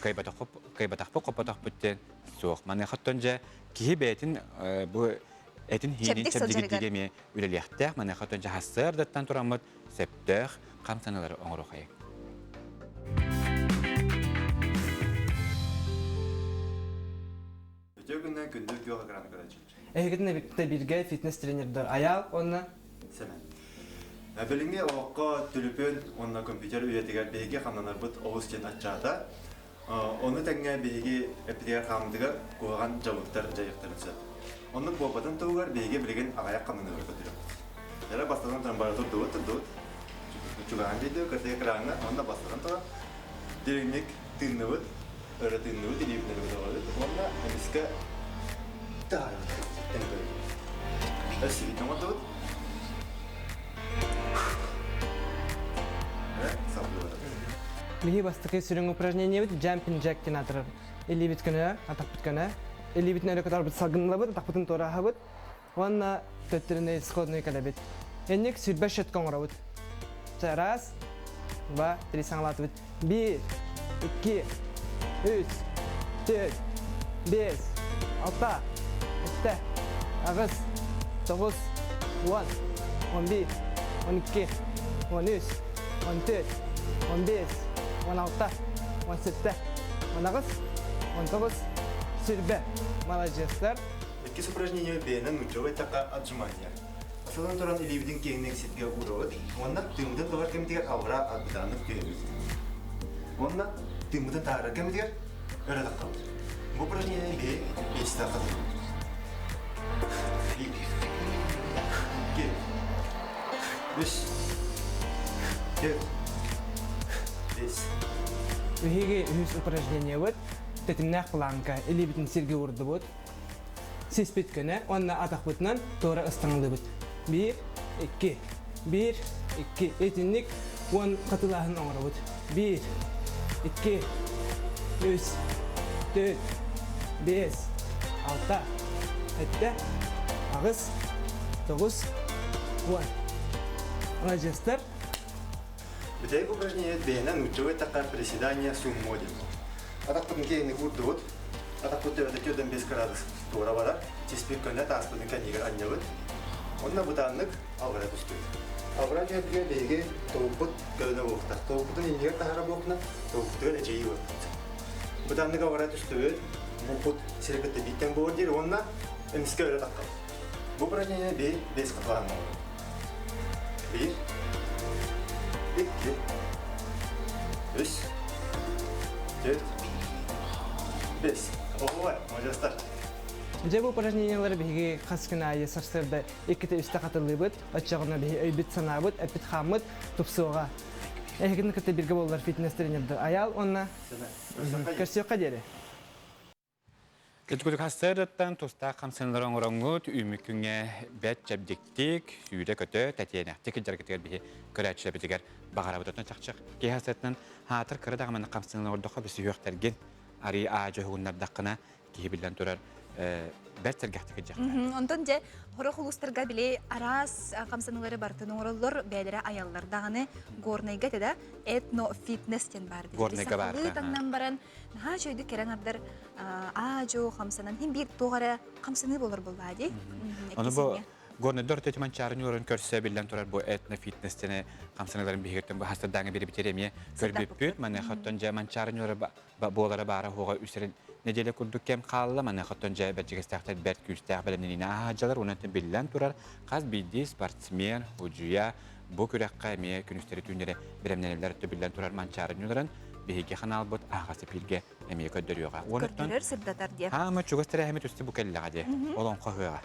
Кайбатақпы қопатақ бүттен соқ. Маны қаттан жа кейі бәйтін бұл әтін хейнен чәбдігіддігеме үлелектәқ, маны қаттан жа хасырдаттан тұрамыд сәптіқ қамсаналары оңыру қайық. Өтеугіннен күндік йога краны көрәчі. Әйгітіне бірге фитнес-тренердер аял, онына? Сәмен. Біліңе оққа түліпен, онына компьютер үйетігер бейге қамнанар бұд оғыз кен атчаата. Оны тәңге бейге әпітігер қамдығар қоған жауыттар жайықтарынсы. Оны болбатын тұғығар бейге білген ағаяқ қамнанар көтірі. Әрі бастаған тұран бары тұрды. Чуған дейді, кіртегі краңына, онына бастаған тұға. Дереңнек тыңны бұд, өрі тыңны бұд, елебінері бұд оғады. Онына әміске тағайы бұд. Әсігітен бұд бұд. Биги бастықы сүрің упражнение бит, jumping jack кен атырыр. Или бит күні, атақ бит күні. Или бит нөлі көтар бит салғынла бит, атақ бітін тораға бит. Онна төттіріне сходной кәлі бит. Эннек сүрбә шеткі оңыра бит. Раз, два, три саңлаты бит. 1, 2, 3, 4, 5, 6, 7, 8, 9, 10, 11, 12, 13, 14, 15, 16, 17, 19, 19, сүрбе. Молодецтер. Еккес упражнение бейнен учевой тақа отжимания. Асылын тұран илебдің кеңнен сетке ұруыд. Онна тымдың тұғар кемдігер ауыра адбыданып көйеміз. Онна тымдың тағыра кемдігер өрі таққалыр. Бұл упражнение бей 5 таққалыр. 1, 2, 3, 4, 5. Үхеге үхіс упражнение бөт, тәтімнәқ планка, или бітін серге ұрды бөт. Сес бет көне, онна атақ бұтынан тоғыра ұстаңылы бөт. 1, 2, 1, 2, етіннік, он қатылағын оңыра бөт. 1, 2, 3, 4, 5, 6, 7, 8, 9, 10. Молодецтер. Бітәйік упражнение бейнен учевой тақа приседания суммоди. Атақ бұтын кейінік ұрды бұд. Атақ бұтты өті көден 5 градус туыра бара. Теспек көнне тас бұтын кәнегер анне бұд. Онна бұтанлық алғыра түстік. Алғыра көбіге бейге тоғып бұт көліне бұқтар. Тоғып бұтын ендегер тағыра бұқына тоғып бұтығын әжейі бұд. Бұтанлық алғыра түсті өт. Бұл бұт серекетті биттен бұғыр дер, онна әміске өлі таққал. Бұл упражнение бей 5 қытылағын алғы. 1, 2, 3, 4, 5. Оғылай, молодецтер. Бұл упражнениялар бігі қасқына айы сарсырды екіті үсті қатылы бұд, отчағына бігі өйбіт сана бұд, әпіт қамыд, тұпсуға. Әйгінің күтті біргі болар фитнес-тренерді аял, онна көрсеуққа дері. Кәтікөлік хастырдаттан тұста қамсынлар оңырыңғыт үйміккіңе бәт жәбдіктік, сүйді көті, тәтейінәқтік жаргетігер бігі көрәтшілі бітігер бағара бұтытын чақчық. Кей хастырдаттан хатыр кірі дағыманы қамсынлар ордыққа бісі үйіқтәрген ари ажы ғуынлардаққына киһи билэн турар бәртергәхтеге жакта. Онтон же хорох улустарга биле арас камсанулары бартын оңроллор бәлере аяллар даганы горнайга теда этно-фитнес тен бар. Горнайга бар. Таңнан баран наха жойды керен абдар ажо камсанан хим бир тогара камсаны болор буллади. Аны бу горнайдор тетиман чарнюрын көрсө билэн турар бу этно-фитнес тене камсаналарын бигертен бу хастадаңы бери битеремие көрбүппүт. Мана хаттан жаман чарнюры болары бара хога үсерин неделе курдук кем қалла, мана хаттан жай бәджігістәқтәр бәрт күлістәқ бәлемнен ағаджалар, онатын білілән тұрар, қаз білді спортсмен, ұжуя, бұ көрәққа әмее күністері түйіндері бәлемненелер өтті білілән тұрар манчарын үлірін, бейге қанал бұд ағасы пілге әмее көддіріуға. Көрдірер сырдатар де. Ама чуғыстары әмет үсті бұ кәліліға де, олон қағыға.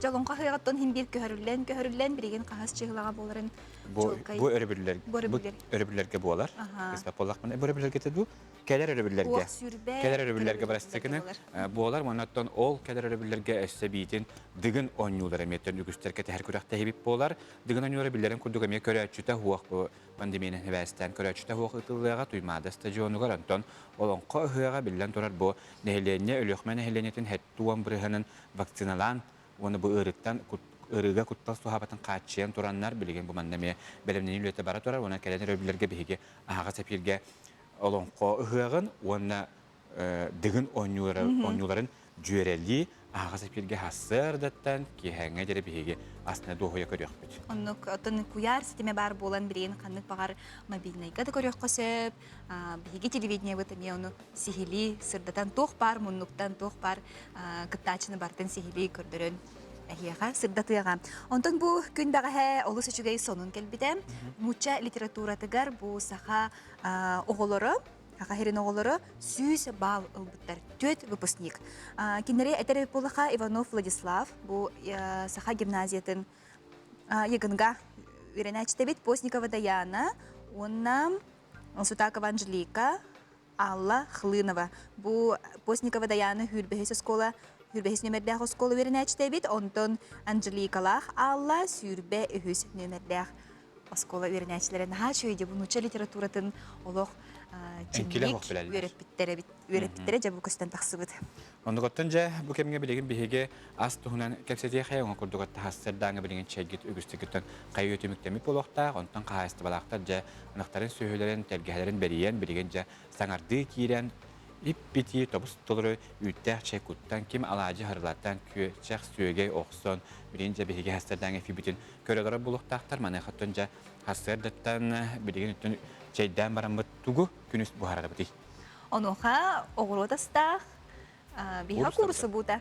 Жалонға хыяғаттан хим бир көрүллен біреген қағас чығылаға боларын. Бу өрөбүллерге болар. Кыспа поллакмын өрөбүллерге теду келер өрөбүллерге. Келер өрөбүллерге барастыкны. Болар монаттан ол келер өрөбүллерге эссебитин дигин онюлар эметтен үгүстерге тәһәр күрәктә хибип болар. Дигин онюлар билләрен курдуга ме көрәчүтә хуак бу пандемияны хәбәстән көрәчүтә хуак итылыга туймады стадионуга антон олон кыһыга биллән турар бу нәһленне өлөхмәне нәһленетин хәттуан бирһәнен вакциналан оны бу ырыктан ырыга куттал сухабатын качыян тураннар билеген бу мандаме белемнен үлете бара турар оны келенер өбүлерге биге ага сапирге олонко ыгын оны дигин онюларын жүйрели ага сапирге хассырдаттан кихәңе дере биге асна дохоя көрөк бит. Онны атын куяр ситеме бар болан бирен каннык багар мобильныйга да көрөк косып, биге телевидение битеме оны сихили сырдатан тох бар, муннуктан тох бар, кыттачыны бартын сихили көрдөрөн. Әйеға, сырдатыяға. Онтон бұл күн баға олыс үшігей сонын келбіде. Муча литературатыгар бұл сақа оғылары, аға херин оғылары сүйіз бал ұлбыттар. Төт выпускник. Кенері әтері болыға Иванов Владислав, бұл сақа гимназиятын егінға үйренәчті бет Постникова Даяна, онна Сутакова Анжелика, Алла Хлынова. Бұл Постникова Даяна хүрбәхес оскола Хүрбәхес нөмердәх осколы веренәчтә бит, онтон Анжеликалах Алла сүрбә үхіс нөмердәх осколы веренәчләрен. Ха шөйде бұнуча литературатын олық чиңгек өреппіттері жабу көстен тақсы бұд. Ондығыттан жа бұл кемге білеген бігеге ас тұхынан кәпсетей қай оңа күрдіғатта хастырдаңы білеген чәйгет үгістігіттен қай өтіміктемі болуқтақ, онтан қағасты балақтар жа ұнақтарын сөйлерін, тәргәлерін бәріен білеген жа саңарды кейрен, Иппити тобус толыры үттәк чекуттан ким алажы харылаттан көчәк сөйгей оқсон бірінші бігеге хастырдан эфибитін көрелері бұлықтақтар маны қаттан жа хастырдаттан білеген үттін чайдан барамбыт тугу күніс бұхарады бұдей. Онуға оғырудастақ биға курсы бұда.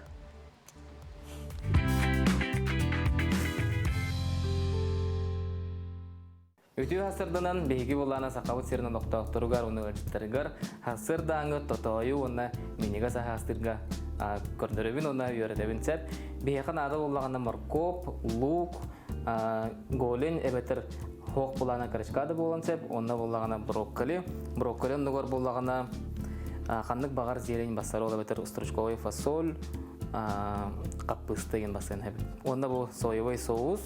Өтүү хасырдынан бейги болана сақауыт серінің доқтауқтыругар университеттерігер хасырдаңы тотойу оны менеге сахастырға көрдірібін оны үйерелебін сәп. Бейхан ады болағында моркоп, лук, голен әбетір хоқ болана карышкады болан сәп. Оны болағына брокколи. Брокколи оныгор болағына қандық бағар зелень басары ол әбетір стручковый фасоль, қаппысты ен басын әбет. Оны бұл соевой соус,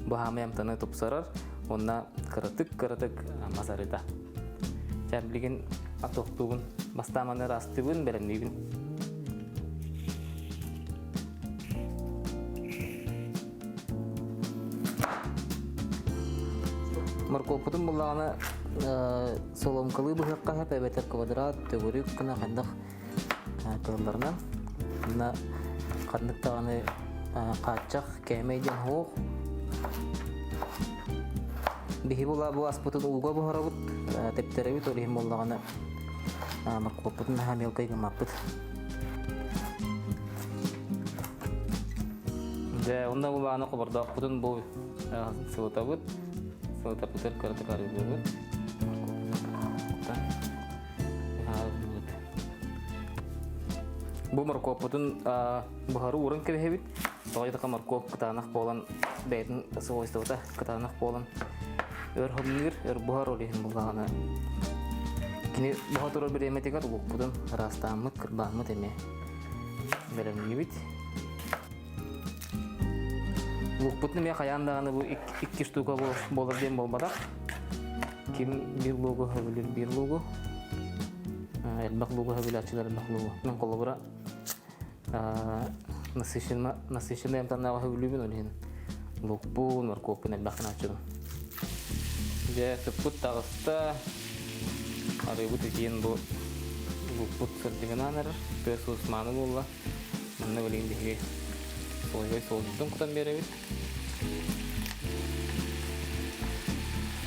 бұл хамы ямтаны тұпсарар. Онна кырытык масарыда. Жәблеген атоқтуғын бастаманы растығын бәрімдейбін. Маркопытын болағына соломкалы бұғаққа әп әбәтер квадрат, төгірік күні қандық кылыларынан. Онна қандықтағаны қатчақ кәмейден хоқ. Бихи була бу аспытын улга бұхарабыт, тептеребит олихим болағаны маркопытын хамелкай гымаппыт. Онда булағаны қобырдақпытын бұл сылытабыт, сылытапытыр кырды карыбыбыт. Бұл маркопытын бұхары урын кебехебит, тоғайдыға маркоп кытанақ болан, бәйтін сығойстығыта кытанақ болан. Өрхөлгер өрбуар олихин булганы. Кини бохотор бир эметегат укпудун растамыт кырбамыт эме. Беремгибит. Укпутны ме каяндаганы бу 2 штука болор дем болбадак. Ким бир лого хабилер бир лого. Элбак лого хабилачылар элбак лого. Мен колобура насыщенный амтанного хөвлүбүн олин лукпун морковкун элбахтан ачын же тыппут тагыста арыбыт экен бу лукпут сырдыгынаныр песус маны болла мына билгендеги сойгой солдун кутан беребит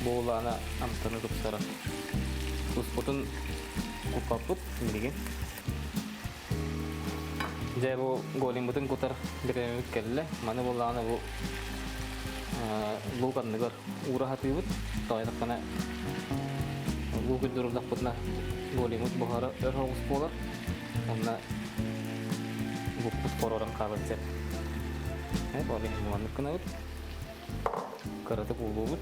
болана амтаны кыпсара туспутун купаппут билген же бу голимбутун кутар беремит келле маны болана бу луканныгар урахатыбыт тойдаккана лукудурдакпытна голимут бухара өрхогус болар онна лукпут короран кабытсеп болин муанныккынабыт каратып улуубут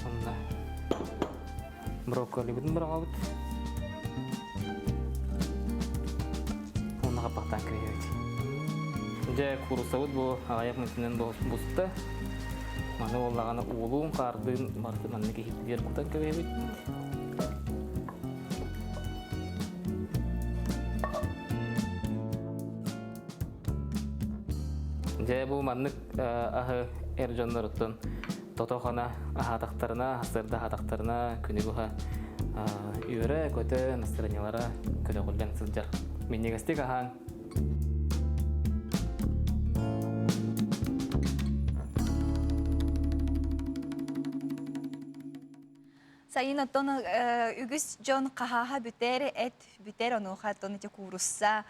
онна брокколи бүтүн барагабыт онна капактан киребит же курусабыт бу аяк мүтүнөн буста маны боллаганы уулуун кардын барты манныки хиттигер кутан кебебит же бу маннык ахы эржонноруттун тотохана ахатактарына хасырда хатактарына күнүгүха үйөрө көтө настроениялара көрөгүлгөн сылжар миннегестик ахаң Сайын оттон үгіс жон қахаға бүтер онуға оттон ете курусса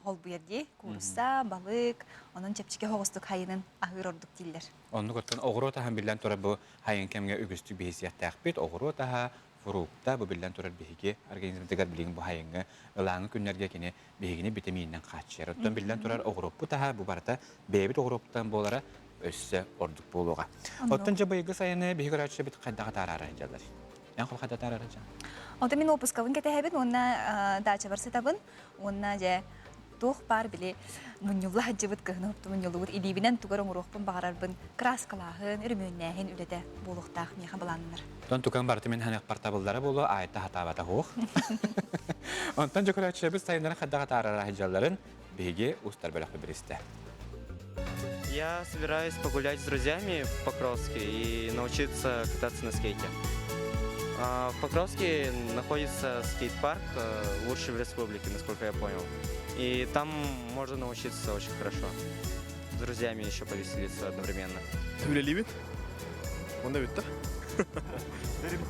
хол бұйерде, курусса, балык, onun чепчике хоғыстық хайынын ағыр ордық дейлер. Onu көрттен оғыру тағын білден тұрар бұл хайын кәмге үгістік бейсияттақ бет, оғыру таға фурукта бұл білден тұрар бейге организмдігер білген бұл хайынғы ылаңы күнлерге кене бейгіне бітемейінен қатшыр. Оттан білден тұрар оғыруппы таға бұл барыта бейбіт оғыруптан болара өссі ордық болуға. Оттан жа бұйғы сайыны бейгі көрәтші біт қайдағы тарары жалар. Ян қол қайда тарары жа? Онда мен опускавын кәте әбін, онна дача барсы табын, онна жа тух бар биле муньюлла хаджыбыт кыгны опту муньюллубут илибинен тугар оңурухпун багарарбын краскалаахын үрмөннәһин үлете болуктаах меха баланнар. Тон тукан барты мен ханак портабылдары болу айта хатабата хух. Онтан жокурачыбыз сайынларын хаддага тарара хаджалларын беге устар бөлөккө беристе. Я собираюсь погулять с друзьями в Покровске и научиться кататься на скейте. В Покровске находится скейт-парк, лучший в республике, насколько я понял. И там можно научиться очень хорошо. С друзьями еще повеселиться одновременно. Төвлелибит? Онда битті?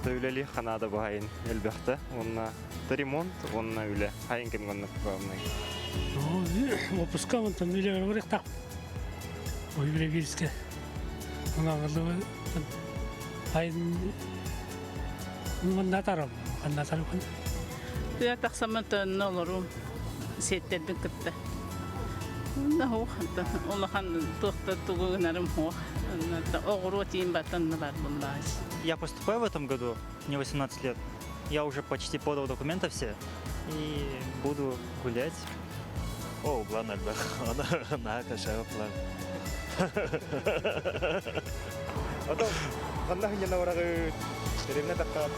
Төвлели ханада багайын элбәхті. Онна ремонт, онна үлі. Хайын кем гонна главный. Опуска он там миллион врых так. Ой, бревирске. Она говорила, хайын мандатарам, мандатарам. Я так сама то нолору. Сеттердин кытта. Онда хох, олахан тухта тугунарым хох. Огуру тиим баттан бар бундаш. Я поступаю в этом году, мне 18 лет. Я уже почти подал документы все и буду гулять. О, план альба. Она кашая план. Потом, когда я на уроке, перемена такая,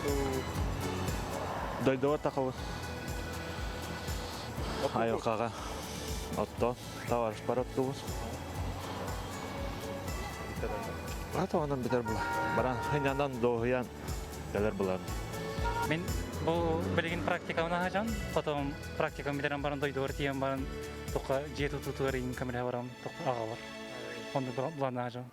дойдет такого. Айылқаға отто товарыш бар оттуғыз. Атуғанан бітер бұл. Баран хыняндан доғыян кәлер бұлан. Мен бұл білген практикауына ғажан, потом практикам бітерін барын дойдуғыр тиен барын тоққа жеті тұтығыр ең камера барам тоққа аға бар. Онды бұланы ғажан.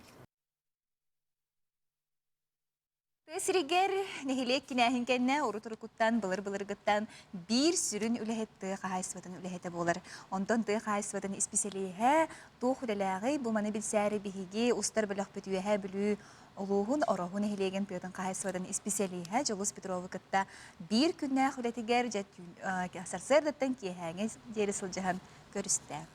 Сиригер нехилек кинәһин кенне урутурукуттан былыр-былыргыттан бир сүрүн үлеһетте кахайсватын үлеһете болар. Онтон ты кахайсватын специалиһе тух үлеләгы бу маны билсәре биһиге устар беләк битүһә билү олугун орогун нехилеген тыгын кахайсватын специалиһе Жолус Петровыкытта бир күннә хүләтигер жат сарсырдаттан киһәңе дерисыл җаһан көрүстә.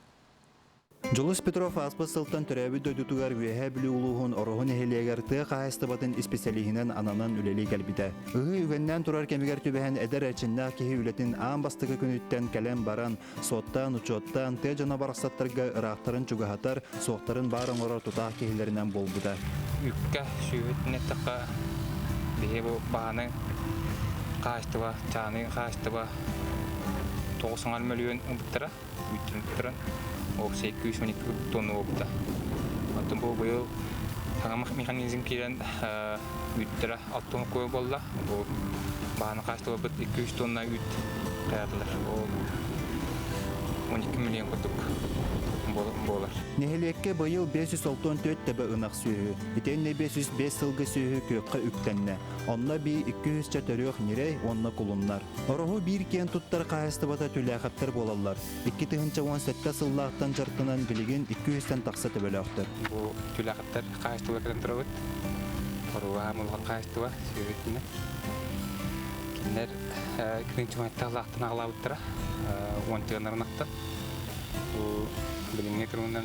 Жолус Петров аспас сылтан төрәбі дөйдутугар үйәһә білі улуғын орығын әхелегер тұғы қағыстыбатын специалихінен ананан үлелей кәлбіті. Үгі үгеннен тұрар кәмігер түбәһен әдер әчінна кеһі үлетін аң бастығы күніттен кәлем баран, соттан, учоттан, тә жана барақсаттарға ырақтарын чугахатар, соқтарын барын орар тұтақ кеһілерінен бол бұда. Үкка шүйетіне таққа бейі бұл бағаны Kaçtıva, çağını kaçtıva. 90 milyon ubuttara, ütürüntürün. O 812 tonu ubutta. Antın bu yıl hangi mekanizm kiren ütüra altın koyu bolla. Bu bana kaçtıva 200 tonna üt kayarlar. O 12 milyon kutuk. Neheliyekke bayıl 564 tebe ınaq sühü. İtenne 505 sılgı sühü kökka üktenne. Onna bir 200 çatörüq nirey onna kulunlar. Orohu bir ken tuttar qayıstıbata tülaqaptar bolallar. 2 tığınca 17 sıllaqtan jartınan biligin 200'ten taqsa tebelaqtar. Bu tülaqaptar qayıstıba kelen turabıt. Orohu hamulga qayıstıba sühütine. Kinler kirinci matta laqtan ağlabıttıra. 10 tığınların aqtan. Bu bilinge kırmından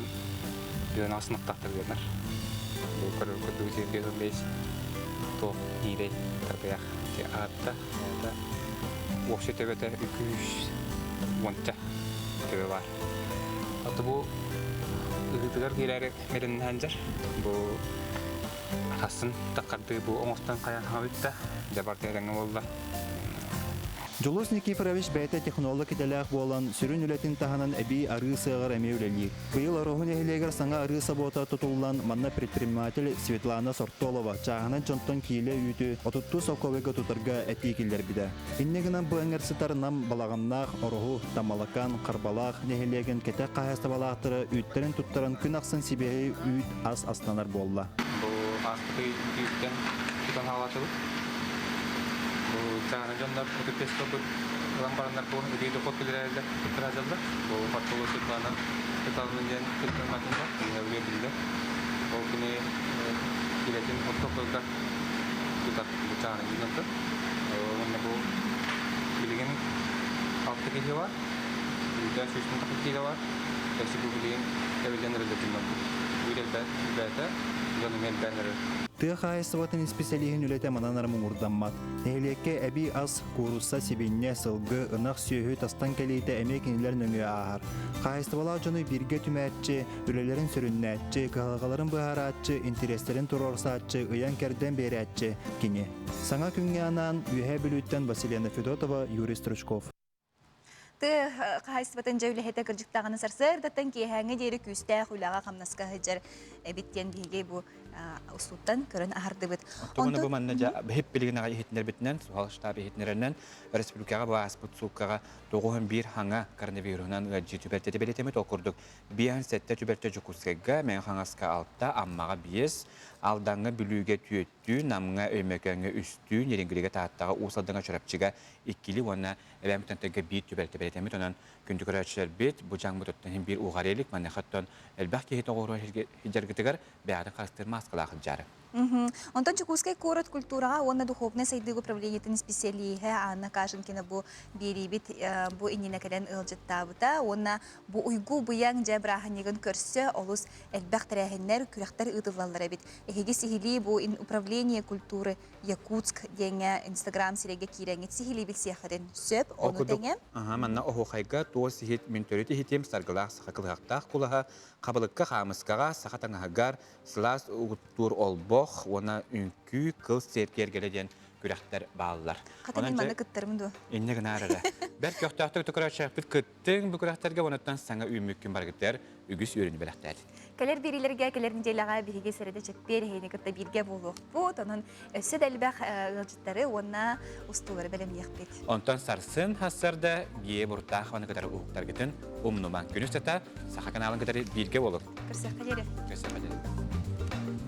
bir nasıl tahtır diyorlar. Bu kadar kudu şey bir to nire terbayak ki atta da waktu tebete 200 wanta tebe var. Hatta bu ıgıdıgar girer meren hanjar bu hasın takardı bu omustan kayan havitta departmanı oldu. Julos Nikiforovich beta teknolog itelaq bolan sürün ületin tahanan ebi arı sığar emevleli. Bıyıl Orohun ehleger Saŋa arı sabota tutulan manna предприниматель Светлана Сортолова çağına jonton kile ütü otuttu sokovega tutarga etikiller bide. İnneginen bu engersitar nam balagannaq Orohu tamalakan qarbalaq nehelegen kete qayasta balaqtırı ütlerin tuttaran gün aqsın sibehi üt as aslanar bolla. Bu aslı ütten tutan halatılık. Bu çağına jonlar otopesta bu lambaranlar bu ödeyi dokot kilerlerle tutturacaklar. Bu farklı Svetlana tutalınca tutturmakında öyle bildi. O günü kiletin otopolga tutar bu çağına jonlar. Onunla bu bilgin altı kişi var. Bir de süsün takı kişi var. Eski bu bilgin evlendirildi jonlar. Bu da bete jonun elbenleri. Tığ qayısıvatın spesialihin ülete mananarımın urdanmat. Nehliyekke ebi az kurussa sibinne sılgı ınaq sühü tastan keliyte emek iniler nöngü ağır. Qayısıvala jonu birge tümerçi, ülelerin sürünnetçi, kağıqaların bıharatçı, intereslerin turorsatçı, ıyan kerden beretçi kini. Saŋa Күн anan ühe bülütten Vasilyana Fedotova, Yuris Trushkov. Tı qayısıvatın jövlehete kırcıktağını sarsır, datan ki hangi deri küste hulağa kamnaska hıcar bitten bilge bu usultan körün ahardı bit. Onu bu mannaja hep bilgin ağay hitner bitnen, suhal ştabi hitnerenen respublikaga baas butsukaga doğuhan bir hanga koronavirusundan gajı tübertete beletemi okurduk. Bir sette tüberte jukuskega men hangaska altta ammaga bies aldanga bülüge tüyöttü namga öymekenge üstü nerengiliga tahattaga usadanga çorapçıga ikkili ona evemtentege bir tüberte beletemi tonan gündük öğretçiler bit bu jang bututtan bir uğarelik manne hatton elbaki hit oğru hijargitigar beada kastırma askala hıjarı. Онтон чукускай корот культурага онна духовный сайдыгы управлениятын специалиhe Анна Кашинкина бу берибит бу иннекелен ылжыттабыта онна бу уйгу буяң жабраханегын көрсө олус элбах тарахиннер күрәхтер ытыллалар бит. Эһиги сихили бу управление культуры Якутск деңе Instagram сиреге киреңет сихили бит сехаден сөп оны деңе. Манна охойга то сихит минторити хитем саргалах сахакылхактах кулаха кабылыкка хамыскага сахатаңагар слас угуттур олбох ona ünkü kıl serkergeleden kürekter bağlılar. Katın manna kıttırım du. İnne gınarara. Belki yoxtaqtı tukuraçaq bir kıttın bu kürekterge onattan sana ümmükün bargıtlar ügüs ürünü belaktar. Keler birilerge keler nicelaga birige serede çetber heyni kıtta birge buluq bu tonun ösü delbaq ılcıtları ona ustuları belem yaqbet. Ondan sarsın hasarda biye burtaq ona kadar uqtar gittin umnuman günüstata saha kanalın kadar birge boluq. Kırsak kaleri. Kırsak kaleri.